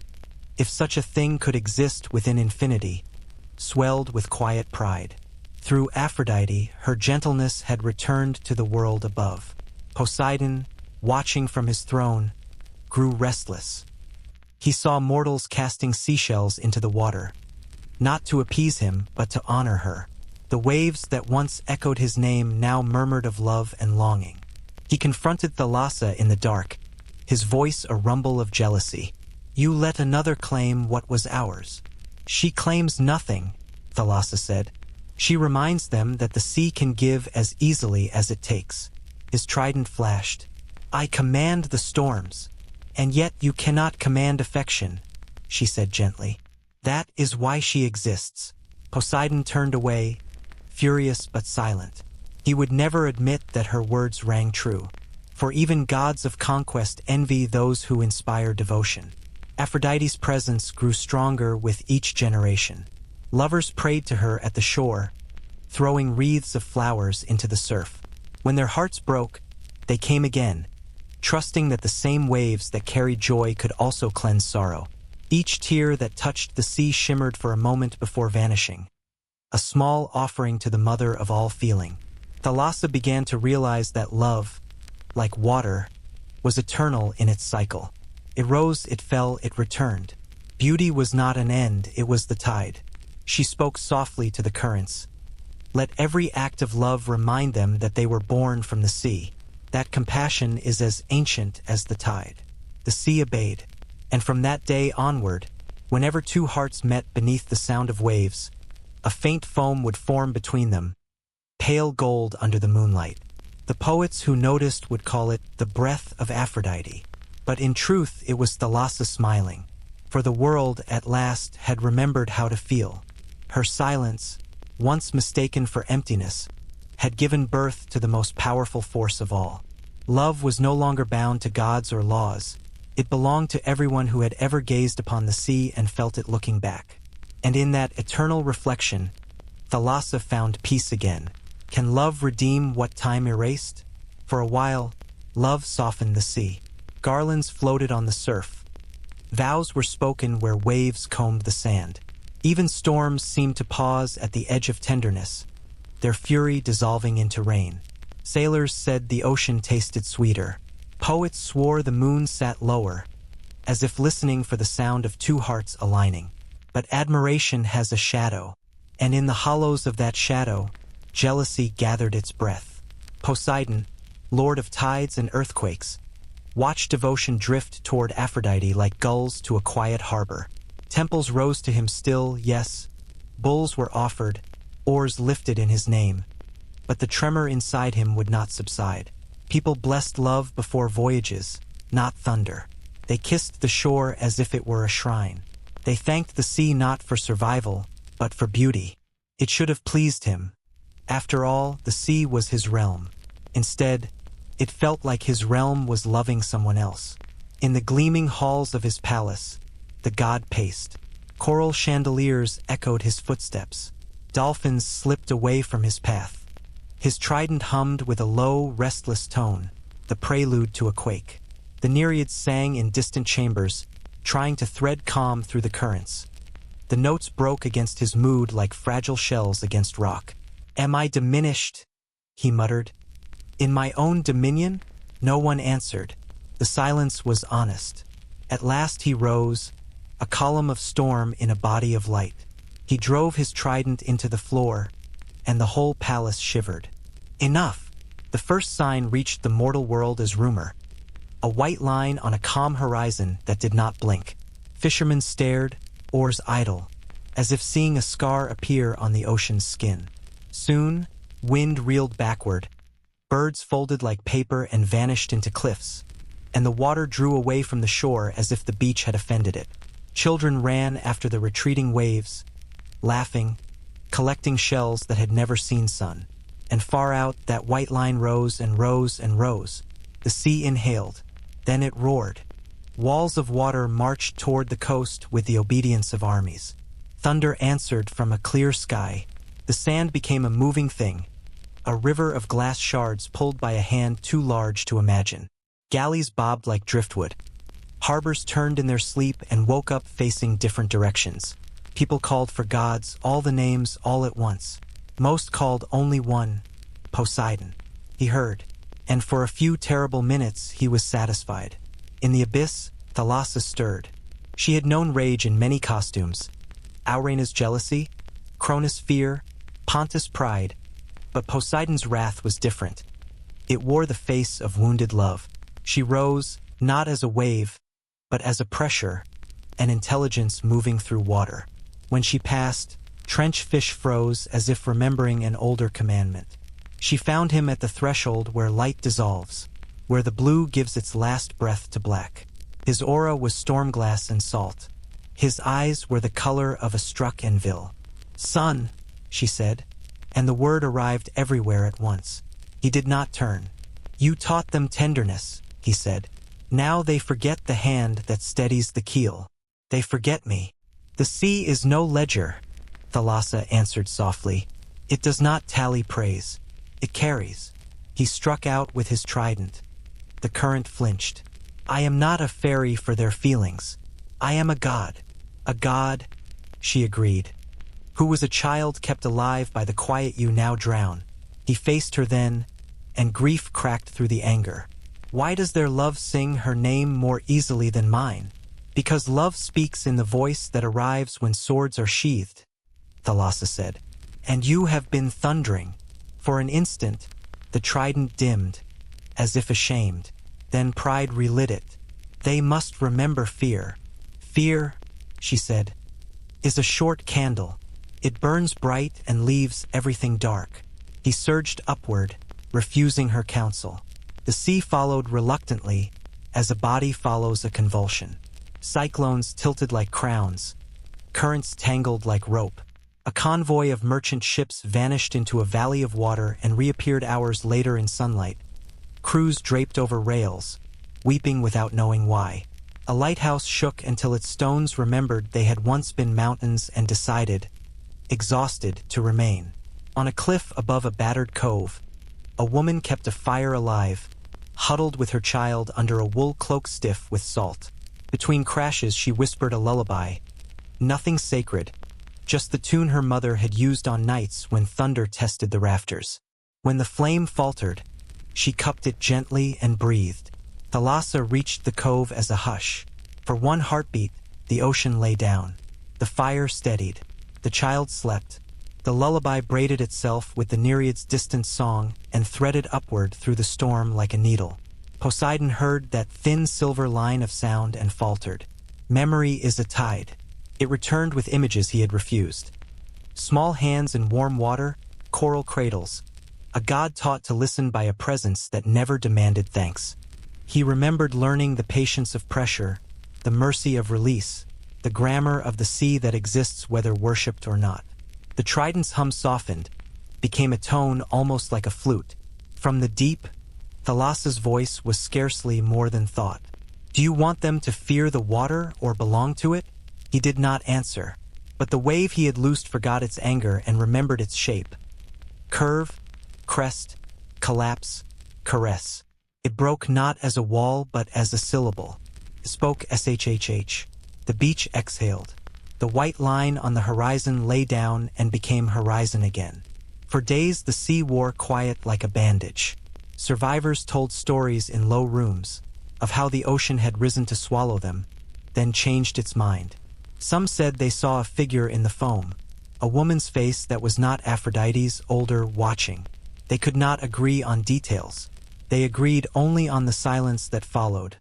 if such a thing could exist within infinity, swelled with quiet pride. Through Aphrodite, her gentleness had returned to the world above. Poseidon, watching from his throne, grew restless. He saw mortals casting seashells into the water, not to appease him, but to honor her. The waves that once echoed his name now murmured of love and longing. He confronted Thalassa in the dark, his voice a rumble of jealousy. "You let another claim what was ours." "She claims nothing," Thalassa said. "She reminds them that the sea can give as easily as it takes." His trident flashed. "I command the storms, and yet you cannot command affection," she said gently. "That is why she exists." Poseidon turned away, furious but silent. He would never admit that her words rang true, for even gods of conquest envy those who inspire devotion. Aphrodite's presence grew stronger with each generation. Lovers prayed to her at the shore, throwing wreaths of flowers into the surf. When their hearts broke, they came again, trusting that the same waves that carried joy could also cleanse sorrow. Each tear that touched the sea shimmered for a moment before vanishing, a small offering to the mother of all feeling. Thalassa began to realize that love, like water, was eternal in its cycle. It rose, it fell, it returned. Beauty was not an end, it was the tide. She spoke softly to the currents. "Let every act of love remind them that they were born from the sea. That compassion is as ancient as the tide." The sea obeyed, and from that day onward, whenever two hearts met beneath the sound of waves, a faint foam would form between them, pale gold under the moonlight. The poets who noticed would call it the breath of Aphrodite, but in truth it was Thalassa smiling, for the world at last had remembered how to feel. Her silence, once mistaken for emptiness, had given birth to the most powerful force of all. Love was no longer bound to gods or laws. It belonged to everyone who had ever gazed upon the sea and felt it looking back. And in that eternal reflection, Thalassa found peace again. Can love redeem what time erased? For a while, love softened the sea. Garlands floated on the surf. Vows were spoken where waves combed the sand. Even storms seemed to pause at the edge of tenderness, their fury dissolving into rain. Sailors said the ocean tasted sweeter. Poets swore the moon sat lower, as if listening for the sound of two hearts aligning. But admiration has a shadow, and in the hollows of that shadow, jealousy gathered its breath. Poseidon, lord of tides and earthquakes, watched devotion drift toward Aphrodite like gulls to a quiet harbor. Temples rose to him still, yes, bulls were offered, oars lifted in his name, but the tremor inside him would not subside. People blessed love before voyages, not thunder. They kissed the shore as if it were a shrine. They thanked the sea not for survival, but for beauty. It should have pleased him. After all, the sea was his realm. Instead, it felt like his realm was loving someone else. In the gleaming halls of his palace, the god paced. Coral chandeliers echoed his footsteps. Dolphins slipped away from his path. His trident hummed with a low, restless tone, the prelude to a quake. The nereids sang in distant chambers, trying to thread calm through the currents. The notes broke against his mood like fragile shells against rock. "Am I diminished?" he muttered. "In my own dominion?" No one answered. The silence was honest. At last he rose, a column of storm in a body of light. He drove his trident into the floor, and the whole palace shivered. Enough! The first sign reached the mortal world as rumor. A white line on a calm horizon that did not blink. Fishermen stared, oars idle, as if seeing a scar appear on the ocean's skin. Soon, wind reeled backward, birds folded like paper and vanished into cliffs, and the water drew away from the shore as if the beach had offended it. Children ran after the retreating waves, laughing, collecting shells that had never seen sun. And far out, that white line rose and rose and rose. The sea inhaled, then it roared. Walls of water marched toward the coast with the obedience of armies. Thunder answered from a clear sky. The sand became a moving thing, a river of glass shards pulled by a hand too large to imagine. Galleys bobbed like driftwood. Harbors turned in their sleep and woke up facing different directions. People called for gods, all the names, all at once. Most called only one, Poseidon. He heard, and for a few terrible minutes he was satisfied. In the abyss, Thalassa stirred. She had known rage in many costumes. Aurena's jealousy, Cronus' fear, Pontus' pride. But Poseidon's wrath was different. It wore the face of wounded love. She rose, not as a wave, but as a pressure, an intelligence moving through water. When she passed, trench fish froze as if remembering an older commandment. She found him at the threshold where light dissolves, where the blue gives its last breath to black. His aura was stormglass and salt. His eyes were the color of a struck anvil. "Son," she said, and the word arrived everywhere at once. He did not turn. "You taught them tenderness," he said. "Now they forget the hand that steadies the keel. They forget me." "The sea is no ledger," Thalassa answered softly. "It does not tally praise. It carries." He struck out with his trident. The current flinched. "I am not a fairy for their feelings. I am a god." "A god," she agreed, "who was a child kept alive by the quiet you now drown." He faced her then, and grief cracked through the anger. "Why does their love sing her name more easily than mine?" "Because love speaks in the voice that arrives when swords are sheathed," Thalassa said. "And you have been thundering." For an instant, the trident dimmed, as if ashamed. Then pride relit it. "They must remember fear." "Fear," she said, "is a short candle. It burns bright and leaves everything dark." He surged upward, refusing her counsel. The sea followed reluctantly, as a body follows a convulsion. Cyclones tilted like crowns, currents tangled like rope. A convoy of merchant ships vanished into a valley of water and reappeared hours later in sunlight. Crews draped over rails, weeping without knowing why. A lighthouse shook until its stones remembered they had once been mountains and decided, exhausted, to remain. On a cliff above a battered cove, a woman kept a fire alive, huddled with her child under a wool cloak stiff with salt. Between crashes she whispered a lullaby. Nothing sacred, just the tune her mother had used on nights when thunder tested the rafters. When the flame faltered, she cupped it gently and breathed. Thalassa reached the cove as a hush. For one heartbeat, the ocean lay down. The fire steadied. The child slept. The lullaby braided itself with the Nereid's distant song and threaded upward through the storm like a needle. Poseidon heard that thin silver line of sound and faltered. Memory is a tide. It returned with images he had refused. Small hands in warm water, coral cradles. A god taught to listen by a presence that never demanded thanks. He remembered learning the patience of pressure, the mercy of release, the grammar of the sea that exists whether worshipped or not. The trident's hum softened, became a tone almost like a flute. From the deep, Thalassa's voice was scarcely more than thought. "Do you want them to fear the water or belong to it?" He did not answer, but the wave he had loosed forgot its anger and remembered its shape. Curve, crest, collapse, caress. It broke not as a wall but as a syllable. It spoke shhh. The beach exhaled. The white line on the horizon lay down and became horizon again. For days the sea wore quiet like a bandage. Survivors told stories in low rooms of how the ocean had risen to swallow them, then changed its mind. Some said they saw a figure in the foam, a woman's face that was not Aphrodite's, older, watching. They could not agree on details. They agreed only on the silence that followed,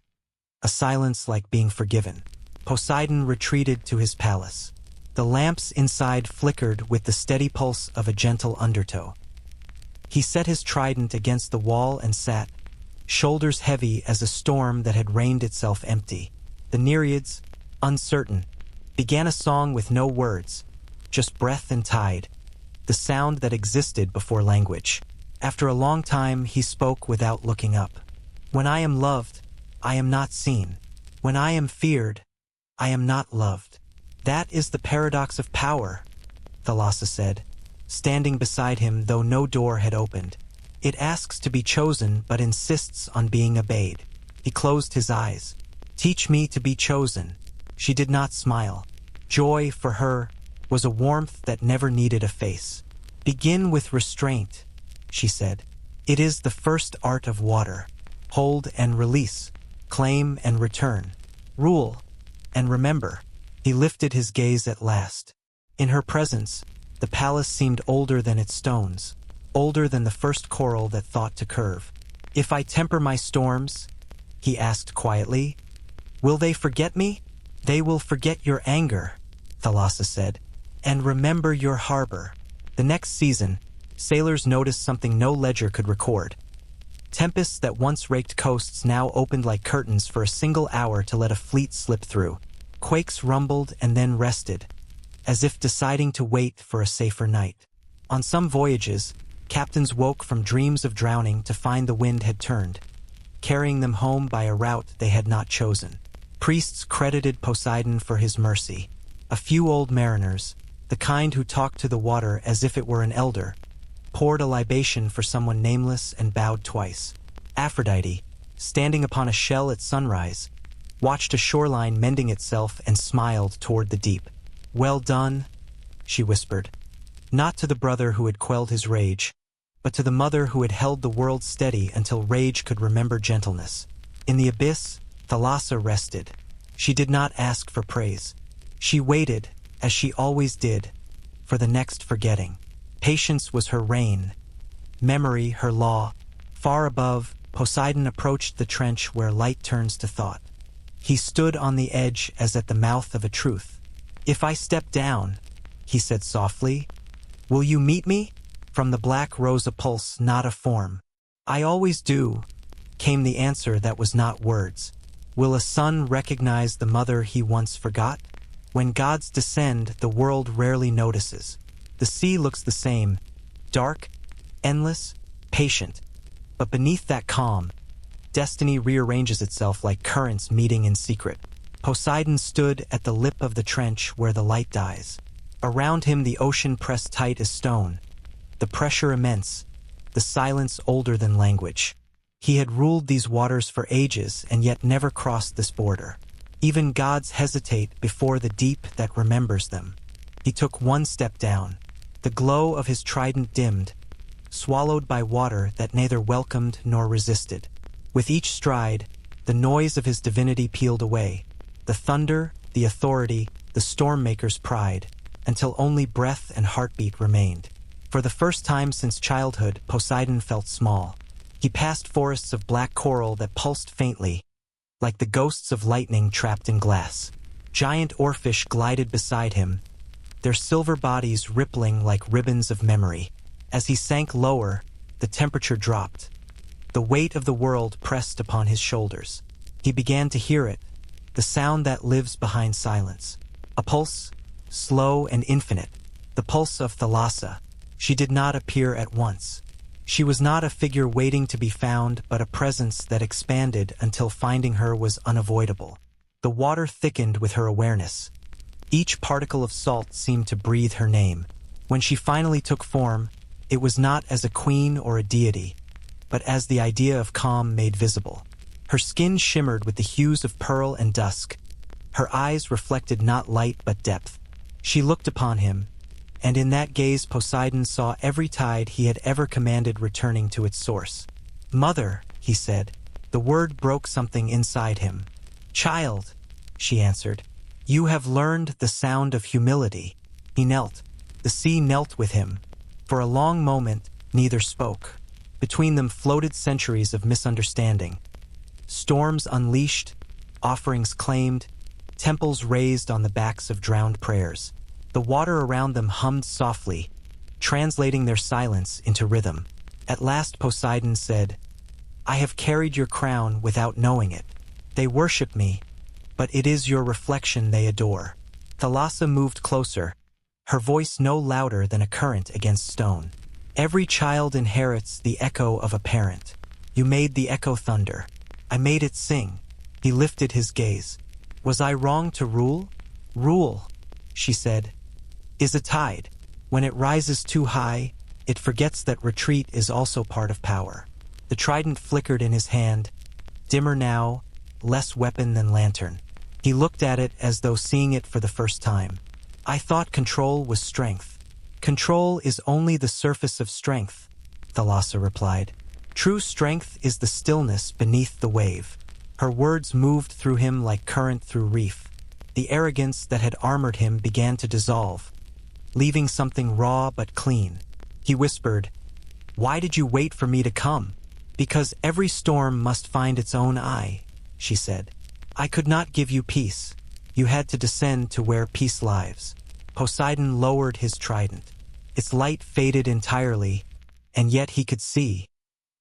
a silence like being forgiven. Poseidon retreated to his palace. The lamps inside flickered with the steady pulse of a gentle undertow. He set his trident against the wall and sat, shoulders heavy as a storm that had rained itself empty. The Nereids, uncertain, began a song with no words, just breath and tide, the sound that existed before language. After a long time, he spoke without looking up. When I am loved, I am not seen. When I am feared, I am not loved. That is the paradox of power, Thalassa said, standing beside him though no door had opened. It asks to be chosen but insists on being obeyed. He closed his eyes. Teach me to be chosen. She did not smile. Joy, for her, was a warmth that never needed a face. Begin with restraint, she said. It is the first art of water. Hold and release, claim and return, rule and remember. He lifted his gaze at last. In her presence, the palace seemed older than its stones, older than the first coral that thought to curve. If I temper my storms, he asked quietly, will they forget me? They will forget your anger, Thalassa said, and remember your harbor. The next season, sailors noticed something no ledger could record. Tempests that once raked coasts now opened like curtains for a single hour to let a fleet slip through. Quakes rumbled and then rested, as if deciding to wait for a safer night. On some voyages, captains woke from dreams of drowning to find the wind had turned, carrying them home by a route they had not chosen. Priests credited Poseidon for his mercy. A few old mariners, the kind who talked to the water as if it were an elder, poured a libation for someone nameless and bowed twice. Aphrodite, standing upon a shell at sunrise, watched a shoreline mending itself and smiled toward the deep. Well done, she whispered, not to the brother who had quelled his rage, but to the mother who had held the world steady until rage could remember gentleness. In the abyss, Thalassa rested. She did not ask for praise. She waited, as she always did, for the next forgetting. Patience was her reign, memory her law. Far above, Poseidon approached the trench where light turns to thought. He stood on the edge as at the mouth of a truth. If I step down, he said softly, will you meet me? From the black rose a pulse, not a form. I always do, came the answer that was not words. Will a son recognize the mother he once forgot? When gods descend, the world rarely notices. The sea looks the same, dark, endless, patient. But beneath that calm, destiny rearranges itself like currents meeting in secret. Poseidon stood at the lip of the trench where the light dies. Around him the ocean pressed tight as stone, the pressure immense, the silence older than language. He had ruled these waters for ages and yet never crossed this border. Even gods hesitate before the deep that remembers them. He took one step down. The glow of his trident dimmed, swallowed by water that neither welcomed nor resisted. With each stride, the noise of his divinity peeled away, the thunder, the authority, the storm-maker's pride, until only breath and heartbeat remained. For the first time since childhood, Poseidon felt small. He passed forests of black coral that pulsed faintly, like the ghosts of lightning trapped in glass. Giant oarfish glided beside him, their silver bodies rippling like ribbons of memory. As he sank lower, the temperature dropped. The weight of the world pressed upon his shoulders. He began to hear it, the sound that lives behind silence. A pulse, slow and infinite, the pulse of Thalassa. She did not appear at once. She was not a figure waiting to be found, but a presence that expanded until finding her was unavoidable. The water thickened with her awareness. Each particle of salt seemed to breathe her name. When she finally took form, it was not as a queen or a deity, but as the idea of calm made visible. Her skin shimmered with the hues of pearl and dusk. Her eyes reflected not light but depth. She looked upon him, and in that gaze Poseidon saw every tide he had ever commanded returning to its source. "Mother," he said. The word broke something inside him. "Child," she answered, "you have learned the sound of humility." He knelt. The sea knelt with him. For a long moment, neither spoke. Between them floated centuries of misunderstanding. Storms unleashed, offerings claimed, temples raised on the backs of drowned prayers. The water around them hummed softly, translating their silence into rhythm. At last Poseidon said, "I have carried your crown without knowing it. They worship me, but it is your reflection they adore." Thalassa moved closer, her voice no louder than a current against stone. "Every child inherits the echo of a parent. You made the echo thunder. I made it sing." He lifted his gaze. "Was I wrong to rule?" "Rule," she said, "is a tide. When it rises too high, it forgets that retreat is also part of power." The trident flickered in his hand, dimmer now, less weapon than lantern. He looked at it as though seeing it for the first time. "I thought control was strength." "Control is only the surface of strength," Thalassa replied. "True strength is the stillness beneath the wave." Her words moved through him like current through reef. The arrogance that had armored him began to dissolve, leaving something raw but clean. He whispered, "Why did you wait for me to come?" "Because every storm must find its own eye," she said. "I could not give you peace. You had to descend to where peace lives." Poseidon lowered his trident. Its light faded entirely, and yet he could see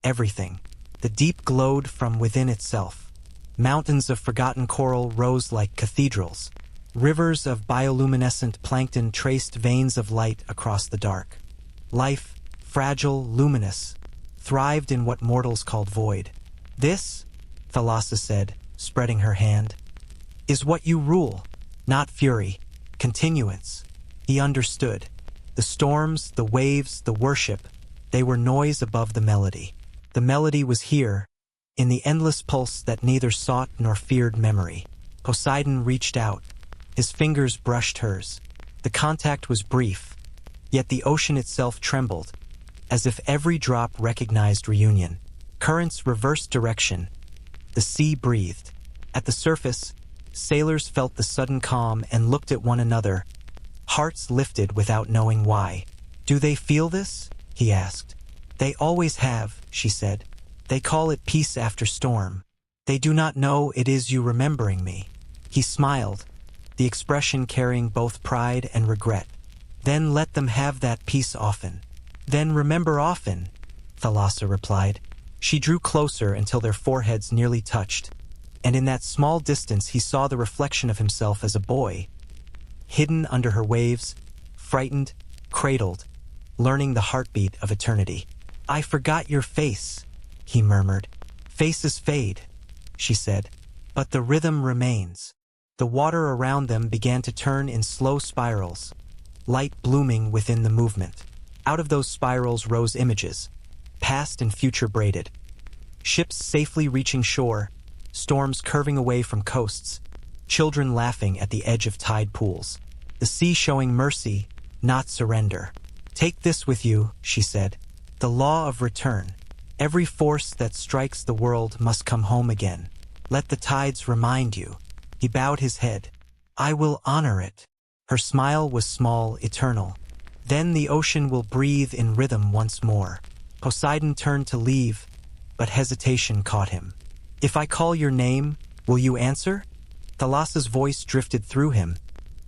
everything. The deep glowed from within itself. Mountains of forgotten coral rose like cathedrals. Rivers of bioluminescent plankton traced veins of light across the dark. Life, fragile, luminous, thrived in what mortals called void. "This," Thalassa said, spreading her hand, "is what you rule, not fury, continuance." He understood. The storms, the waves, the worship, they were noise above the melody. The melody was here, in the endless pulse that neither sought nor feared memory. Poseidon reached out. His fingers brushed hers. The contact was brief, yet the ocean itself trembled, as if every drop recognized reunion. Currents reversed direction. The sea breathed. At the surface, sailors felt the sudden calm and looked at one another, hearts lifted without knowing why. "Do they feel this?" he asked. "They always have," she said. "They call it peace after storm. They do not know it is you remembering me." He smiled, the expression carrying both pride and regret. "Then let them have that peace often." "Then remember often," Thalassa replied. She drew closer until their foreheads nearly touched, and in that small distance he saw the reflection of himself as a boy, hidden under her waves, frightened, cradled, learning the heartbeat of eternity. "I forgot your face," he murmured. "Faces fade," she said, "but the rhythm remains." The water around them began to turn in slow spirals, light blooming within the movement. Out of those spirals rose images, past and future braided. Ships safely reaching shore, storms curving away from coasts, children laughing at the edge of tide pools. The sea showing mercy, not surrender. "Take this with you," she said. "The law of return. Every force that strikes the world must come home again. Let the tides remind you." He bowed his head. "I will honor it." Her smile was small, eternal. "Then the ocean will breathe in rhythm once more." Poseidon turned to leave, but hesitation caught him. "If I call your name, will you answer?" Thalassa's voice drifted through him,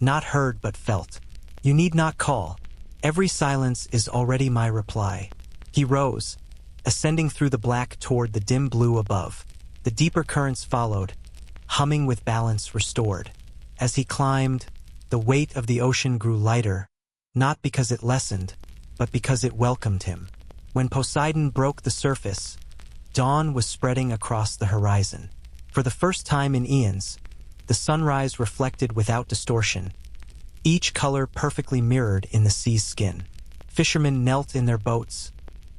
not heard but felt. "You need not call. Every silence is already my reply." He rose, ascending through the black toward the dim blue above. The deeper currents followed, humming with balance restored. As he climbed, the weight of the ocean grew lighter, not because it lessened, but because it welcomed him. When Poseidon broke the surface, dawn was spreading across the horizon. For the first time in eons, the sunrise reflected without distortion, each color perfectly mirrored in the sea's skin. Fishermen knelt in their boats,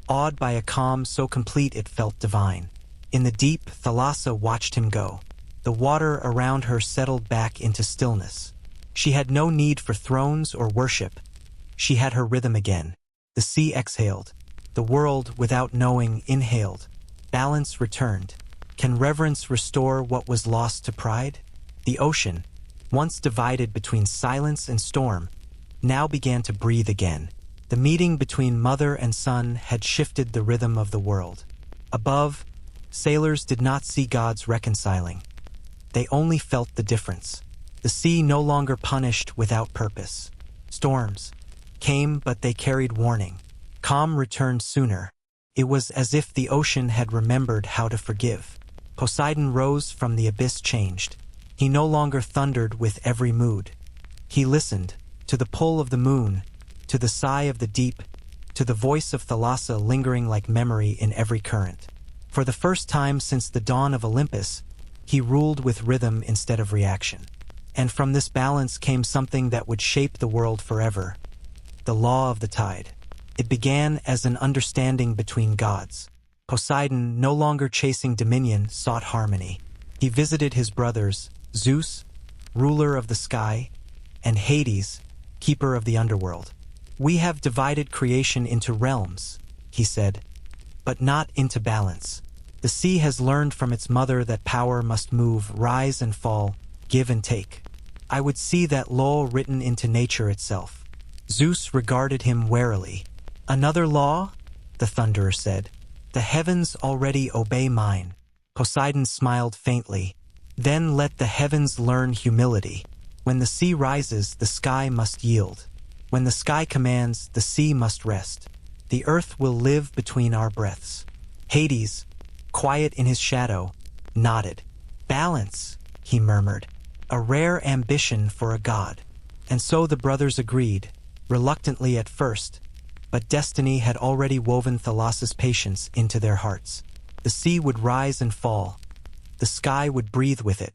awed by a calm so complete it felt divine. In the deep, Thalassa watched him go. The water around her settled back into stillness. She had no need for thrones or worship. She had her rhythm again. The sea exhaled. The world, without knowing, inhaled. Balance returned. Can reverence restore what was lost to pride? The ocean, once divided between silence and storm, now began to breathe again. The meeting between mother and son had shifted the rhythm of the world. Above, sailors did not see gods reconciling. They only felt the difference. The sea no longer punished without purpose. Storms came, but they carried warning. Calm returned sooner. It was as if the ocean had remembered how to forgive. Poseidon rose from the abyss changed. He no longer thundered with every mood. He listened, to the pull of the moon, to the sigh of the deep, to the voice of Thalassa lingering like memory in every current. For the first time since the dawn of Olympus, he ruled with rhythm instead of reaction. And from this balance came something that would shape the world forever: the law of the tide. It began as an understanding between gods. Poseidon, no longer chasing dominion, sought harmony. He visited his brothers, Zeus, ruler of the sky, and Hades, keeper of the underworld. "We have divided creation into realms," he said, "but not into balance. The sea has learned from its mother that power must move, rise and fall, give and take. I would see that law written into nature itself." Zeus regarded him warily. "Another law?" the thunderer said. "The heavens already obey mine." Poseidon smiled faintly. "Then let the heavens learn humility. When the sea rises, the sky must yield. When the sky commands, the sea must rest. The earth will live between our breaths." Hades, quiet in his shadow, nodded. "Balance," he murmured. "A rare ambition for a god." And so the brothers agreed, reluctantly at first, but destiny had already woven Thalassa's patience into their hearts. The sea would rise and fall. The sky would breathe with it.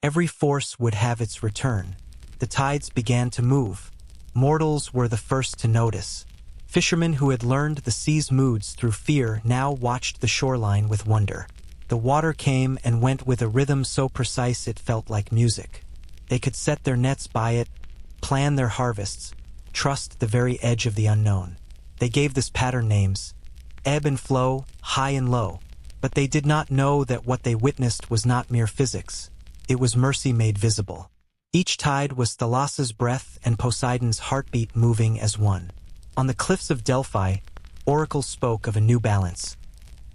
Every force would have its return. The tides began to move. Mortals were the first to notice. Fishermen who had learned the sea's moods through fear now watched the shoreline with wonder. The water came and went with a rhythm so precise it felt like music. They could set their nets by it, plan their harvests, trust the very edge of the unknown. They gave this pattern names: ebb and flow, high and low. But they did not know that what they witnessed was not mere physics. It was mercy made visible. Each tide was Thalassa's breath and Poseidon's heartbeat moving as one. On the cliffs of Delphi, oracles spoke of a new balance.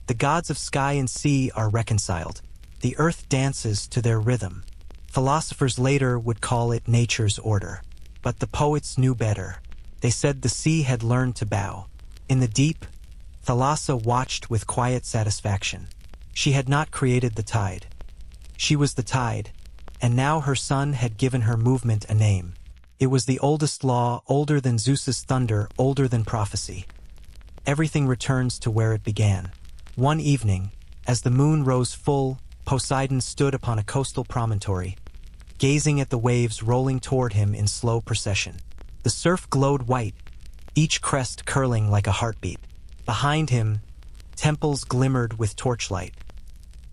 The gods of sky and sea are reconciled. The earth dances to their rhythm. Philosophers later would call it nature's order. But the poets knew better. They said the sea had learned to bow. In the deep, Thalassa watched with quiet satisfaction. She had not created the tide. She was the tide, and now her son had given her movement a name. It was the oldest law, older than Zeus's thunder, older than prophecy. Everything returns to where it began. One evening, as the moon rose full, Poseidon stood upon a coastal promontory, gazing at the waves rolling toward him in slow procession. The surf glowed white, each crest curling like a heartbeat. Behind him, temples glimmered with torchlight.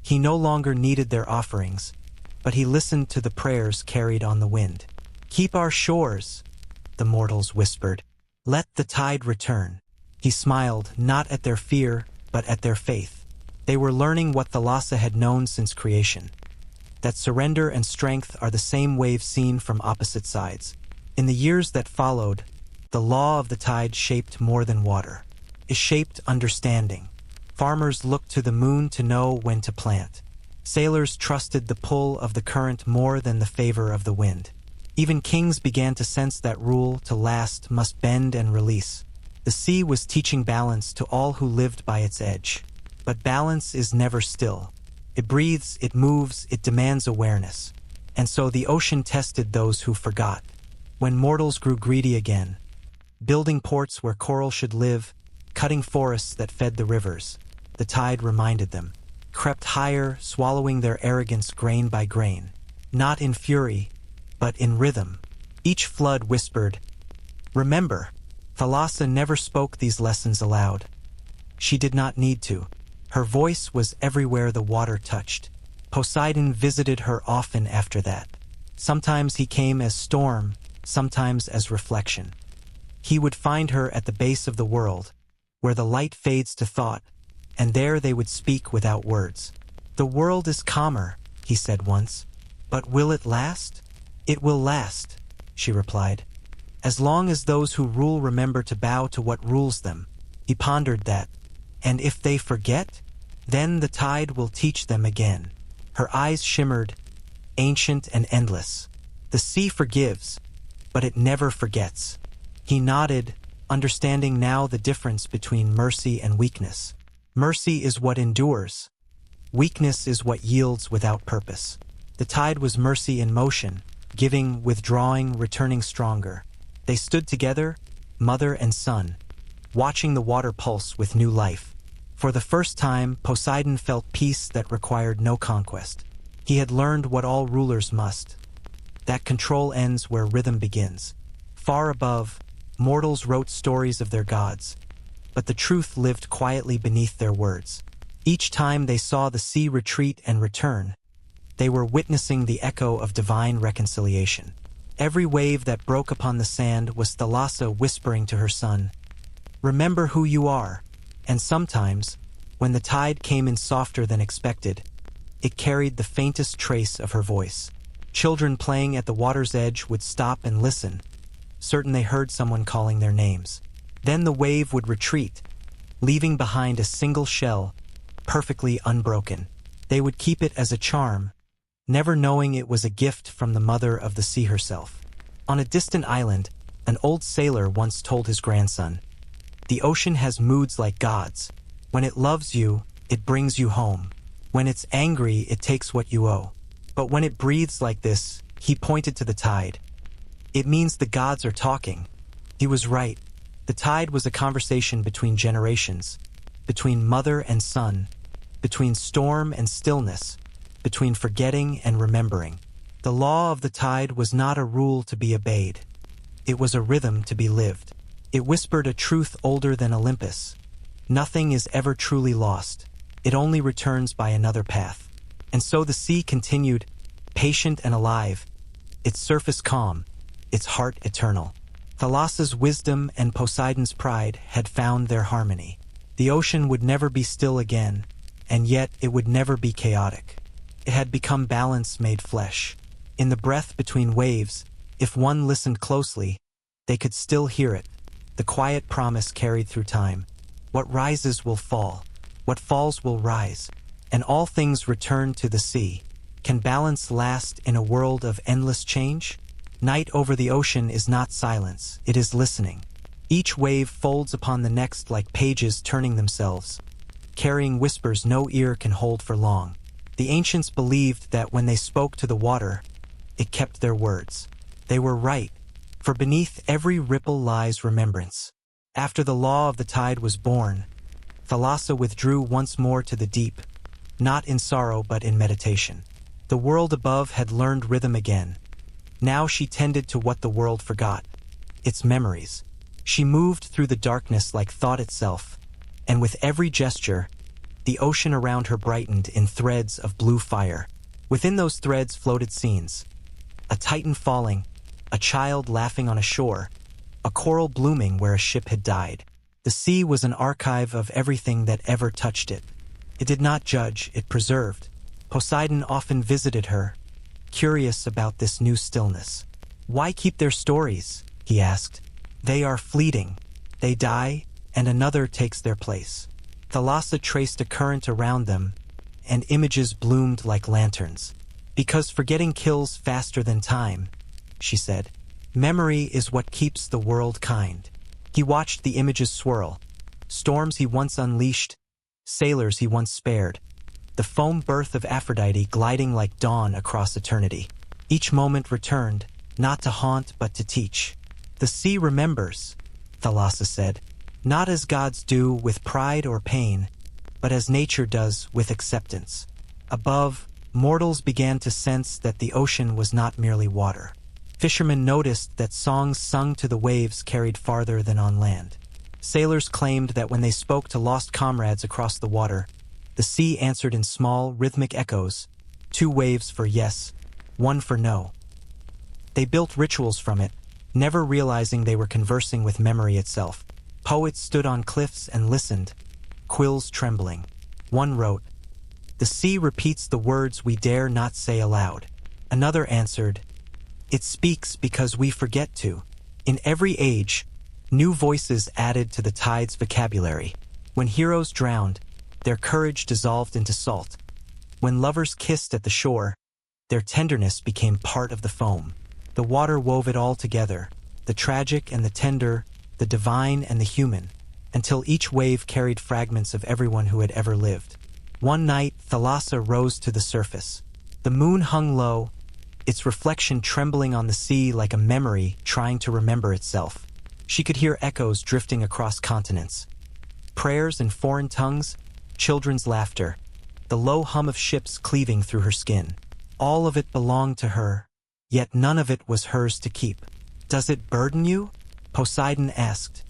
He no longer needed their offerings, but he listened to the prayers carried on the wind. "Keep our shores," the mortals whispered. "Let the tide return." He smiled, not at their fear, but at their faith. They were learning what Thalassa had known since creation: that surrender and strength are the same wave seen from opposite sides. In the years that followed, the law of the tide shaped more than water. It shaped understanding. Farmers looked to the moon to know when to plant. Sailors trusted the pull of the current more than the favor of the wind. Even kings began to sense that rule to last must bend and release. The sea was teaching balance to all who lived by its edge. But balance is never still. It breathes, it moves, it demands awareness. And so the ocean tested those who forgot. When mortals grew greedy again, building ports where coral should live, cutting forests that fed the rivers, the tide reminded them, crept higher, swallowing their arrogance grain by grain. Not in fury, but in rhythm. Each flood whispered, "Remember." Thalassa never spoke these lessons aloud. She did not need to. Her voice was everywhere the water touched. Poseidon visited her often after that. Sometimes he came as storm, sometimes as reflection. He would find her at the base of the world, where the light fades to thought, and there they would speak without words. "The world is calmer," he said once. "But will it last?" "It will last," she replied. "As long as those who rule remember to bow to what rules them." He pondered that. "And if they forget, then the tide will teach them again." Her eyes shimmered, ancient and endless. The sea forgives, but it never forgets. He nodded, understanding now the difference between mercy and weakness. Mercy is what endures. Weakness is what yields without purpose. The tide was mercy in motion, giving, withdrawing, returning stronger. They stood together, mother and son, watching the water pulse with new life. For the first time, Poseidon felt peace that required no conquest. He had learned what all rulers must, that control ends where rhythm begins. Far above, mortals wrote stories of their gods, but the truth lived quietly beneath their words. Each time they saw the sea retreat and return, they were witnessing the echo of divine reconciliation. Every wave that broke upon the sand was Thalassa whispering to her son, "Remember who you are." And sometimes, when the tide came in softer than expected, it carried the faintest trace of her voice. Children playing at the water's edge would stop and listen, certain they heard someone calling their names. Then the wave would retreat, leaving behind a single shell, perfectly unbroken. They would keep it as a charm, never knowing it was a gift from the mother of the sea herself. On a distant island, an old sailor once told his grandson, "The ocean has moods like gods. When it loves you, it brings you home. When it's angry, it takes what you owe. But when it breathes like this," he pointed to the tide, "it means the gods are talking." He was right. The tide was a conversation between generations, between mother and son, between storm and stillness, between forgetting and remembering. The law of the tide was not a rule to be obeyed. It was a rhythm to be lived. It whispered a truth older than Olympus. Nothing is ever truly lost. It only returns by another path. And so the sea continued, patient and alive, its surface calm, its heart eternal. Thalassa's wisdom and Poseidon's pride had found their harmony. The ocean would never be still again, and yet it would never be chaotic. It had become balance made flesh. In the breath between waves, if one listened closely, they could still hear it, the quiet promise carried through time. What rises will fall, what falls will rise, and all things return to the sea. Can balance last in a world of endless change? Night over the ocean is not silence, it is listening. Each wave folds upon the next like pages turning themselves, carrying whispers no ear can hold for long. The ancients believed that when they spoke to the water, it kept their words. They were right, for beneath every ripple lies remembrance. After the law of the tide was born, Thalassa withdrew once more to the deep, not in sorrow but in meditation. The world above had learned rhythm again. Now she tended to what the world forgot, its memories. She moved through the darkness like thought itself, and with every gesture, the ocean around her brightened in threads of blue fire. Within those threads floated scenes: a titan falling, a child laughing on a shore, a coral blooming where a ship had died. The sea was an archive of everything that ever touched it. It did not judge, it preserved. Poseidon often visited her, curious about this new stillness. "Why keep their stories?" he asked. "They are fleeting. They die, and another takes their place." Thalassa traced a current around them, and images bloomed like lanterns. "Because forgetting kills faster than time," she said. "Memory is what keeps the world kind." He watched the images swirl. Storms he once unleashed, sailors he once spared, the foam birth of Aphrodite gliding like dawn across eternity. Each moment returned, not to haunt but to teach. "The sea remembers," Thalassa said, "not as gods do with pride or pain, but as nature does with acceptance." Above, mortals began to sense that the ocean was not merely water. Fishermen noticed that songs sung to the waves carried farther than on land. Sailors claimed that when they spoke to lost comrades across the water, the sea answered in small, rhythmic echoes, 2 waves for yes, 1 for no. They built rituals from it, never realizing they were conversing with memory itself. Poets stood on cliffs and listened, quills trembling. One wrote, "The sea repeats the words we dare not say aloud." Another answered, "It speaks because we forget to." In every age, new voices added to the tide's vocabulary. When heroes drowned, their courage dissolved into salt. When lovers kissed at the shore, their tenderness became part of the foam. The water wove it all together, the tragic and the tender, the divine and the human, until each wave carried fragments of everyone who had ever lived. One night, Thalassa rose to the surface. The moon hung low, its reflection trembling on the sea like a memory trying to remember itself. She could hear echoes drifting across continents. Prayers in foreign tongues, children's laughter, the low hum of ships cleaving through her skin. All of it belonged to her, yet none of it was hers to keep. "Does it burden you?" Poseidon asked,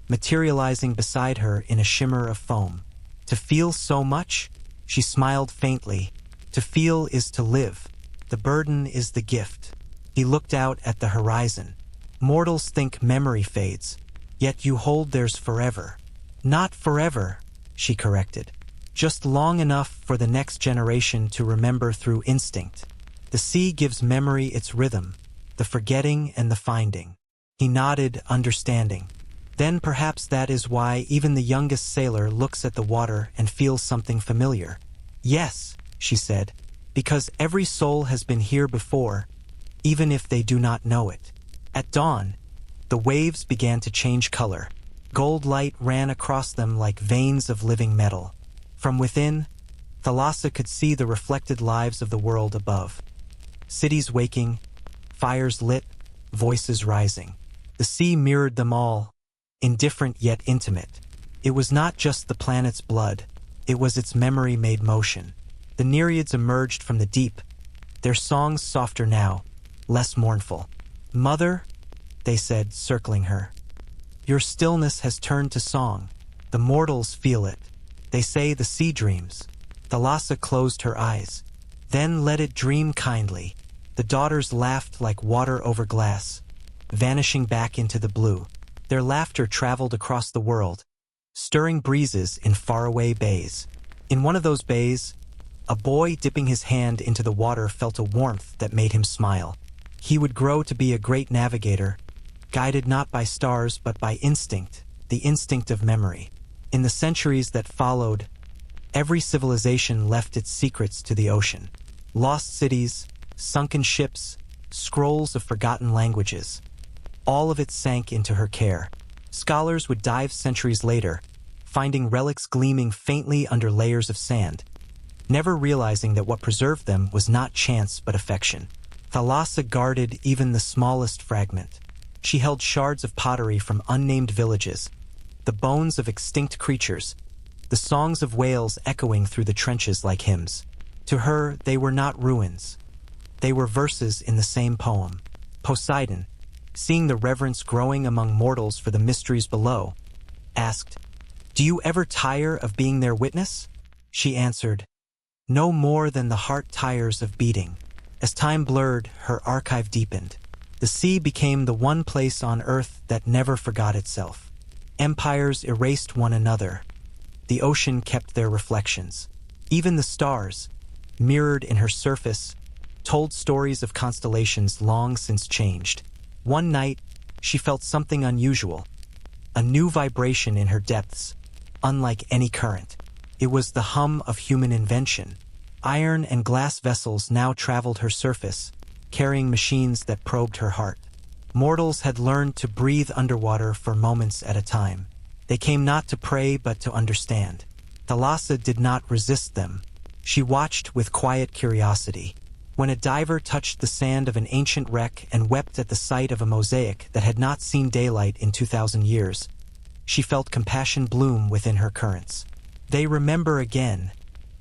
materializing beside her in a shimmer of foam. "To feel so much?" She smiled faintly. "To feel is to live. The burden is the gift." He looked out at the horizon. "Mortals think memory fades, yet you hold theirs forever." "Not forever," she corrected. "Just long enough for the next generation to remember through instinct. The sea gives memory its rhythm, the forgetting and the finding." He nodded, understanding. "Then perhaps that is why even the youngest sailor looks at the water and feels something familiar." "Yes," she said, "because every soul has been here before, even if they do not know it." At dawn, the waves began to change color. Gold light ran across them like veins of living metal. From within, Thalassa could see the reflected lives of the world above. Cities waking, fires lit, voices rising. The sea mirrored them all, indifferent yet intimate. It was not just the planet's blood, it was its memory made motion. The nereids emerged from the deep, their songs softer now, less mournful. "Mother," they said, circling her, "your stillness has turned to song. The mortals feel it. They say the sea dreams." Thalassa closed her eyes. "Then let it dream kindly." The daughters laughed like water over glass, vanishing back into the blue. Their laughter traveled across the world, stirring breezes in faraway bays. In one of those bays, a boy dipping his hand into the water felt a warmth that made him smile. He would grow to be a great navigator, guided not by stars but by instinct, the instinct of memory. In the centuries that followed, every civilization left its secrets to the ocean. Lost cities, sunken ships, scrolls of forgotten languages. All of it sank into her care. Scholars would dive centuries later, finding relics gleaming faintly under layers of sand, never realizing that what preserved them was not chance but affection. Thalassa guarded even the smallest fragment. She held shards of pottery from unnamed villages, the bones of extinct creatures, the songs of whales echoing through the trenches like hymns. To her, they were not ruins. They were verses in the same poem. Poseidon, seeing the reverence growing among mortals for the mysteries below, asked, "Do you ever tire of being their witness?" She answered, "No more than the heart tires of beating." As time blurred, her archive deepened. The sea became the one place on earth that never forgot itself. Empires erased one another. The ocean kept their reflections. Even the stars, mirrored in her surface, told stories of constellations long since changed. One night, she felt something unusual, a new vibration in her depths, unlike any current. It was the hum of human invention. Iron and glass vessels now traveled her surface, carrying machines that probed her heart. Mortals had learned to breathe underwater for moments at a time. They came not to pray but to understand. Thalassa did not resist them. She watched with quiet curiosity. When a diver touched the sand of an ancient wreck and wept at the sight of a mosaic that had not seen daylight in 2,000 years, she felt compassion bloom within her currents. "They remember again,"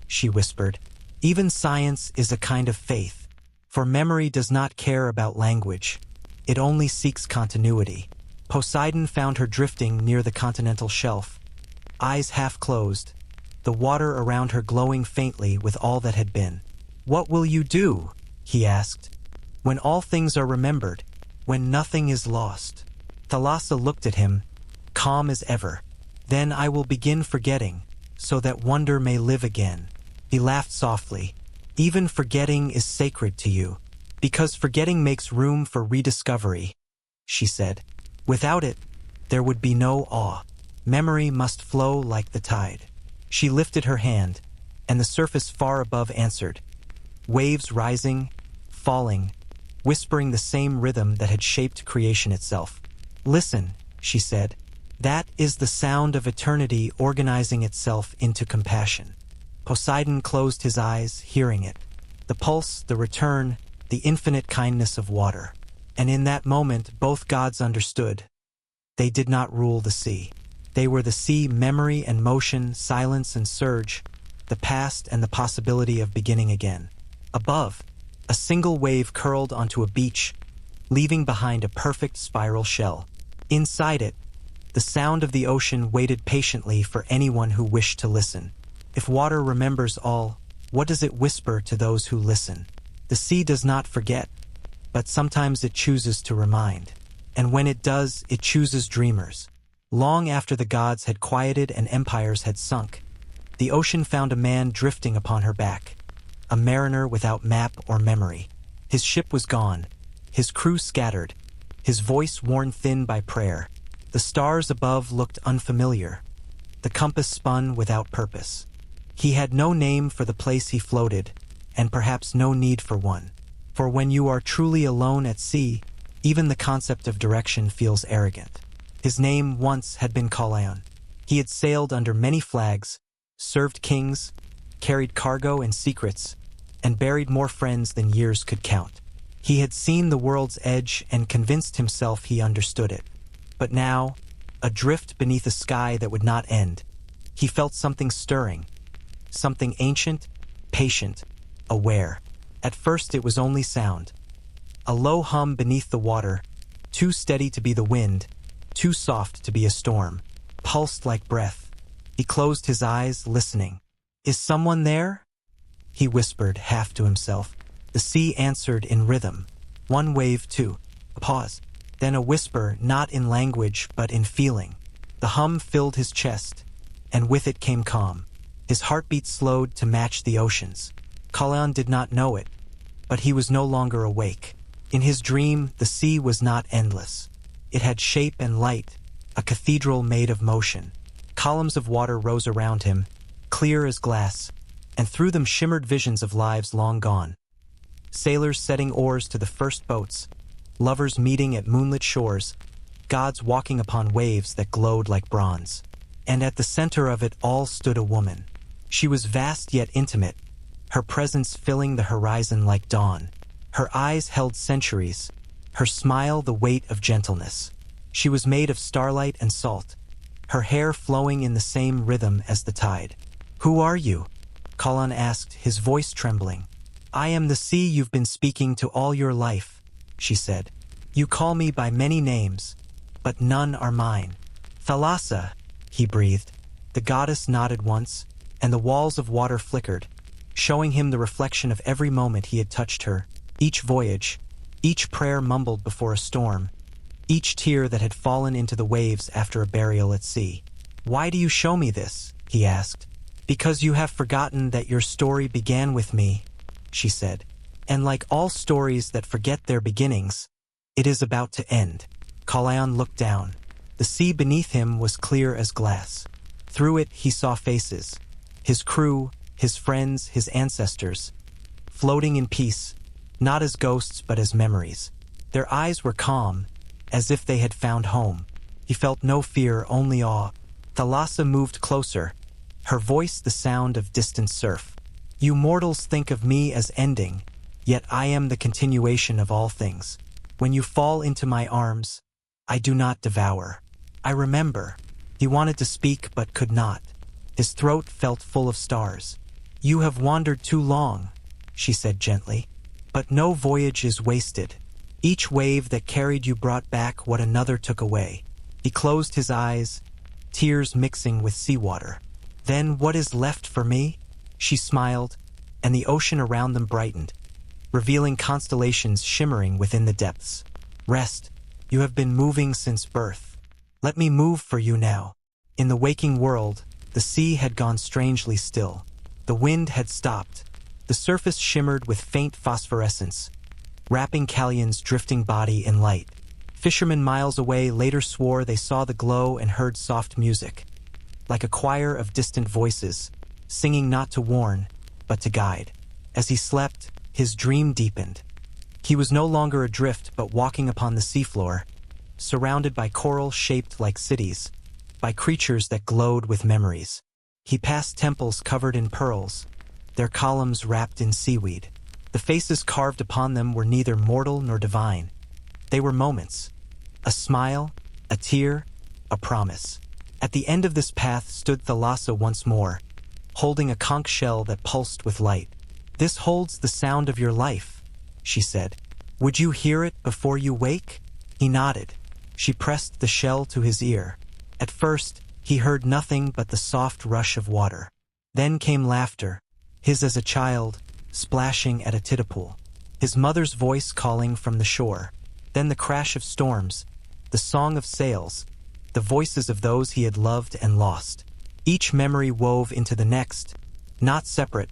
she whispered. "Even science is a kind of faith, for memory does not care about language. It only seeks continuity." Poseidon found her drifting near the continental shelf, eyes half closed, the water around her glowing faintly with all that had been. "What will you do?" he asked. "When all things are remembered, when nothing is lost." Thalassa looked at him, calm as ever. "Then I will begin forgetting, so that wonder may live again." He laughed softly. "Even forgetting is sacred to you, because forgetting makes room for rediscovery," she said. "Without it, there would be no awe. Memory must flow like the tide." She lifted her hand, and the surface far above answered. Waves rising, falling, whispering the same rhythm that had shaped creation itself. "Listen," she said. "That is the sound of eternity organizing itself into compassion." Poseidon closed his eyes, hearing it. The pulse, the return, the infinite kindness of water. And in that moment, both gods understood. They did not rule the sea. They were the sea, memory and motion, silence and surge, the past and the possibility of beginning again. Above, a single wave curled onto a beach, leaving behind a perfect spiral shell. Inside it, the sound of the ocean waited patiently for anyone who wished to listen. If water remembers all, what does it whisper to those who listen? The sea does not forget, but sometimes it chooses to remind. And when it does, it chooses dreamers. Long after the gods had quieted and empires had sunk, the ocean found a man drifting upon her back, a mariner without map or memory. His ship was gone, his crew scattered, his voice worn thin by prayer. The stars above looked unfamiliar. The compass spun without purpose. He had no name for the place he floated, and perhaps no need for one. For when you are truly alone at sea, even the concept of direction feels arrogant. His name once had been Kalyan. He had sailed under many flags, served kings, carried cargo and secrets, and buried more friends than years could count. He had seen the world's edge and convinced himself he understood it. But now, adrift beneath a sky that would not end, he felt something stirring, something ancient, patient, aware. At first it was only sound. A low hum beneath the water, too steady to be the wind, too soft to be a storm, pulsed like breath. He closed his eyes, listening. "Is someone there?" he whispered, half to himself. The sea answered in rhythm. One wave, two. A pause. Then a whisper, not in language, but in feeling. The hum filled his chest, and with it came calm. His heartbeat slowed to match the ocean's. Kalyan did not know it, but he was no longer awake. In his dream, the sea was not endless. It had shape and light, a cathedral made of motion. Columns of water rose around him, clear as glass, and through them shimmered visions of lives long gone. Sailors setting oars to the first boats, lovers meeting at moonlit shores, gods walking upon waves that glowed like bronze. And at the center of it all stood a woman. She was vast yet intimate, her presence filling the horizon like dawn. Her eyes held centuries, her smile the weight of gentleness. She was made of starlight and salt, her hair flowing in the same rhythm as the tide. "Who are you?" Kalyan asked, his voice trembling. "I am the sea you've been speaking to all your life," she said. "You call me by many names, but none are mine." "Thalassa," he breathed. The goddess nodded once, and the walls of water flickered, showing him the reflection of every moment he had touched her, each voyage, each prayer mumbled before a storm, each tear that had fallen into the waves after a burial at sea. "Why do you show me this?" he asked. "Because you have forgotten that your story began with me," she said. "And like all stories that forget their beginnings, it is about to end." Kalyan looked down. The sea beneath him was clear as glass. Through it he saw faces, his crew, his friends, his ancestors, floating in peace, not as ghosts but as memories. Their eyes were calm, as if they had found home. He felt no fear, only awe. Thalassa moved closer, her voice the sound of distant surf. "You mortals think of me as ending, yet I am the continuation of all things. When you fall into my arms, I do not devour. I remember." He wanted to speak but could not. His throat felt full of stars. "You have wandered too long," she said gently. "But no voyage is wasted. Each wave that carried you brought back what another took away." He closed his eyes, tears mixing with seawater. "Then what is left for me?" She smiled, and the ocean around them brightened, revealing constellations shimmering within the depths. "Rest. You have been moving since birth. Let me move for you now." In the waking world, the sea had gone strangely still. The wind had stopped. The surface shimmered with faint phosphorescence, wrapping Kalyan's drifting body in light. Fishermen miles away later swore they saw the glow and heard soft music, like a choir of distant voices, singing not to warn, but to guide. As he slept, his dream deepened. He was no longer adrift but walking upon the seafloor, surrounded by coral shaped like cities, by creatures that glowed with memories. He passed temples covered in pearls, their columns wrapped in seaweed. The faces carved upon them were neither mortal nor divine. They were moments, a smile, a tear, a promise. At the end of this path stood Thalassa once more, holding a conch shell that pulsed with light. "This holds the sound of your life," she said. "Would you hear it before you wake?" He nodded. She pressed the shell to his ear. At first, he heard nothing but the soft rush of water. Then came laughter, his as a child, splashing at a tidal, his mother's voice calling from the shore. Then the crash of storms, the song of sails, the voices of those he had loved and lost. Each memory wove into the next, not separate,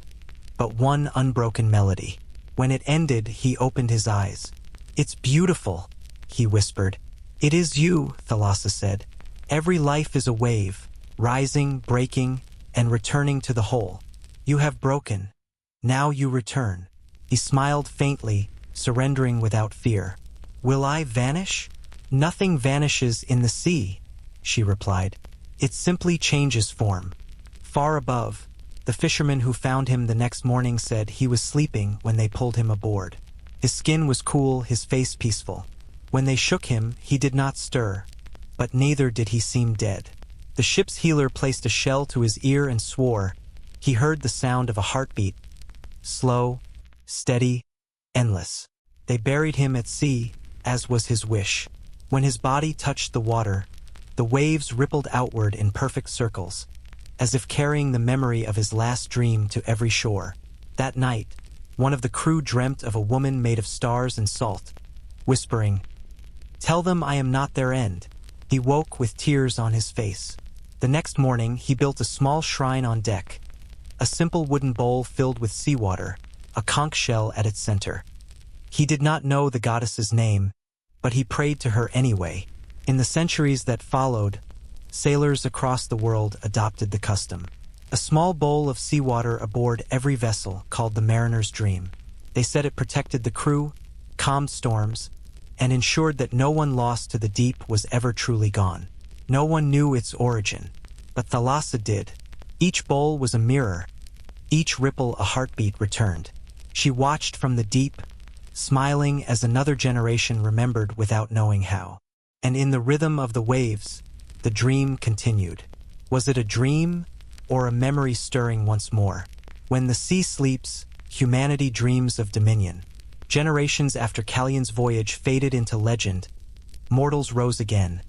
but one unbroken melody. When it ended, he opened his eyes. "It's beautiful," he whispered. "It is you," Thalassa said. "Every life is a wave, rising, breaking, and returning to the whole. You have broken. Now you return." He smiled faintly, surrendering without fear. "Will I vanish?" "Nothing vanishes in the sea," she replied. "It simply changes form." Far above, the fisherman who found him the next morning said he was sleeping when they pulled him aboard. His skin was cool, his face peaceful. When they shook him, he did not stir, but neither did he seem dead. The ship's healer placed a shell to his ear and swore. He heard the sound of a heartbeat, slow, steady, endless. They buried him at sea, as was his wish. When his body touched the water, the waves rippled outward in perfect circles, as if carrying the memory of his last dream to every shore. That night, one of the crew dreamt of a woman made of stars and salt, whispering, "Tell them I am not their end." He woke with tears on his face. The next morning, he built a small shrine on deck, a simple wooden bowl filled with seawater, a conch shell at its center. He did not know the goddess's name, but he prayed to her anyway. In the centuries that followed, sailors across the world adopted the custom. A small bowl of seawater aboard every vessel, called the mariner's dream. They said it protected the crew, calmed storms, and ensured that no one lost to the deep was ever truly gone. No one knew its origin, but Thalassa did. Each bowl was a mirror, each ripple a heartbeat returned. She watched from the deep, smiling as another generation remembered without knowing how. And in the rhythm of the waves, the dream continued. Was it a dream, or a memory stirring once more? When the sea sleeps, humanity dreams of dominion. Generations after Callion's voyage faded into legend, mortals rose again,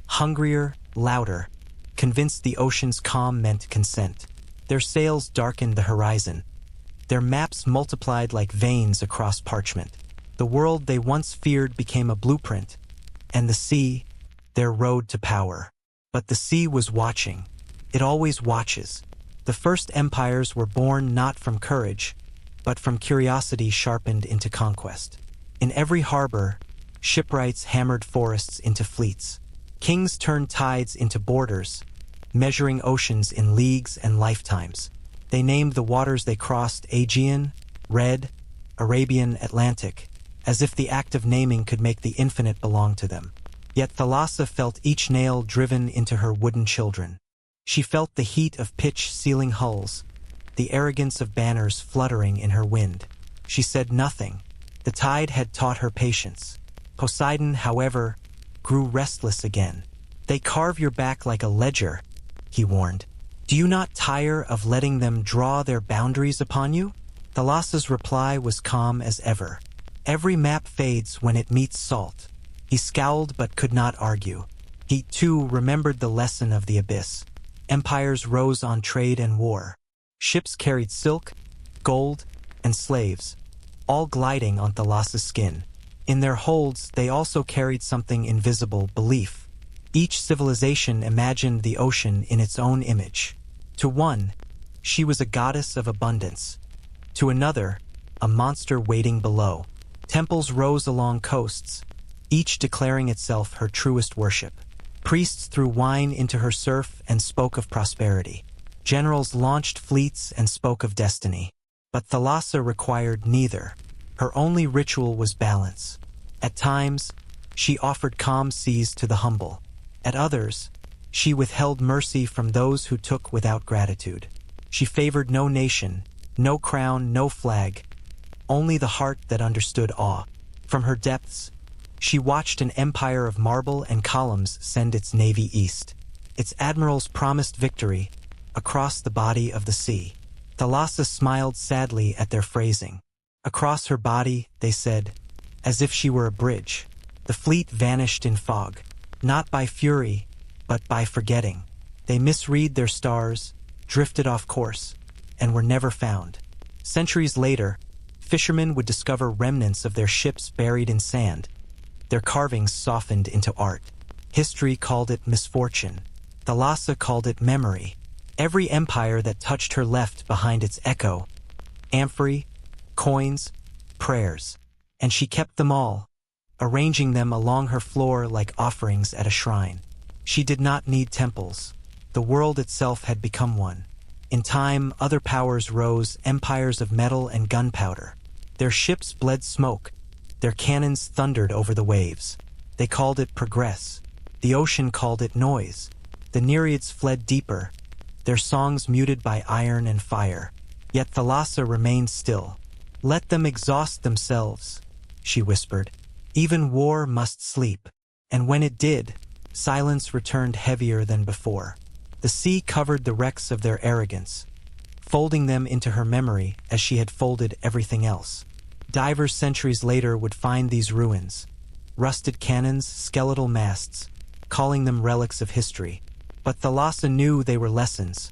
hungrier, louder, convinced the ocean's calm meant consent. Their sails darkened the horizon. Their maps multiplied like veins across parchment. The world they once feared became a blueprint, and the sea, their road to power. But the sea was watching. It always watches. The first empires were born not from courage, but from curiosity sharpened into conquest. In every harbor, shipwrights hammered forests into fleets. Kings turned tides into borders, measuring oceans in leagues and lifetimes. They named the waters they crossed Aegean, Red, Arabian, Atlantic, as if the act of naming could make the infinite belong to them. Yet Thalassa felt each nail driven into her wooden children. She felt the heat of pitch sealing hulls, the arrogance of banners fluttering in her wind. She said nothing. The tide had taught her patience. Poseidon, however, grew restless again. "They carve your back like a ledger," he warned. "Do you not tire of letting them draw their boundaries upon you?" Thalassa's reply was calm as ever. "Every map fades when it meets salt." He scowled but could not argue. He, too, remembered the lesson of the abyss. Empires rose on trade and war. Ships carried silk, gold, and slaves, all gliding on Thalassa's skin. In their holds, they also carried something invisible: belief. Each civilization imagined the ocean in its own image. To one, she was a goddess of abundance. To another, a monster waiting below. Temples rose along coasts, each declaring itself her truest worship. Priests threw wine into her surf and spoke of prosperity. Generals launched fleets and spoke of destiny. But Thalassa required neither. Her only ritual was balance. At times, she offered calm seas to the humble. At others, she withheld mercy from those who took without gratitude. She favored no nation, no crown, no flag, only the heart that understood awe. From her depths, she watched an empire of marble and columns send its navy east. Its admirals promised victory across the body of the sea. Thalassa smiled sadly at their phrasing. Across her body, they said, as if she were a bridge. The fleet vanished in fog, not by fury, but by forgetting. They misread their stars, drifted off course, and were never found. Centuries later, fishermen would discover remnants of their ships buried in sand, their carvings softened into art. History called it misfortune. Thalassa called it memory. Every empire that touched her left behind its echo, amphory, coins, prayers, and she kept them all, arranging them along her floor like offerings at a shrine. She did not need temples. The world itself had become one. In time, other powers rose, empires of metal and gunpowder. Their ships bled smoke. Their cannons thundered over the waves. They called it progress. The ocean called it noise. The Nereids fled deeper, their songs muted by iron and fire. Yet Thalassa remained still. Let them exhaust themselves, she whispered. Even war must sleep. And when it did, silence returned heavier than before. The sea covered the wrecks of their arrogance, folding them into her memory as she had folded everything else. Divers centuries later would find these ruins, rusted cannons, skeletal masts, calling them relics of history. But Thalassa knew they were lessons,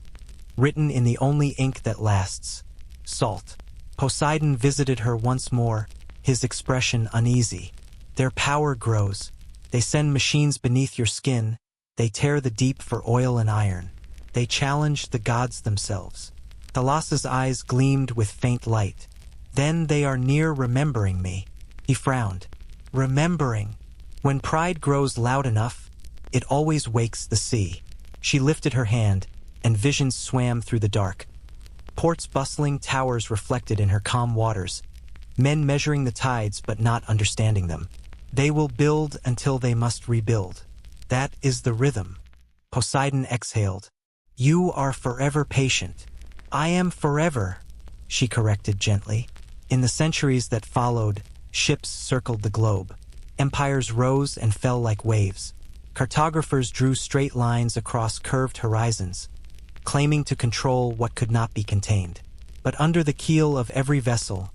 written in the only ink that lasts, salt. Poseidon visited her once more, his expression uneasy. Their power grows. They send machines beneath your skin. They tear the deep for oil and iron. They challenge the gods themselves. Thalassa's eyes gleamed with faint light. Then they are near remembering me. He frowned. Remembering. When pride grows loud enough, it always wakes the sea. She lifted her hand, and visions swam through the dark. Ports bustling, towers reflected in her calm waters. Men measuring the tides but not understanding them. They will build until they must rebuild. That is the rhythm. Poseidon exhaled. You are forever patient. I am forever, she corrected gently. In the centuries that followed, ships circled the globe. Empires rose and fell like waves. Cartographers drew straight lines across curved horizons, claiming to control what could not be contained. But under the keel of every vessel,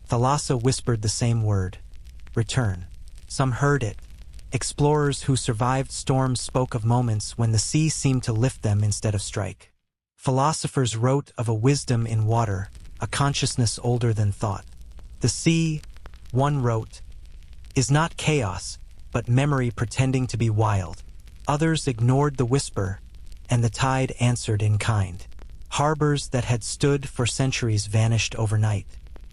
Thalassa whispered the same word, return. Some heard it. Explorers who survived storms spoke of moments when the sea seemed to lift them instead of strike. Philosophers wrote of a wisdom in water, a consciousness older than thought. The sea, one wrote, is not chaos, but memory pretending to be wild. Others ignored the whisper, and the tide answered in kind. Harbors that had stood for centuries vanished overnight.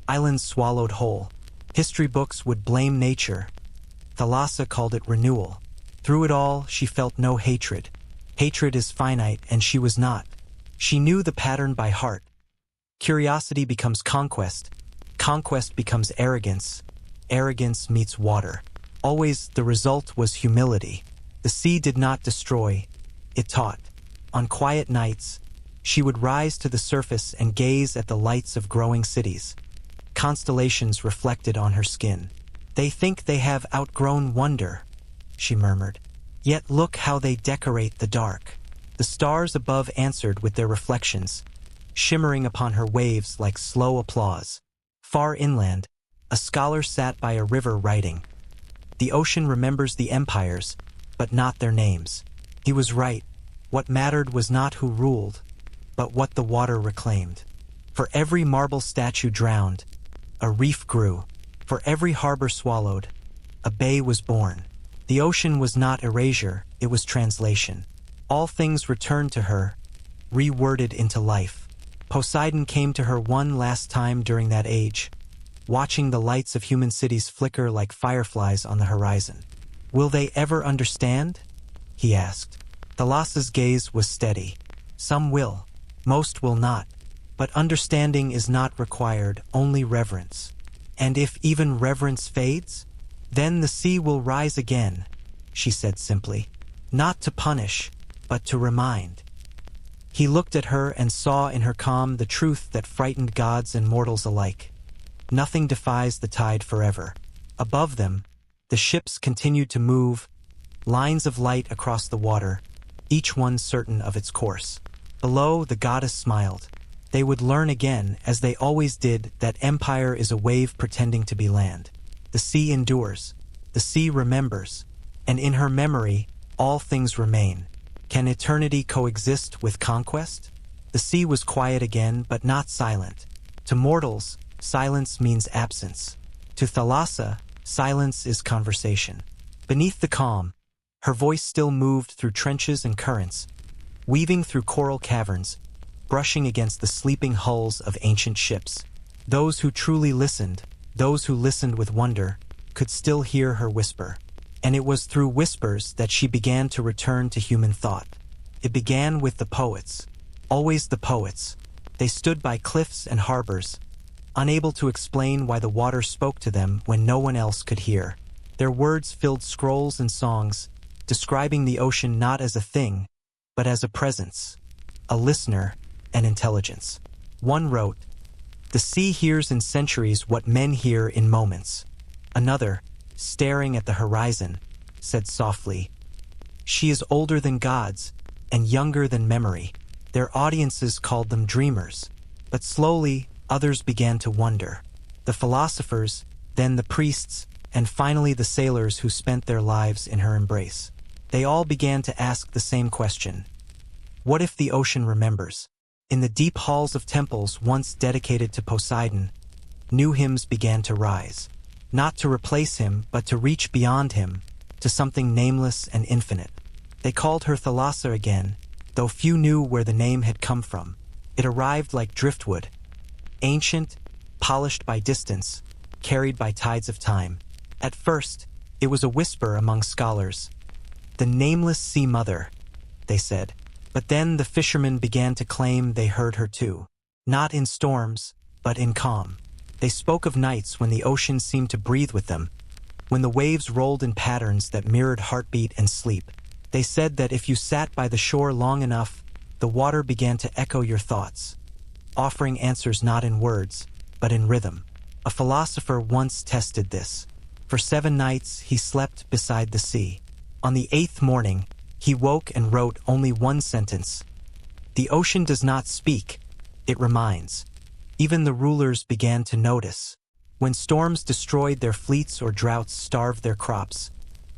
Islands swallowed whole. History books would blame nature. Thalassa called it renewal. Through it all, she felt no hatred. Hatred is finite, and she was not. She knew the pattern by heart. Curiosity becomes conquest. Conquest becomes arrogance. Arrogance meets water. Always the result was humility. The sea did not destroy, it taught. On quiet nights, she would rise to the surface and gaze at the lights of growing cities. Constellations reflected on her skin. They think they have outgrown wonder, she murmured. Yet look how they decorate the dark. The stars above answered with their reflections, shimmering upon her waves like slow applause. Far inland, a scholar sat by a river writing. The ocean remembers the empires, but not their names. He was right. What mattered was not who ruled, but what the water reclaimed. For every marble statue drowned, a reef grew. For every harbor swallowed, a bay was born. The ocean was not erasure, it was translation. All things returned to her, reworded into life. Poseidon came to her one last time during that age, watching the lights of human cities flicker like fireflies on the horizon. Will they ever understand? He asked. Thalassa's gaze was steady. Some will, most will not. But understanding is not required, only reverence. And if even reverence fades, then the sea will rise again, she said simply. Not to punish, but to remind. He looked at her and saw in her calm the truth that frightened gods and mortals alike. Nothing defies the tide forever. Above them, the ships continued to move, lines of light across the water, each one certain of its course. Below, the goddess smiled. They would learn again, as they always did, that empire is a wave pretending to be land. The sea endures, the sea remembers, and in her memory, all things remain. Can eternity coexist with conquest? The sea was quiet again, but not silent. To mortals, silence means absence. To Thalassa, silence is conversation. Beneath the calm, her voice still moved through trenches and currents, weaving through coral caverns, brushing against the sleeping hulls of ancient ships. Those who truly listened, those who listened with wonder, could still hear her whisper. And it was through whispers that she began to return to human thought. It began with the poets, always the poets. They stood by cliffs and harbors, unable to explain why the water spoke to them when no one else could hear. Their words filled scrolls and songs, describing the ocean not as a thing, but as a presence, a listener, an intelligence. One wrote, "The sea hears in centuries what men hear in moments." Another, staring at the horizon, said softly, "She is older than gods and younger than memory." Their audiences called them dreamers, but slowly others began to wonder. The philosophers, then the priests, and finally the sailors who spent their lives in her embrace. They all began to ask the same question. What if the ocean remembers? In the deep halls of temples once dedicated to Poseidon, new hymns began to rise. Not to replace him, but to reach beyond him, to something nameless and infinite. They called her Thalassa again, though few knew where the name had come from. It arrived like driftwood, ancient, polished by distance, carried by tides of time. At first, it was a whisper among scholars. "The nameless sea mother," they said. But then the fishermen began to claim they heard her too. Not in storms, but in calm. They spoke of nights when the ocean seemed to breathe with them, when the waves rolled in patterns that mirrored heartbeat and sleep. They said that if you sat by the shore long enough, the water began to echo your thoughts, offering answers not in words, but in rhythm. A philosopher once tested this. For 7 nights he slept beside the sea. On the 8th morning, he woke and wrote only one sentence. "The ocean does not speak, it reminds." Even the rulers began to notice. When storms destroyed their fleets or droughts starved their crops,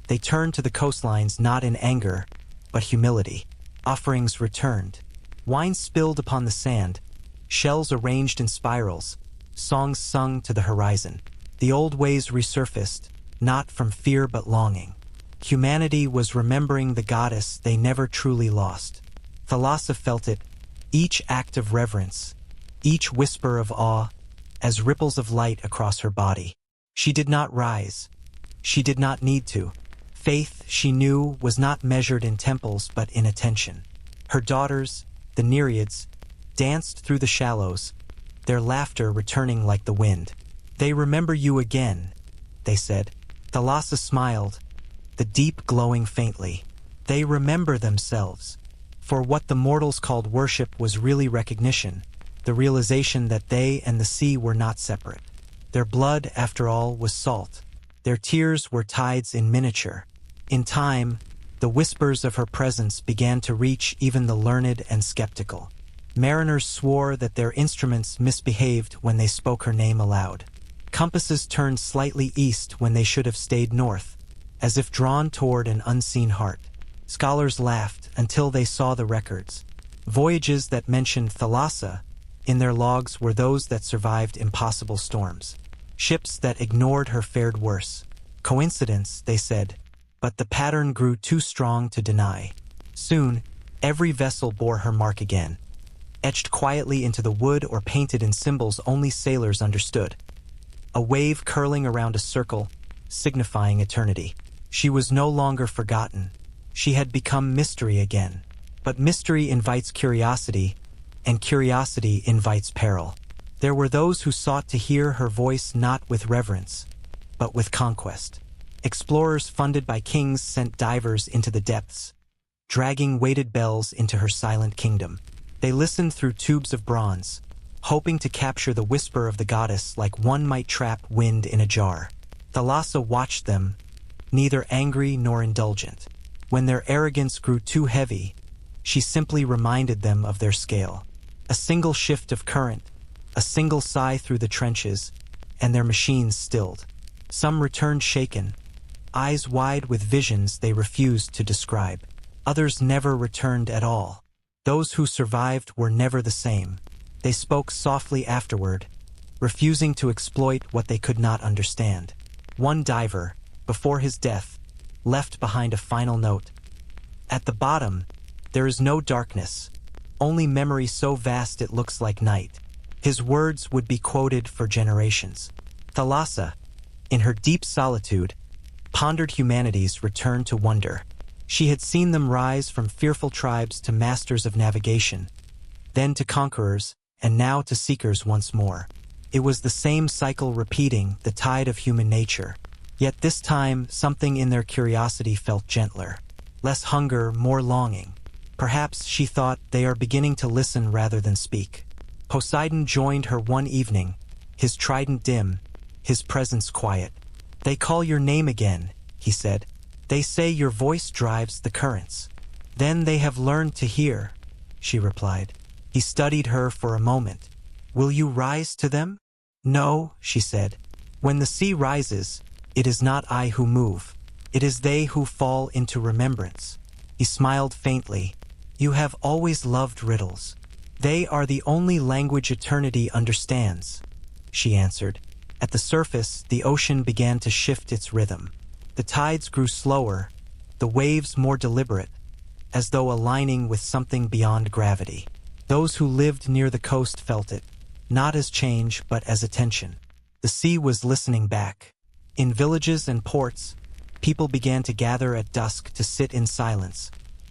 they turned to the coastlines not in anger, but humility. Offerings returned. Wine spilled upon the sand, shells arranged in spirals, songs sung to the horizon. The old ways resurfaced, not from fear but longing. Humanity was remembering the goddess they never truly lost. Thalassa felt it, each act of reverence, each whisper of awe, as ripples of light across her body. She did not rise. She did not need to. Faith, she knew, was not measured in temples but in attention. Her daughters, the Nereids, danced through the shallows, their laughter returning like the wind. "They remember you again," they said. Thalassa smiled, the deep glowing faintly. They remember themselves. For what the mortals called worship was really recognition, the realization that they and the sea were not separate. Their blood, after all, was salt. Their tears were tides in miniature. In time, the whispers of her presence began to reach even the learned and skeptical. Mariners swore that their instruments misbehaved when they spoke her name aloud. Compasses turned slightly east when they should have stayed north, as if drawn toward an unseen heart. Scholars laughed until they saw the records. Voyages that mentioned Thalassa in their logs were those that survived impossible storms. Ships that ignored her fared worse. Coincidence, they said, but the pattern grew too strong to deny. Soon, every vessel bore her mark again, etched quietly into the wood or painted in symbols only sailors understood. A wave curling around a circle, signifying eternity. She was no longer forgotten. She had become mystery again. But mystery invites curiosity, and curiosity invites peril. There were those who sought to hear her voice not with reverence, but with conquest. Explorers funded by kings sent divers into the depths, dragging weighted bells into her silent kingdom. They listened through tubes of bronze, hoping to capture the whisper of the goddess like one might trap wind in a jar. Thalassa watched them, neither angry nor indulgent. When their arrogance grew too heavy, she simply reminded them of their scale. A single shift of current, a single sigh through the trenches, and their machines stilled. Some returned shaken, eyes wide with visions they refused to describe. Others never returned at all. Those who survived were never the same. They spoke softly afterward, refusing to exploit what they could not understand. One diver, before his death, left behind a final note. At the bottom, there is no darkness, only memory so vast it looks like night. His words would be quoted for generations. Thalassa, in her deep solitude, pondered humanity's return to wonder. She had seen them rise from fearful tribes to masters of navigation, then to conquerors, and now to seekers once more. It was the same cycle repeating, the tide of human nature. Yet this time, something in their curiosity felt gentler. Less hunger, more longing. Perhaps, she thought, they are beginning to listen rather than speak. Poseidon joined her one evening, his trident dim, his presence quiet. "They call your name again," he said. "They say your voice drives the currents." "Then they have learned to hear," she replied. He studied her for a moment. "Will you rise to them?" "No," she said. "When the sea rises, it is not I who move. It is they who fall into remembrance." He smiled faintly. "You have always loved riddles." "They are the only language eternity understands," she answered. At the surface, the ocean began to shift its rhythm. The tides grew slower, the waves more deliberate, as though aligning with something beyond gravity. Those who lived near the coast felt it, not as change but as attention. The sea was listening back. In villages and ports, people began to gather at dusk to sit in silence,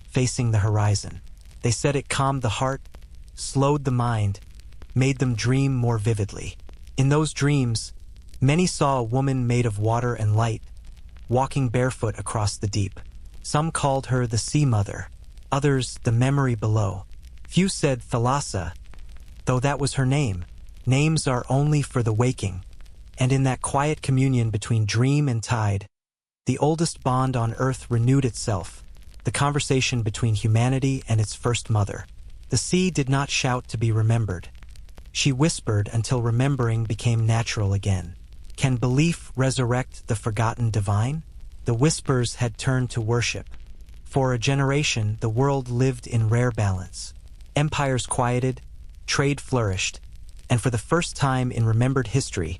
facing the horizon. They said it calmed the heart, slowed the mind, made them dream more vividly. In those dreams, many saw a woman made of water and light, walking barefoot across the deep. Some called her the Sea Mother, others the memory below. Few said Thalassa, though that was her name. Names are only for the waking, and in that quiet communion between dream and tide, the oldest bond on earth renewed itself, the conversation between humanity and its first mother. The sea did not shout to be remembered. She whispered until remembering became natural again. Can belief resurrect the forgotten divine? The whispers had turned to worship. For a generation, the world lived in rare balance. Empires quieted, trade flourished, and for the first time in remembered history,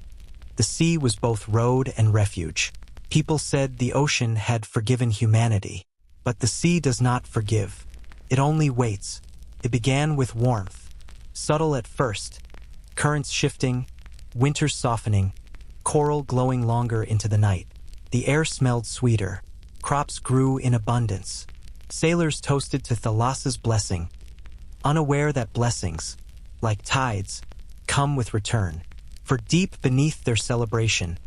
the sea was both road and refuge. People said the ocean had forgiven humanity, but the sea does not forgive. It only waits. It began with warmth, subtle at first, currents shifting, winters softening, coral glowing longer into the night. The air smelled sweeter, crops grew in abundance. Sailors toasted to Thalassa's blessing, unaware that blessings, like tides, come with return. For deep beneath their celebration,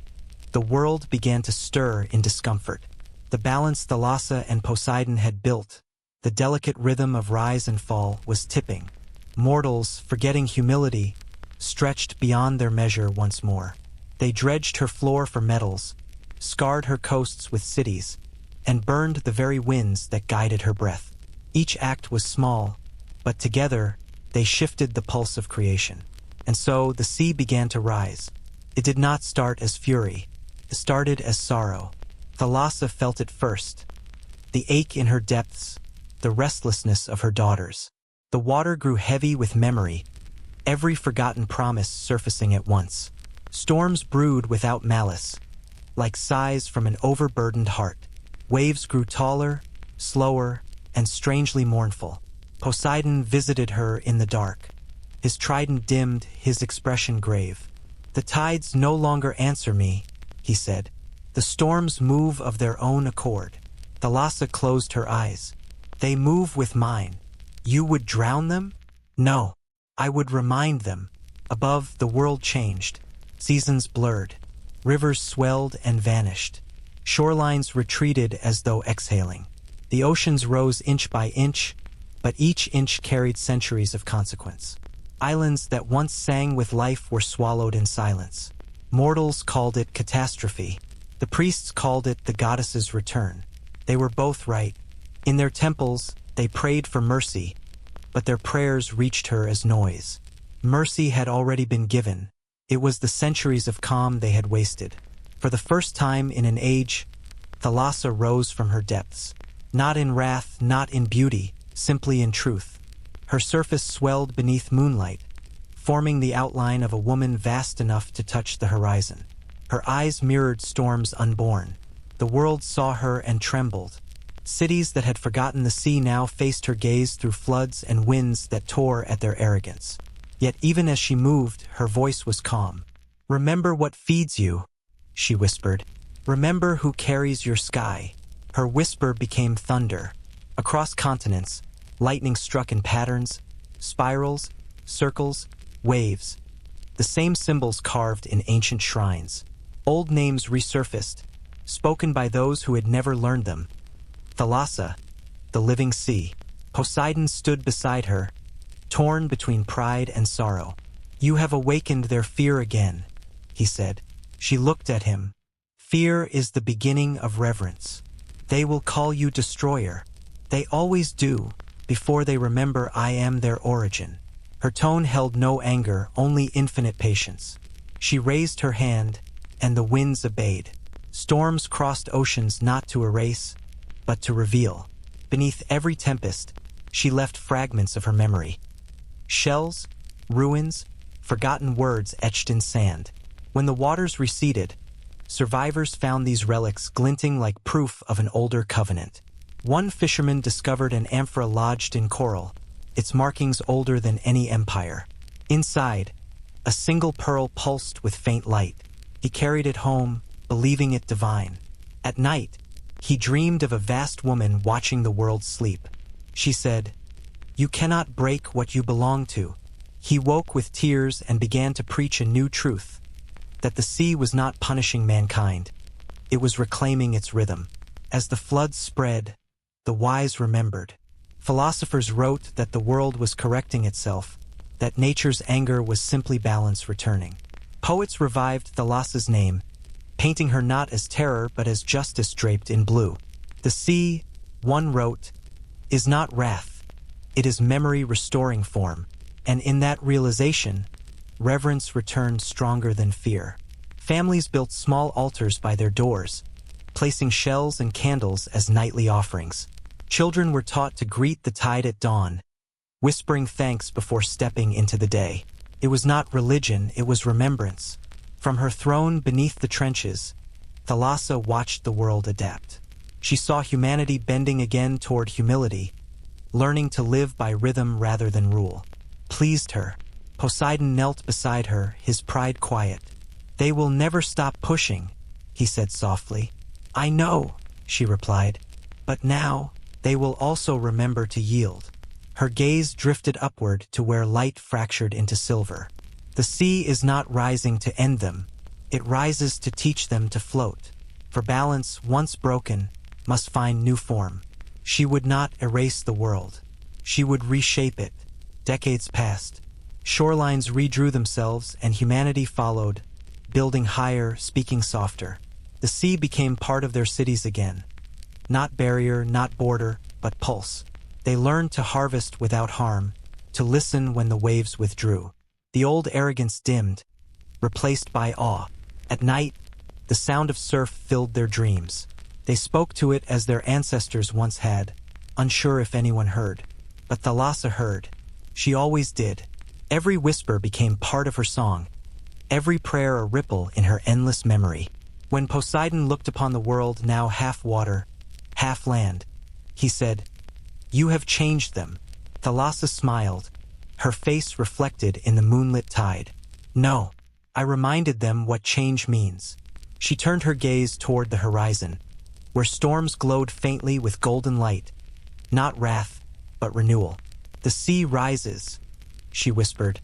the world began to stir in discomfort. The balance Thalassa and Poseidon had built, the delicate rhythm of rise and fall, was tipping. Mortals, forgetting humility, stretched beyond their measure once more. They dredged her floor for metals, scarred her coasts with cities, and burned the very winds that guided her breath. Each act was small, but together they shifted the pulse of creation. And so the sea began to rise. It did not start as fury. It started as sorrow. Thalassa felt it first. The ache in her depths, the restlessness of her daughters. The water grew heavy with memory, every forgotten promise surfacing at once. Storms brewed without malice, like sighs from an overburdened heart. Waves grew taller, slower, and strangely mournful. Poseidon visited her in the dark. His trident dimmed, his expression grave. "The tides no longer answer me," he said. "The storms move of their own accord." Thalassa closed her eyes. "They move with mine. You would drown them?" "No. I would remind them. Above, the world changed. Seasons blurred. Rivers swelled and vanished. Shorelines retreated as though exhaling. The oceans rose inch by inch, but each inch carried centuries of consequence. Islands that once sang with life were swallowed in silence. Mortals called it catastrophe. The priests called it the goddess's return. They were both right. In their temples, they prayed for mercy, but their prayers reached her as noise. Mercy had already been given. It was the centuries of calm they had wasted. For the first time in an age, Thalassa rose from her depths. Not in wrath, not in beauty, simply in truth. Her surface swelled beneath moonlight, forming the outline of a woman vast enough to touch the horizon. Her eyes mirrored storms unborn. The world saw her and trembled. Cities that had forgotten the sea now faced her gaze through floods and winds that tore at their arrogance. Yet even as she moved, her voice was calm. "Remember what feeds you," she whispered. "Remember who carries your sky." Her whisper became thunder. Across continents, lightning struck in patterns, spirals, circles, waves. The same symbols carved in ancient shrines. Old names resurfaced, spoken by those who had never learned them. Thalassa, the living sea. Poseidon stood beside her, torn between pride and sorrow. "You have awakened their fear again," he said. She looked at him. "Fear is the beginning of reverence. They will call you destroyer. They always do, before they remember I am their origin." Her tone held no anger, only infinite patience. She raised her hand, and the winds obeyed. Storms crossed oceans not to erase, but to reveal. Beneath every tempest, she left fragments of her memory. Shells, ruins, forgotten words etched in sand. When the waters receded, survivors found these relics glinting like proof of an older covenant. One fisherman discovered an amphora lodged in coral, its markings older than any empire. Inside, a single pearl pulsed with faint light. He carried it home, believing it divine. At night, he dreamed of a vast woman watching the world sleep. She said, "You cannot break what you belong to." He woke with tears and began to preach a new truth, that the sea was not punishing mankind. It was reclaiming its rhythm. As the floods spread, the wise remembered. Philosophers wrote that the world was correcting itself, that nature's anger was simply balance returning. Poets revived Thalassa's name, painting her not as terror but as justice draped in blue. The sea, one wrote, is not wrath. It is memory restoring form, and in that realization, reverence returned stronger than fear. Families built small altars by their doors, placing shells and candles as nightly offerings. Children were taught to greet the tide at dawn, whispering thanks before stepping into the day. It was not religion, it was remembrance. From her throne beneath the trenches, Thalassa watched the world adapt. She saw humanity bending again toward humility, learning to live by rhythm rather than rule. Pleased her. Poseidon knelt beside her, his pride quiet. "They will never stop pushing," he said softly. "I know," she replied, "but now they will also remember to yield." Her gaze drifted upward to where light fractured into silver. The sea is not rising to end them. It rises to teach them to float. For balance, once broken, must find new form. She would not erase the world. She would reshape it. Decades passed. Shorelines redrew themselves, and humanity followed, building higher, speaking softer. The sea became part of their cities again. Not barrier, not border, but pulse. They learned to harvest without harm, to listen when the waves withdrew. The old arrogance dimmed, replaced by awe. At night, the sound of surf filled their dreams. They spoke to it as their ancestors once had, unsure if anyone heard. But Thalassa heard. She always did. Every whisper became part of her song, every prayer a ripple in her endless memory. When Poseidon looked upon the world, now half water, half land, he said, "You have changed them." Thalassa smiled, her face reflected in the moonlit tide. "No," I reminded them what change means. She turned her gaze toward the horizon, where storms glowed faintly with golden light, not wrath, but renewal. "The sea rises," she whispered.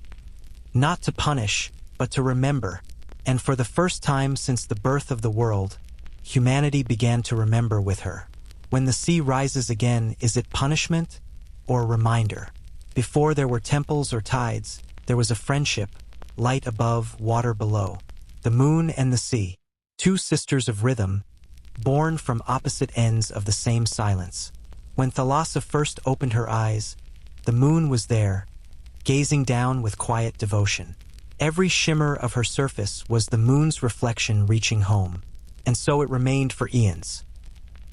not to punish, but to remember. And for the first time since the birth of the world, humanity began to remember with her. When the sea rises again, is it punishment or reminder? Before there were temples or tides, there was a friendship, light above, water below. The moon and the sea, two sisters of rhythm, born from opposite ends of the same silence. When Thalassa first opened her eyes, the moon was there, gazing down with quiet devotion. Every shimmer of her surface was the moon's reflection reaching home, and so it remained for eons.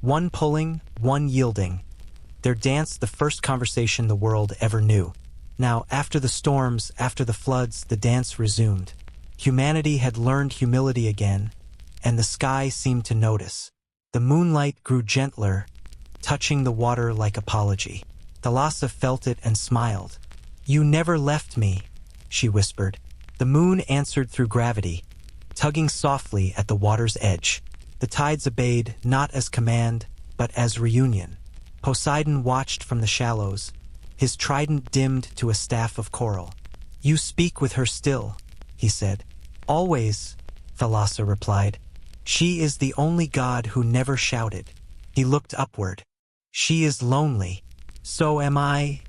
One pulling, one yielding, there danced the first conversation the world ever knew. Now, after the storms, after the floods, the dance resumed. Humanity had learned humility again, and the sky seemed to notice. The moonlight grew gentler, touching the water like apology. Thalassa felt it and smiled. "You never left me," she whispered. The moon answered through gravity, tugging softly at the water's edge. The tides obeyed, not as command, but as reunion. Poseidon watched from the shallows, his trident dimmed to a staff of coral. "You speak with her still," he said. "Always," Thalassa replied. "She is the only god who never shouted." He looked upward. "She is lonely. So am I,"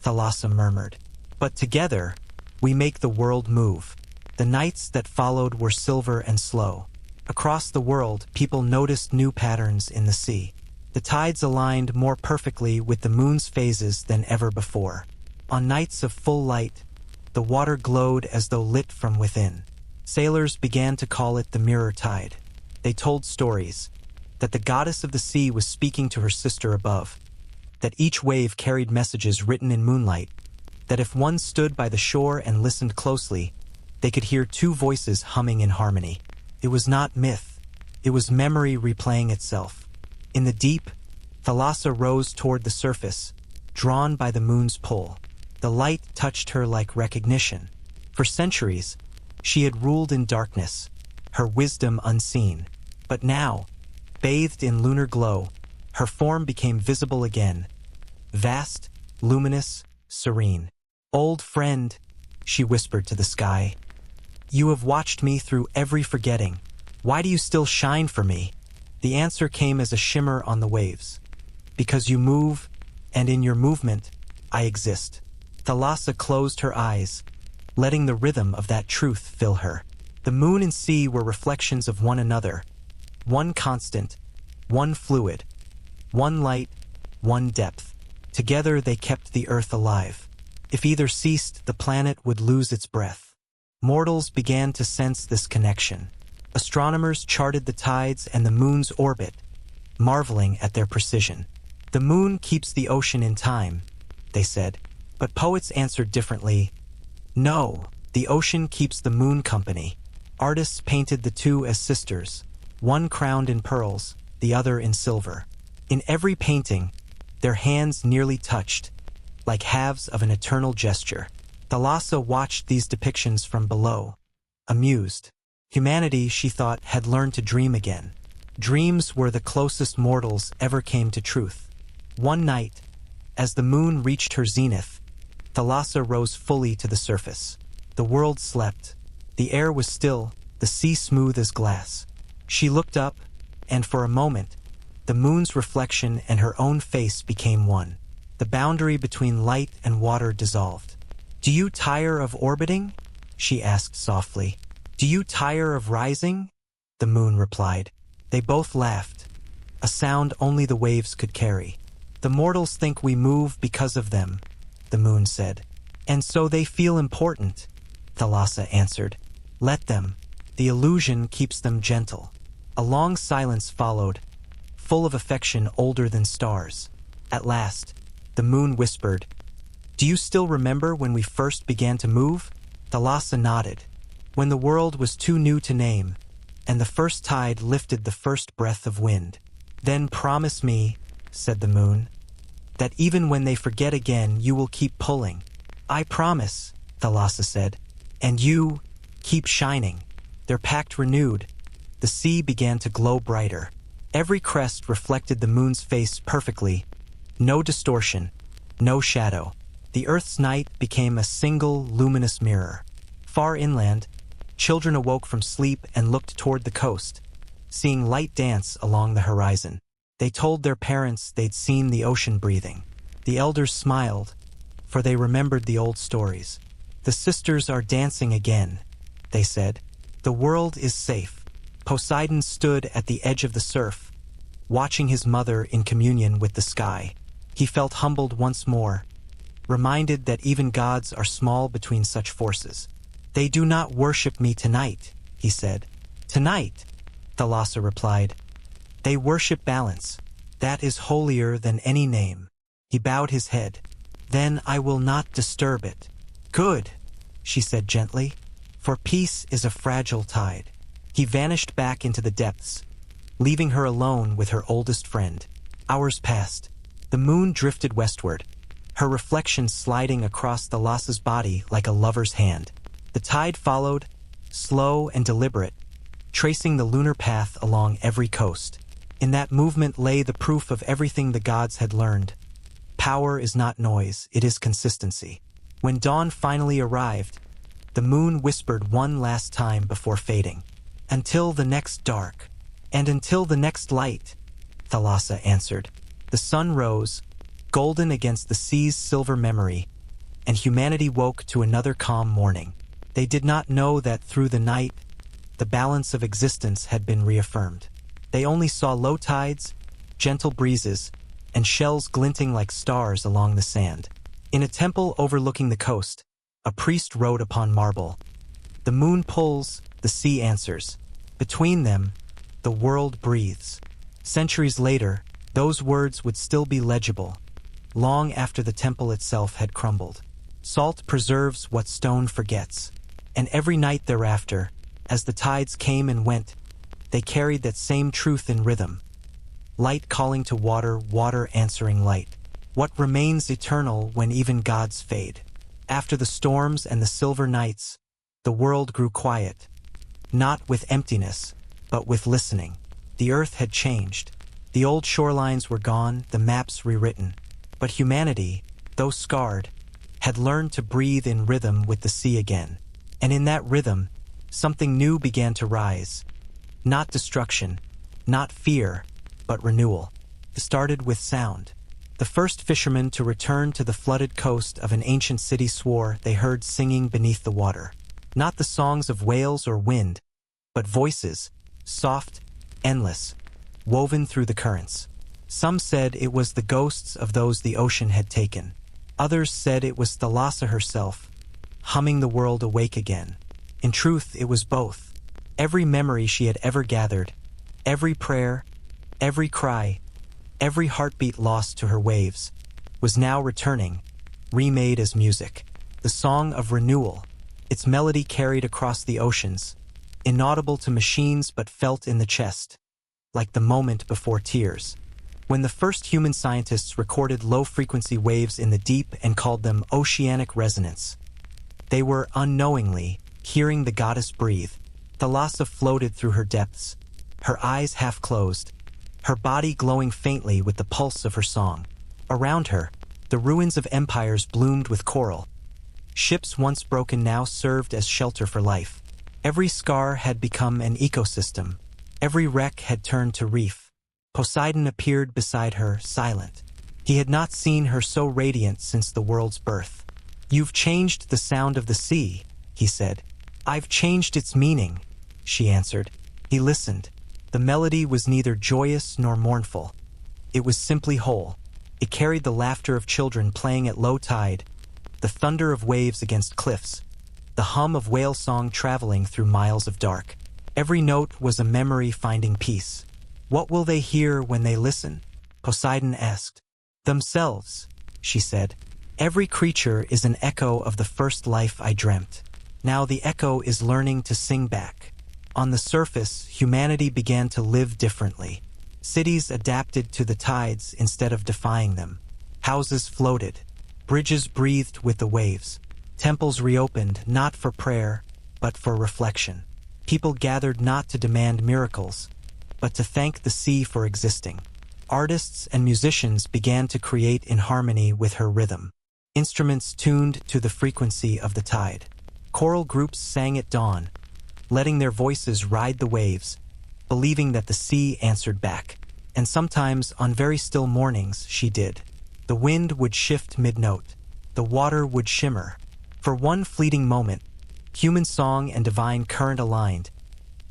Thalassa murmured. "But together, we make the world move." The nights that followed were silver and slow. Across the world, people noticed new patterns in the sea. The tides aligned more perfectly with the moon's phases than ever before. On nights of full light, the water glowed as though lit from within. Sailors began to call it the mirror tide. They told stories, that the goddess of the sea was speaking to her sister above, that each wave carried messages written in moonlight, that if one stood by the shore and listened closely, they could hear two voices humming in harmony. It was not myth, it was memory replaying itself. In the deep, Thalassa rose toward the surface, drawn by the moon's pull. The light touched her like recognition. For centuries, she had ruled in darkness, her wisdom unseen. But now, bathed in lunar glow, her form became visible again, vast, luminous, serene. "Old friend," she whispered to the sky, "you have watched me through every forgetting. Why do you still shine for me?" The answer came as a shimmer on the waves. "Because you move, and in your movement, I exist." Thalassa closed her eyes, letting the rhythm of that truth fill her. The moon and sea were reflections of one another, one constant, one fluid, one light, one depth. Together they kept the earth alive. If either ceased, the planet would lose its breath. Mortals began to sense this connection. Astronomers charted the tides and the moon's orbit, marveling at their precision. "The moon keeps the ocean in time," they said. But poets answered differently. "No, the ocean keeps the moon company." Artists painted the two as sisters, one crowned in pearls, the other in silver. In every painting, their hands nearly touched, like halves of an eternal gesture. Thalassa watched these depictions from below, amused. Humanity, she thought, had learned to dream again. Dreams were the closest mortals ever came to truth. One night, as the moon reached her zenith, Thalassa rose fully to the surface. The world slept. The air was still, the sea smooth as glass. She looked up, and for a moment, the moon's reflection and her own face became one. The boundary between light and water dissolved. "Do you tire of orbiting?" she asked softly. "Do you tire of rising?" the moon replied. They both laughed, a sound only the waves could carry. "The mortals think we move because of them," the moon said. "And so they feel important," Thalassa answered. "Let them. The illusion keeps them gentle." A long silence followed, full of affection older than stars. At last, the moon whispered, "Do you still remember when we first began to move?" Thalassa nodded. "When the world was too new to name, and the first tide lifted the first breath of wind." "Then promise me," said the moon, "that even when they forget again, you will keep pulling." "I promise," Thalassa said. "And you, keep shining." Their pact renewed. The sea began to glow brighter. Every crest reflected the moon's face perfectly. No distortion, no shadow. The earth's night became a single luminous mirror. Far inland, children awoke from sleep and looked toward the coast, seeing light dance along the horizon. They told their parents they'd seen the ocean breathing. The elders smiled, for they remembered the old stories. "The sisters are dancing again," they said. "The world is safe." Poseidon stood at the edge of the surf, watching his mother in communion with the sky. He felt humbled once more, reminded that even gods are small between such forces. "They do not worship me tonight," he said. "Tonight," Thalassa replied. "They worship balance. That is holier than any name." He bowed his head. "Then I will not disturb it." "Good," she said gently, "for peace is a fragile tide." He vanished back into the depths, leaving her alone with her oldest friend. Hours passed. The moon drifted westward, her reflection sliding across Thalassa's body like a lover's hand. The tide followed, slow and deliberate, tracing the lunar path along every coast. In that movement lay the proof of everything the gods had learned. Power is not noise, it is consistency. When dawn finally arrived, the moon whispered one last time before fading. "Until the next dark, and until the next light," Thalassa answered. The sun rose, golden against the sea's silver memory, and humanity woke to another calm morning. They did not know that through the night, the balance of existence had been reaffirmed. They only saw low tides, gentle breezes, and shells glinting like stars along the sand. In a temple overlooking the coast, a priest wrote upon marble, "The moon pulls, the sea answers. Between them, the world breathes." Centuries later, those words would still be legible, long after the temple itself had crumbled. Salt preserves what stone forgets. And every night thereafter, as the tides came and went, they carried that same truth in rhythm. Light calling to water, water answering light. What remains eternal when even gods fade? After the storms and the silver nights, the world grew quiet. Not with emptiness, but with listening. The earth had changed. The old shorelines were gone, the maps rewritten. But humanity, though scarred, had learned to breathe in rhythm with the sea again. And in that rhythm, something new began to rise. Not destruction, not fear, but renewal. It started with sound. The first fishermen to return to the flooded coast of an ancient city swore they heard singing beneath the water. Not the songs of whales or wind, but voices, soft, endless, woven through the currents. Some said it was the ghosts of those the ocean had taken. Others said it was Thalassa herself, humming the world awake again. In truth, it was both. Every memory she had ever gathered, every prayer, every cry, every heartbeat lost to her waves, was now returning, remade as music. The song of renewal, its melody carried across the oceans, inaudible to machines but felt in the chest, like the moment before tears. When the first human scientists recorded low-frequency waves in the deep and called them oceanic resonance, they were unknowingly hearing the goddess breathe. Thalassa floated through her depths, her eyes half closed, her body glowing faintly with the pulse of her song. Around her, the ruins of empires bloomed with coral. Ships once broken now served as shelter for life. Every scar had become an ecosystem. Every wreck had turned to reef. Poseidon appeared beside her, silent. He had not seen her so radiant since the world's birth. "You've changed the sound of the sea," he said. "I've changed its meaning," she answered. He listened. The melody was neither joyous nor mournful. It was simply whole. It carried the laughter of children playing at low tide, the thunder of waves against cliffs, the hum of whale song traveling through miles of dark. Every note was a memory finding peace. "What will they hear when they listen?" Poseidon asked. "Themselves," she said. "Every creature is an echo of the first life I dreamt. Now the echo is learning to sing back." On the surface, humanity began to live differently. Cities adapted to the tides instead of defying them. Houses floated. Bridges breathed with the waves. Temples reopened not for prayer, but for reflection. People gathered not to demand miracles, but to thank the sea for existing. Artists and musicians began to create in harmony with her rhythm. Instruments tuned to the frequency of the tide. Choral groups sang at dawn, letting their voices ride the waves, believing that the sea answered back. And sometimes, on very still mornings, she did. The wind would shift mid-note. The water would shimmer. For one fleeting moment, human song and divine current aligned,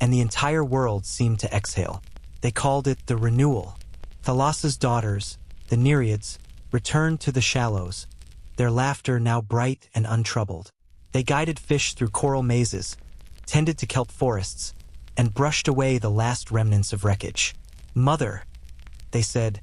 and the entire world seemed to exhale. They called it the renewal. Thalassa's daughters, the Nereids, returned to the shallows, their laughter now bright and untroubled. They guided fish through coral mazes, tended to kelp forests, and brushed away the last remnants of wreckage. "Mother," they said,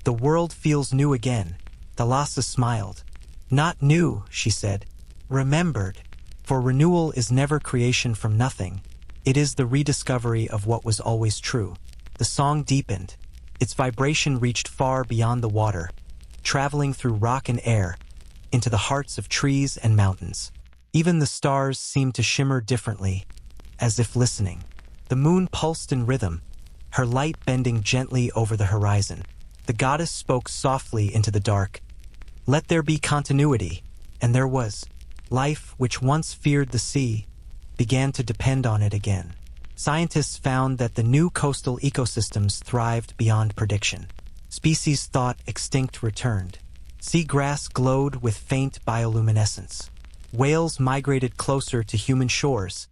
"the world feels new again." Thalassa smiled. "Not new," she said, "remembered. For renewal is never creation from nothing. It is the rediscovery of what was always true." The song deepened. Its vibration reached far beyond the water, traveling through rock and air, into the hearts of trees and mountains. Even the stars seemed to shimmer differently, as if listening. The moon pulsed in rhythm, her light bending gently over the horizon. The goddess spoke softly into the dark. "Let there be continuity," and there was. Life, which once feared the sea, began to depend on it again. Scientists found that the new coastal ecosystems thrived beyond prediction. Species thought extinct returned. Seagrass glowed with faint bioluminescence. Whales migrated closer to human shores,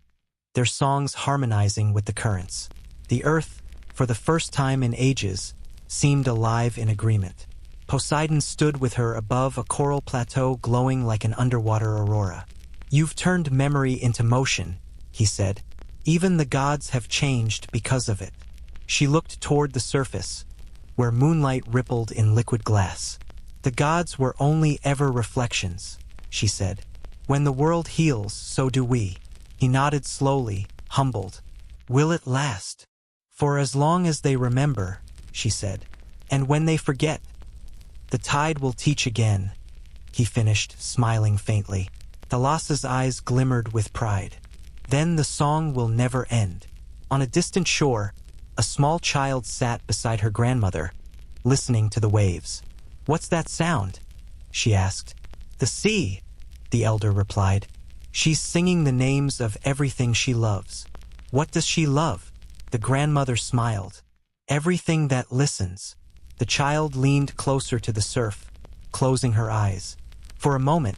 their songs harmonizing with the currents. The earth, for the first time in ages, seemed alive in agreement. Poseidon stood with her above a coral plateau glowing like an underwater aurora. "You've turned memory into motion," he said. "Even the gods have changed because of it." She looked toward the surface, where moonlight rippled in liquid glass. "The gods were only ever reflections," she said. "When the world heals, so do we." He nodded slowly, humbled. "Will it last?" "For as long as they remember," she said. "And when they forget, the tide will teach again," he finished, smiling faintly. Thalassa's eyes glimmered with pride. "Then the song will never end." On a distant shore, a small child sat beside her grandmother, listening to the waves. "What's that sound?" she asked. "The sea," the elder replied. "She's singing the names of everything she loves." "What does she love?" The grandmother smiled. "Everything that listens." The child leaned closer to the surf, closing her eyes. For a moment,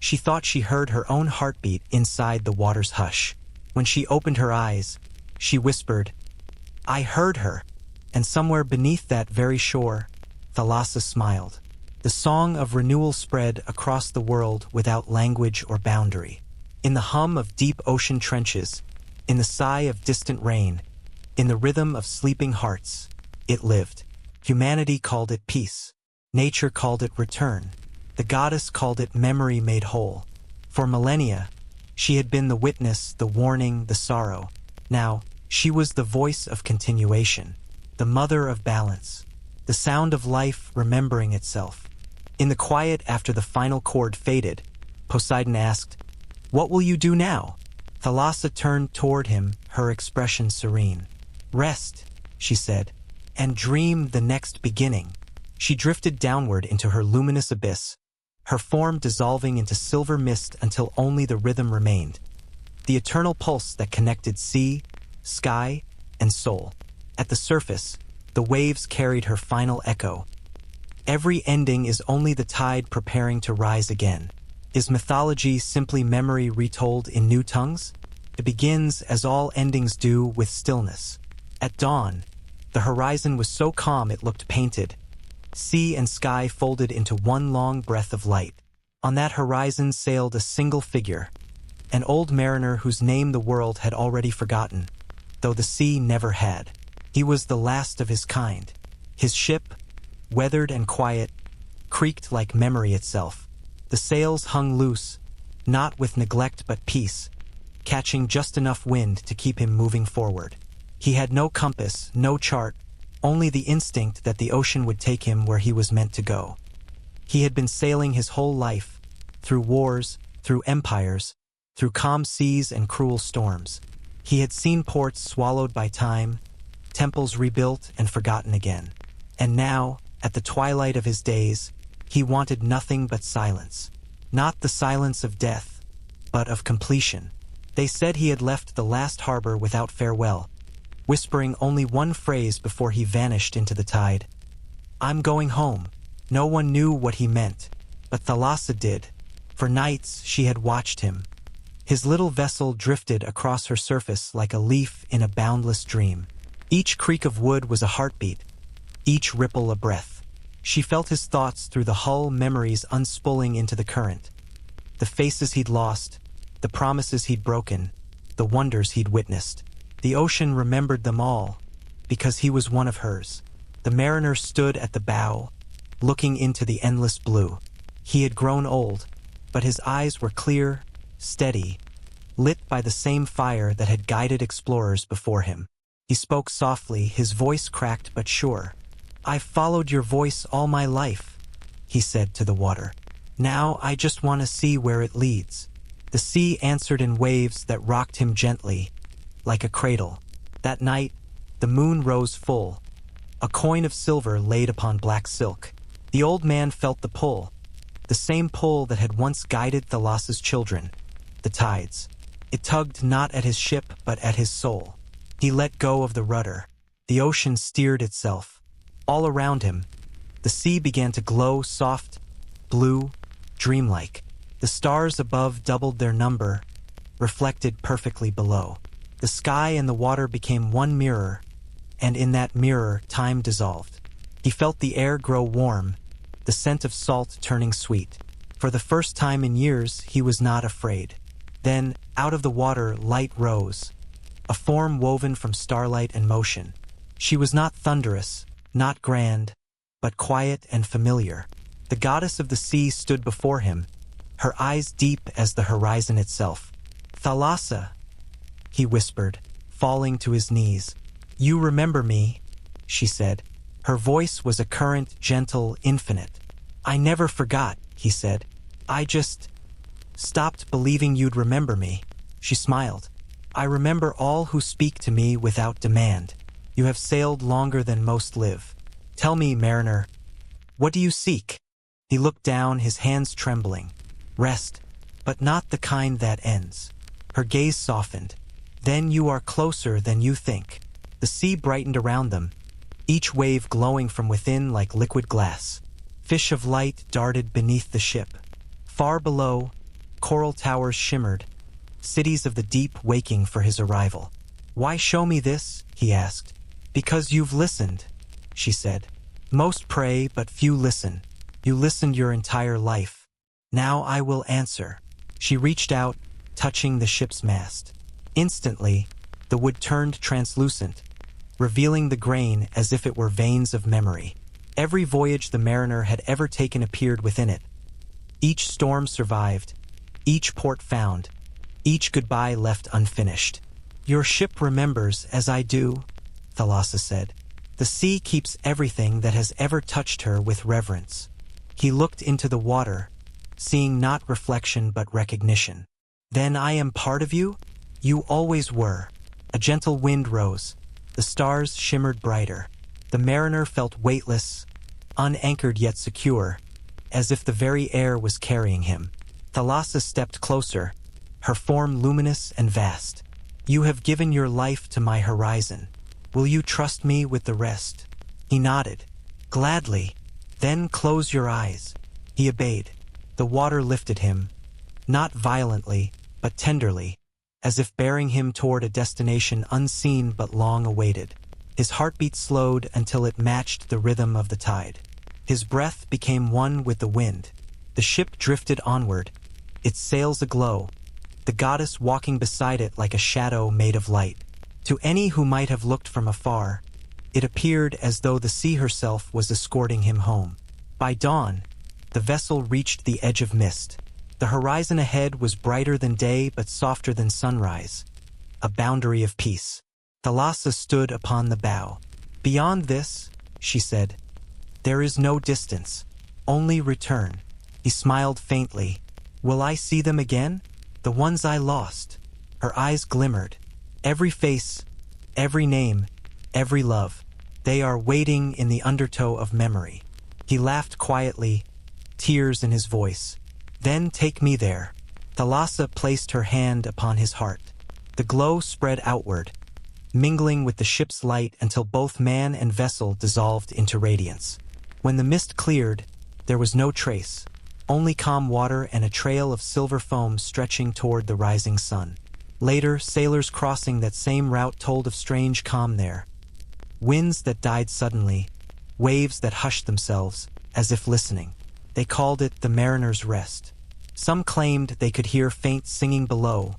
she thought she heard her own heartbeat inside the water's hush. When she opened her eyes, she whispered, "I heard her." And somewhere beneath that very shore, Thalassa smiled. The song of renewal spread across the world without language or boundary. In the hum of deep ocean trenches, in the sigh of distant rain, in the rhythm of sleeping hearts, it lived. Humanity called it peace. Nature called it return. The goddess called it memory made whole. For millennia, she had been the witness, the warning, the sorrow. Now, she was the voice of continuation, the mother of balance, the sound of life remembering itself. In the quiet after the final chord faded, Poseidon asked, "What will you do now?" Thalassa turned toward him, her expression serene. "Rest," she said, "and dream the next beginning." She drifted downward into her luminous abyss, her form dissolving into silver mist until only the rhythm remained, the eternal pulse that connected sea, sky, and soul. At the surface, the waves carried her final echo. Every ending is only the tide preparing to rise again. Is mythology simply memory retold in new tongues? It begins, as all endings do, with stillness. At dawn, the horizon was so calm it looked painted. Sea and sky folded into one long breath of light. On that horizon sailed a single figure, an old mariner whose name the world had already forgotten, though the sea never had. He was the last of his kind. His ship, weathered and quiet, creaked like memory itself. The sails hung loose, not with neglect but peace, catching just enough wind to keep him moving forward. He had no compass, no chart, only the instinct that the ocean would take him where he was meant to go. He had been sailing his whole life, through wars, through empires, through calm seas and cruel storms. He had seen ports swallowed by time, temples rebuilt and forgotten again. And now, at the twilight of his days, he wanted nothing but silence. Not the silence of death, but of completion. They said he had left the last harbor without farewell, whispering only one phrase before he vanished into the tide. "I'm going home." No one knew what he meant, but Thalassa did. For nights she had watched him. His little vessel drifted across her surface like a leaf in a boundless dream. Each creak of wood was a heartbeat, each ripple a breath. She felt his thoughts through the hull, memories unspooling into the current. The faces he'd lost, the promises he'd broken, the wonders he'd witnessed. The ocean remembered them all, because he was one of hers. The mariner stood at the bow, looking into the endless blue. He had grown old, but his eyes were clear, steady, lit by the same fire that had guided explorers before him. He spoke softly, his voice cracked but sure. "I've followed your voice all my life," he said to the water. "Now I just want to see where it leads." The sea answered in waves that rocked him gently, like a cradle. That night, the moon rose full, a coin of silver laid upon black silk. The old man felt the pull, the same pull that had once guided Thalassa's children, the tides. It tugged not at his ship but at his soul. He let go of the rudder. The ocean steered itself. All around him, the sea began to glow soft, blue, dreamlike. The stars above doubled their number, reflected perfectly below. The sky and the water became one mirror, and in that mirror time dissolved. He felt the air grow warm, the scent of salt turning sweet. For the first time in years, he was not afraid. Then, out of the water, light rose, a form woven from starlight and motion. She was not thunderous, not grand, but quiet and familiar. The goddess of the sea stood before him, her eyes deep as the horizon itself. "Thalassa," he whispered, falling to his knees. "You remember me," she said. Her voice was a current, gentle, infinite. "I never forgot," he said. "I just stopped believing you'd remember me." She smiled. "I remember all who speak to me without demand. You have sailed longer than most live. Tell me, mariner, what do you seek?" He looked down, his hands trembling. "Rest, but not the kind that ends." Her gaze softened. "Then you are closer than you think." The sea brightened around them, each wave glowing from within like liquid glass. Fish of light darted beneath the ship. Far below, coral towers shimmered, cities of the deep waking for his arrival. "Why show me this?" he asked. "Because you've listened," she said. "Most pray, but few listen. You listened your entire life. Now I will answer." She reached out, touching the ship's mast. Instantly, the wood turned translucent, revealing the grain as if it were veins of memory. Every voyage the mariner had ever taken appeared within it. Each storm survived, each port found, each goodbye left unfinished. "Your ship remembers as I do," Thalassa said. "The sea keeps everything that has ever touched her with reverence." He looked into the water, seeing not reflection but recognition. "Then I am part of you? You always were." A gentle wind rose. The stars shimmered brighter. The mariner felt weightless, unanchored yet secure, as if the very air was carrying him. Thalassa stepped closer, her form luminous and vast. "You have given your life to my horizon. Will you trust me with the rest?" He nodded. "Gladly." "Then close your eyes." He obeyed. The water lifted him, not violently, but tenderly, as if bearing him toward a destination unseen but long awaited. His heartbeat slowed until it matched the rhythm of the tide. His breath became one with the wind. The ship drifted onward, its sails aglow, the goddess walking beside it like a shadow made of light. To any who might have looked from afar, it appeared as though the sea herself was escorting him home. By dawn, the vessel reached the edge of mist. The horizon ahead was brighter than day but softer than sunrise, a boundary of peace. Thalassa stood upon the bow. "Beyond this," she said, "there is no distance, only return." He smiled faintly. "Will I see them again? The ones I lost?" Her eyes glimmered. "Every face, every name, every love. They are waiting in the undertow of memory." He laughed quietly, tears in his voice. "Then take me there." Thalassa placed her hand upon his heart. The glow spread outward, mingling with the ship's light until both man and vessel dissolved into radiance. When the mist cleared, there was no trace, only calm water and a trail of silver foam stretching toward the rising sun. Later, sailors crossing that same route told of strange calm there. Winds that died suddenly, waves that hushed themselves, as if listening. They called it the mariner's rest. Some claimed they could hear faint singing below,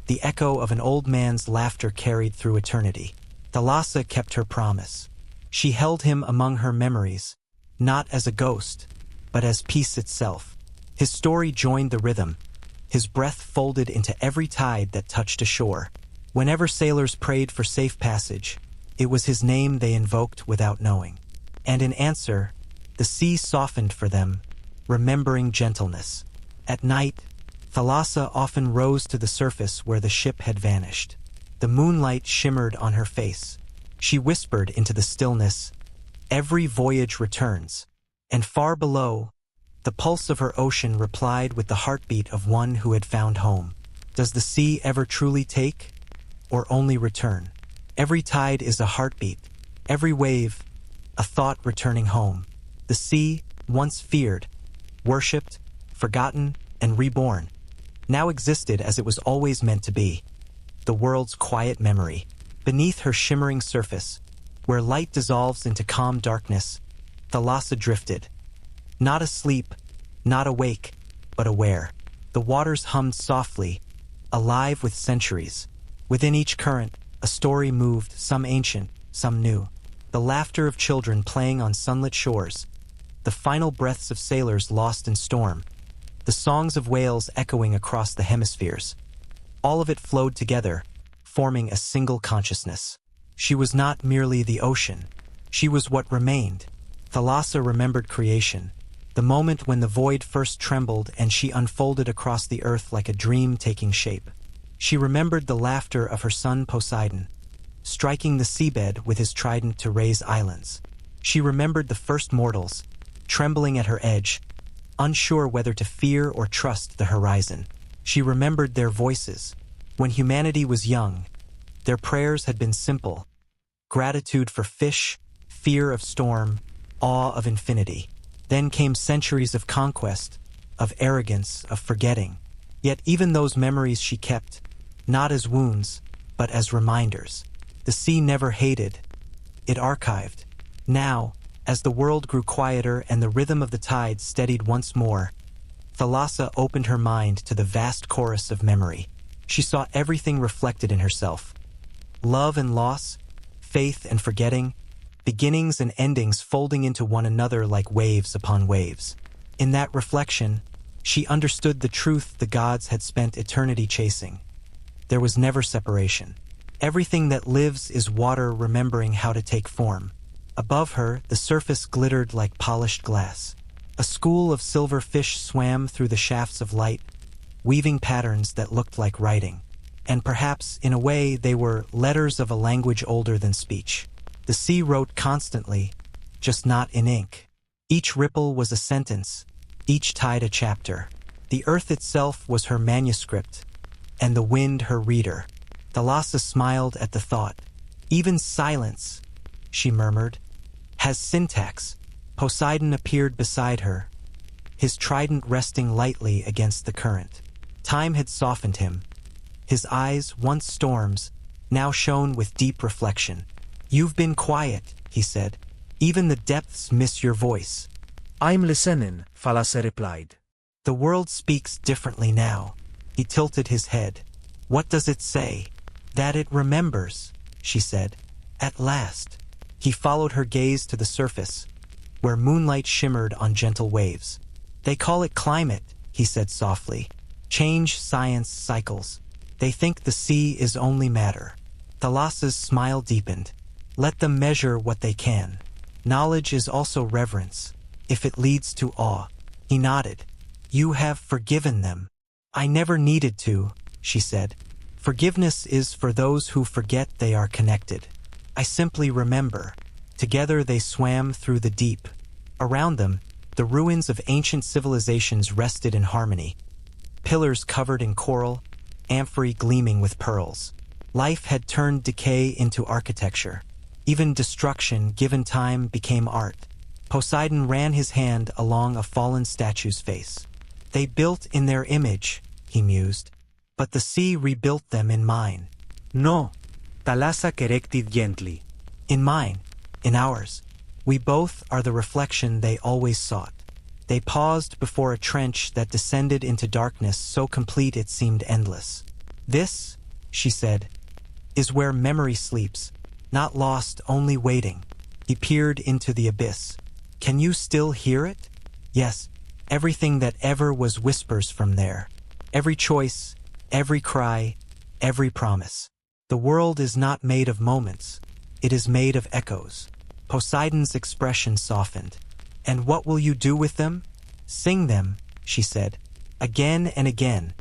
the echo of an old man's laughter carried through eternity. Thalassa kept her promise. She held him among her memories, not as a ghost, but as peace itself. His story joined the rhythm, his breath folded into every tide that touched ashore. Whenever sailors prayed for safe passage, it was his name they invoked without knowing. And in answer, the sea softened for them, remembering gentleness. At night, Thalassa often rose to the surface where the ship had vanished. The moonlight shimmered on her face. She whispered into the stillness, "Every voyage returns." And far below, the pulse of her ocean replied with the heartbeat of one who had found home. Does the sea ever truly take, or only return? Every tide is a heartbeat, every wave, a thought returning home. The sea, once feared, worshipped, forgotten, and reborn, now existed as it was always meant to be, the world's quiet memory. Beneath her shimmering surface, where light dissolves into calm darkness, Thalassa drifted. Not asleep, not awake, but aware. The waters hummed softly, alive with centuries. Within each current, a story moved, some ancient, some new. The laughter of children playing on sunlit shores, the final breaths of sailors lost in storm, the songs of whales echoing across the hemispheres. All of it flowed together, forming a single consciousness. She was not merely the ocean. She was what remained. Thalassa remembered creation, the moment when the void first trembled and she unfolded across the earth like a dream taking shape. She remembered the laughter of her son Poseidon, striking the seabed with his trident to raise islands. She remembered the first mortals, trembling at her edge, unsure whether to fear or trust the horizon. She remembered their voices. When humanity was young, their prayers had been simple: gratitude for fish, fear of storm, awe of infinity. Then came centuries of conquest, of arrogance, of forgetting. Yet even those memories she kept, not as wounds, but as reminders. The sea never hated, it archived. Now, as the world grew quieter and the rhythm of the tides steadied once more, Thalassa opened her mind to the vast chorus of memory. She saw everything reflected in herself. Love and loss, faith and forgetting, beginnings and endings folding into one another like waves upon waves. In that reflection, she understood the truth the gods had spent eternity chasing. There was never separation. Everything that lives is water remembering how to take form. Above her, the surface glittered like polished glass. A school of silver fish swam through the shafts of light, weaving patterns that looked like writing. And perhaps, in a way, they were letters of a language older than speech. The sea wrote constantly, just not in ink. Each ripple was a sentence, each tide a chapter. The earth itself was her manuscript, and the wind her reader. Thalassa smiled at the thought. Even silence, she murmured, has syntax. Poseidon appeared beside her, his trident resting lightly against the current. Time had softened him. His eyes, once storms, now shone with deep reflection. "You've been quiet," he said. "Even the depths miss your voice." "I'm listening," Thalassa replied. "The world speaks differently now." He tilted his head. "What does it say?" "That it remembers," she said. "At last." He followed her gaze to the surface, where moonlight shimmered on gentle waves. "They call it climate," he said softly. "Change science cycles. They think the sea is only matter." Thalassa's smile deepened. "Let them measure what they can. Knowledge is also reverence, if it leads to awe." He nodded. "You have forgiven them." "I never needed to," she said. "Forgiveness is for those who forget they are connected. I simply remember." Together they swam through the deep. Around them, the ruins of ancient civilizations rested in harmony. pillars covered in coral, amphory gleaming with pearls. Life had turned decay into architecture. Even destruction, given time, became art. Poseidon ran his hand along a fallen statue's face. They built in their image, he mused, but the sea rebuilt them in mine. No, Thalassa corrected gently. In mine, in ours. We both are the reflection they always sought. They paused before a trench that descended into darkness so complete it seemed endless. This, she said, is where memory sleeps, not lost, only waiting. He peered into the abyss. Can you still hear it? Yes, everything that ever was whispers from there. Every choice, every cry, every promise. The world is not made of moments. It is made of echoes. Poseidon's expression softened. And what will you do with them? Sing them, she said, again and again,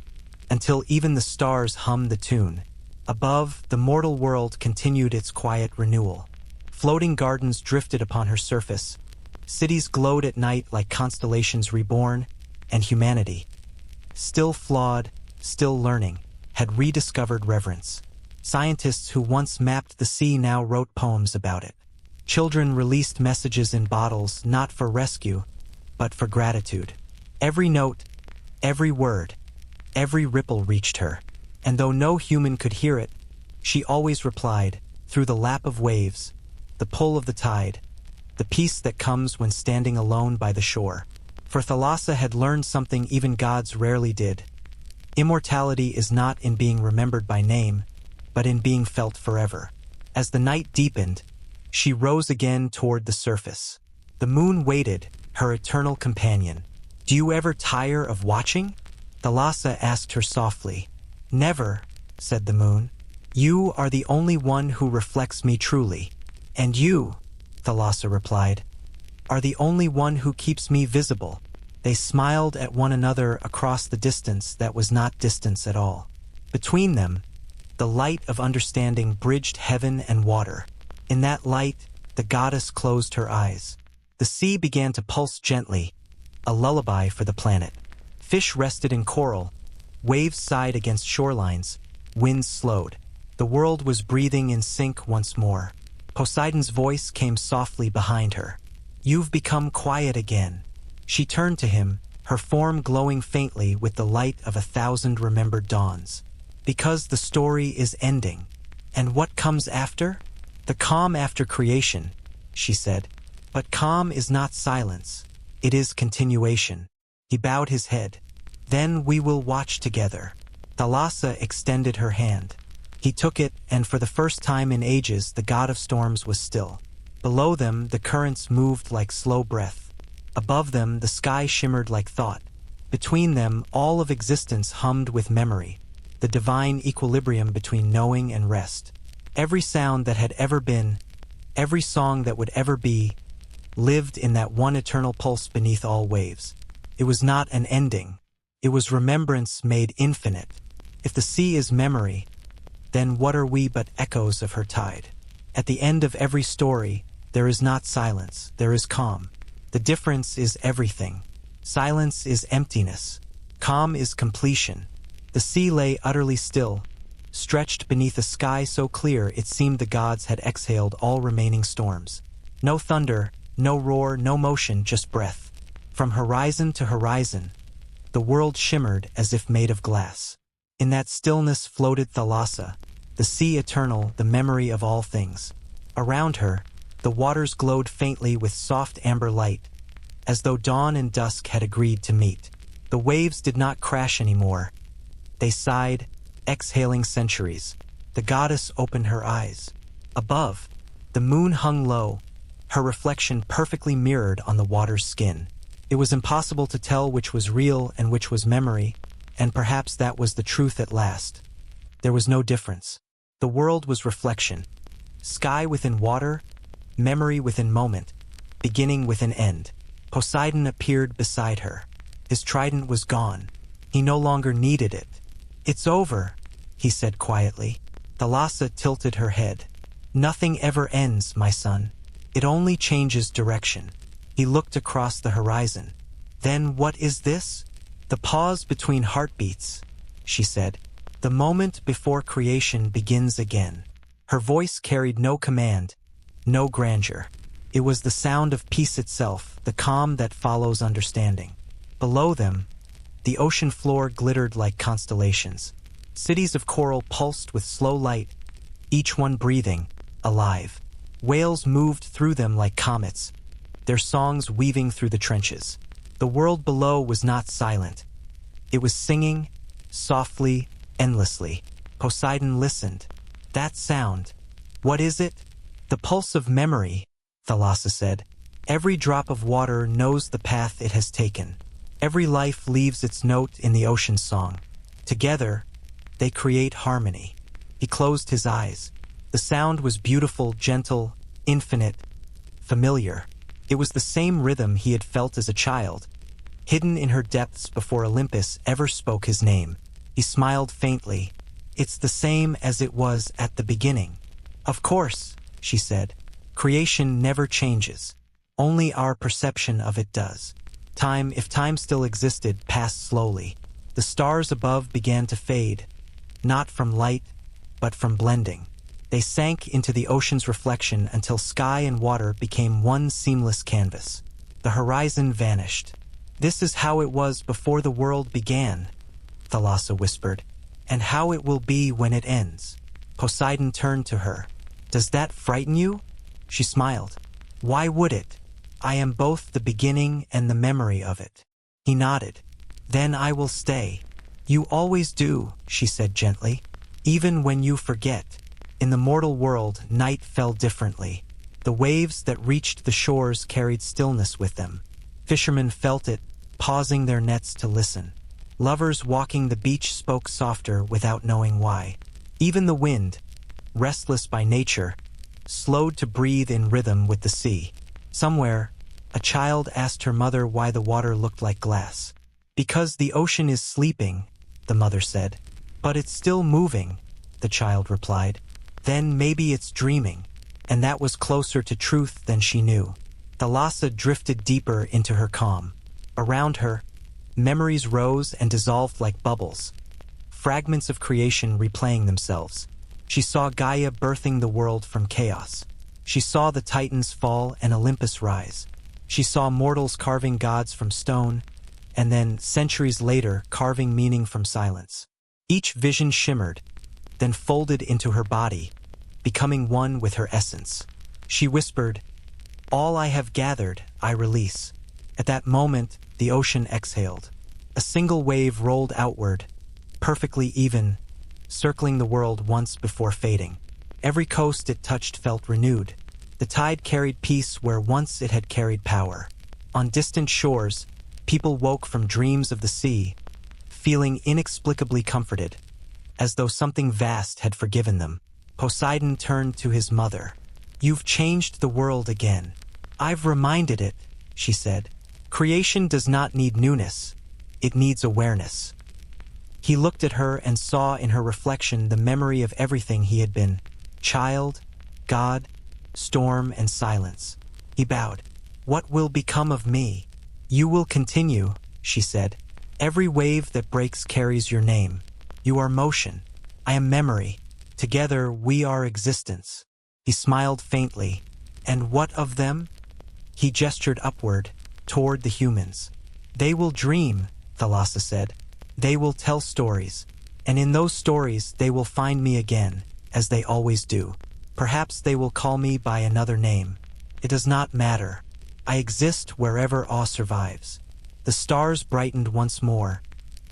until even the stars hummed the tune. Above, the mortal world continued its quiet renewal. Floating gardens drifted upon her surface. Cities glowed at night like constellations reborn, and humanity, still flawed, still learning, had rediscovered reverence. Scientists who once mapped the sea now wrote poems about it. Children released messages in bottles not for rescue, but for gratitude. Every note, every word, every ripple reached her, and though no human could hear it, she always replied, through the lap of waves, the pull of the tide, the peace that comes when standing alone by the shore. For Thalassa had learned something even gods rarely did. Immortality is not in being remembered by name, but in being felt forever. As the night deepened, she rose again toward the surface. The moon waited, her eternal companion. Do you ever tire of watching? Thalassa asked her softly. Never, said the moon. You are the only one who reflects me truly. And you, Thalassa replied, are the only one who keeps me visible. They smiled at one another across the distance that was not distance at all. Between them, the light of understanding bridged heaven and water. In that light, the goddess closed her eyes. The sea began to pulse gently, a lullaby for the planet. Fish rested in coral, waves sighed against shorelines, winds slowed. The world was breathing in sync once more. Poseidon's voice came softly behind her. You've become quiet again. She turned to him, her form glowing faintly with the light of 1,000 remembered dawns. Because the story is ending. And what comes after? The calm after creation, she said. But calm is not silence. It is continuation. He bowed his head. Then we will watch together. Thalassa extended her hand. He took it, and for the first time in ages, the god of storms was still. Below them, the currents moved like slow breath. Above them, the sky shimmered like thought. Between them, all of existence hummed with memory, the divine equilibrium between knowing and rest. Every sound that had ever been, every song that would ever be, lived in that one eternal pulse beneath all waves. It was not an ending. It was remembrance made infinite. If the sea is memory, then what are we but echoes of her tide? At the end of every story, there is not silence, there is calm. The difference is everything. Silence is emptiness. Calm is completion. The sea lay utterly still, stretched beneath a sky so clear it seemed the gods had exhaled all remaining storms. No thunder, no roar, no motion, just breath. From horizon to horizon, the world shimmered as if made of glass. In that stillness floated Thalassa, the sea eternal, the memory of all things. Around her, the waters glowed faintly with soft amber light, as though dawn and dusk had agreed to meet. The waves did not crash anymore. They sighed, exhaling centuries. The goddess opened her eyes. Above, the moon hung low, her reflection perfectly mirrored on the water's skin. It was impossible to tell which was real and which was memory, and perhaps that was the truth at last. There was no difference. The world was reflection. Sky within water, memory within moment, beginning with an end. Poseidon appeared beside her. His trident was gone. He no longer needed it. It's over, he said quietly. Thalassa tilted her head. Nothing ever ends, my son. It only changes direction. He looked across the horizon. Then what is this? The pause between heartbeats, she said. The moment before creation begins again. Her voice carried no command, no grandeur. It was the sound of peace itself, the calm that follows understanding. Below them, the ocean floor glittered like constellations. Cities of coral pulsed with slow light, each one breathing, alive. Whales moved through them like comets, their songs weaving through the trenches. The world below was not silent. It was singing, softly, endlessly. Poseidon listened. That sound. What is it? The pulse of memory, Thalassa said. Every drop of water knows the path it has taken. Every life leaves its note in the ocean's song. Together, they create harmony. He closed his eyes. The sound was beautiful, gentle, infinite, familiar. It was the same rhythm he had felt as a child, hidden in her depths before Olympus ever spoke his name. He smiled faintly. It's the same as it was at the beginning. Of course, she said. Creation never changes. Only our perception of it does. Time, if time still existed, passed slowly. The stars above began to fade, not from light, but from blending. They sank into the ocean's reflection until sky and water became one seamless canvas. The horizon vanished. This is how it was before the world began, Thalassa whispered, and how it will be when it ends. Poseidon turned to her. Does that frighten you? She smiled. Why would it? I am both the beginning and the memory of it. He nodded. Then I will stay. You always do, she said gently. Even when you forget. In the mortal world, night fell differently. The waves that reached the shores carried stillness with them. Fishermen felt it, pausing their nets to listen. Lovers walking the beach spoke softer without knowing why. Even the wind, restless by nature, slowed to breathe in rhythm with the sea. Somewhere, a child asked her mother why the water looked like glass. Because the ocean is sleeping, the mother said. But it's still moving, the child replied. Then maybe it's dreaming, and that was closer to truth than she knew. Thalassa drifted deeper into her calm. Around her, memories rose and dissolved like bubbles, fragments of creation replaying themselves. She saw Gaia birthing the world from chaos. She saw the Titans fall and Olympus rise. She saw mortals carving gods from stone, and then, centuries later, carving meaning from silence. Each vision shimmered, then folded into her body, becoming one with her essence. She whispered, All I have gathered, I release. At that moment, the ocean exhaled. A single wave rolled outward, perfectly even, circling the world once before fading. Every coast it touched felt renewed. The tide carried peace where once it had carried power. On distant shores, people woke from dreams of the sea, feeling inexplicably comforted, as though something vast had forgiven them. Poseidon turned to his mother. You've changed the world again. I've reminded it, she said. Creation does not need newness. It needs awareness. He looked at her and saw in her reflection the memory of everything he had been. Child, God, storm, and silence. He bowed. What will become of me? You will continue, she said. Every wave that breaks carries your name. You are motion. I am memory. Together we are existence. He smiled faintly. And what of them? He gestured upward, toward the humans. They will dream, Thalassa said. They will tell stories. And in those stories they will find me again, as they always do. Perhaps they will call me by another name. It does not matter. I exist wherever awe survives. The stars brightened once more,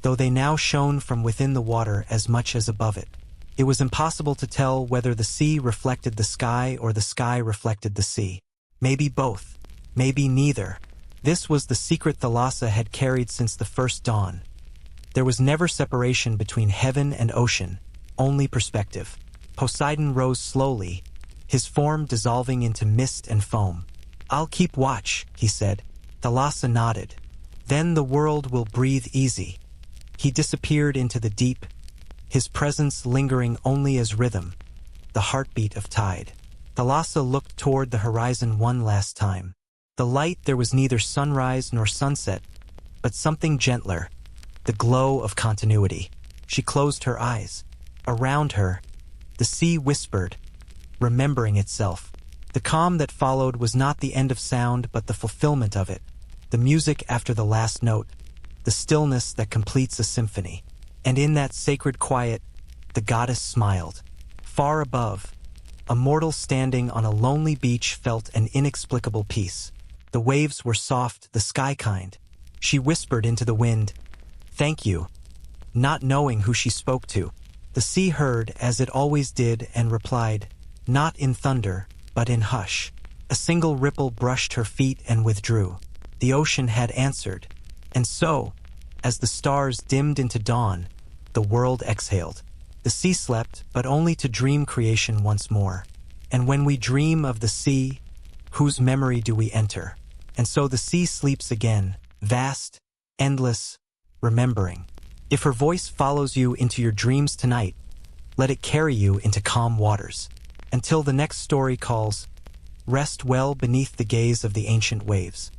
though they now shone from within the water as much as above it. It was impossible to tell whether the sea reflected the sky or the sky reflected the sea. Maybe both. Maybe neither. This was the secret Thalassa had carried since the first dawn. There was never separation between heaven and ocean, only perspective. Poseidon rose slowly, his form dissolving into mist and foam. I'll keep watch, he said. Thalassa nodded. Then the world will breathe easy. He disappeared into the deep, his presence lingering only as rhythm, the heartbeat of tide. Thalassa looked toward the horizon one last time. The light there was neither sunrise nor sunset, but something gentler, the glow of continuity. She closed her eyes. Around her, the sea whispered, remembering itself. The calm that followed was not the end of sound, but the fulfillment of it. The music after the last note, the stillness that completes a symphony. And in that sacred quiet, the goddess smiled. Far above, a mortal standing on a lonely beach felt an inexplicable peace. The waves were soft, the sky kind. She whispered into the wind, "Thank you," not knowing who she spoke to. The sea heard, as it always did, and replied, not in thunder, but in hush. A single ripple brushed her feet and withdrew. The ocean had answered. And so, as the stars dimmed into dawn, the world exhaled. The sea slept, but only to dream creation once more. And when we dream of the sea, whose memory do we enter? And so the sea sleeps again, vast, endless, remembering. If her voice follows you into your dreams tonight, let it carry you into calm waters. Until the next story calls, rest well beneath the gaze of the ancient waves.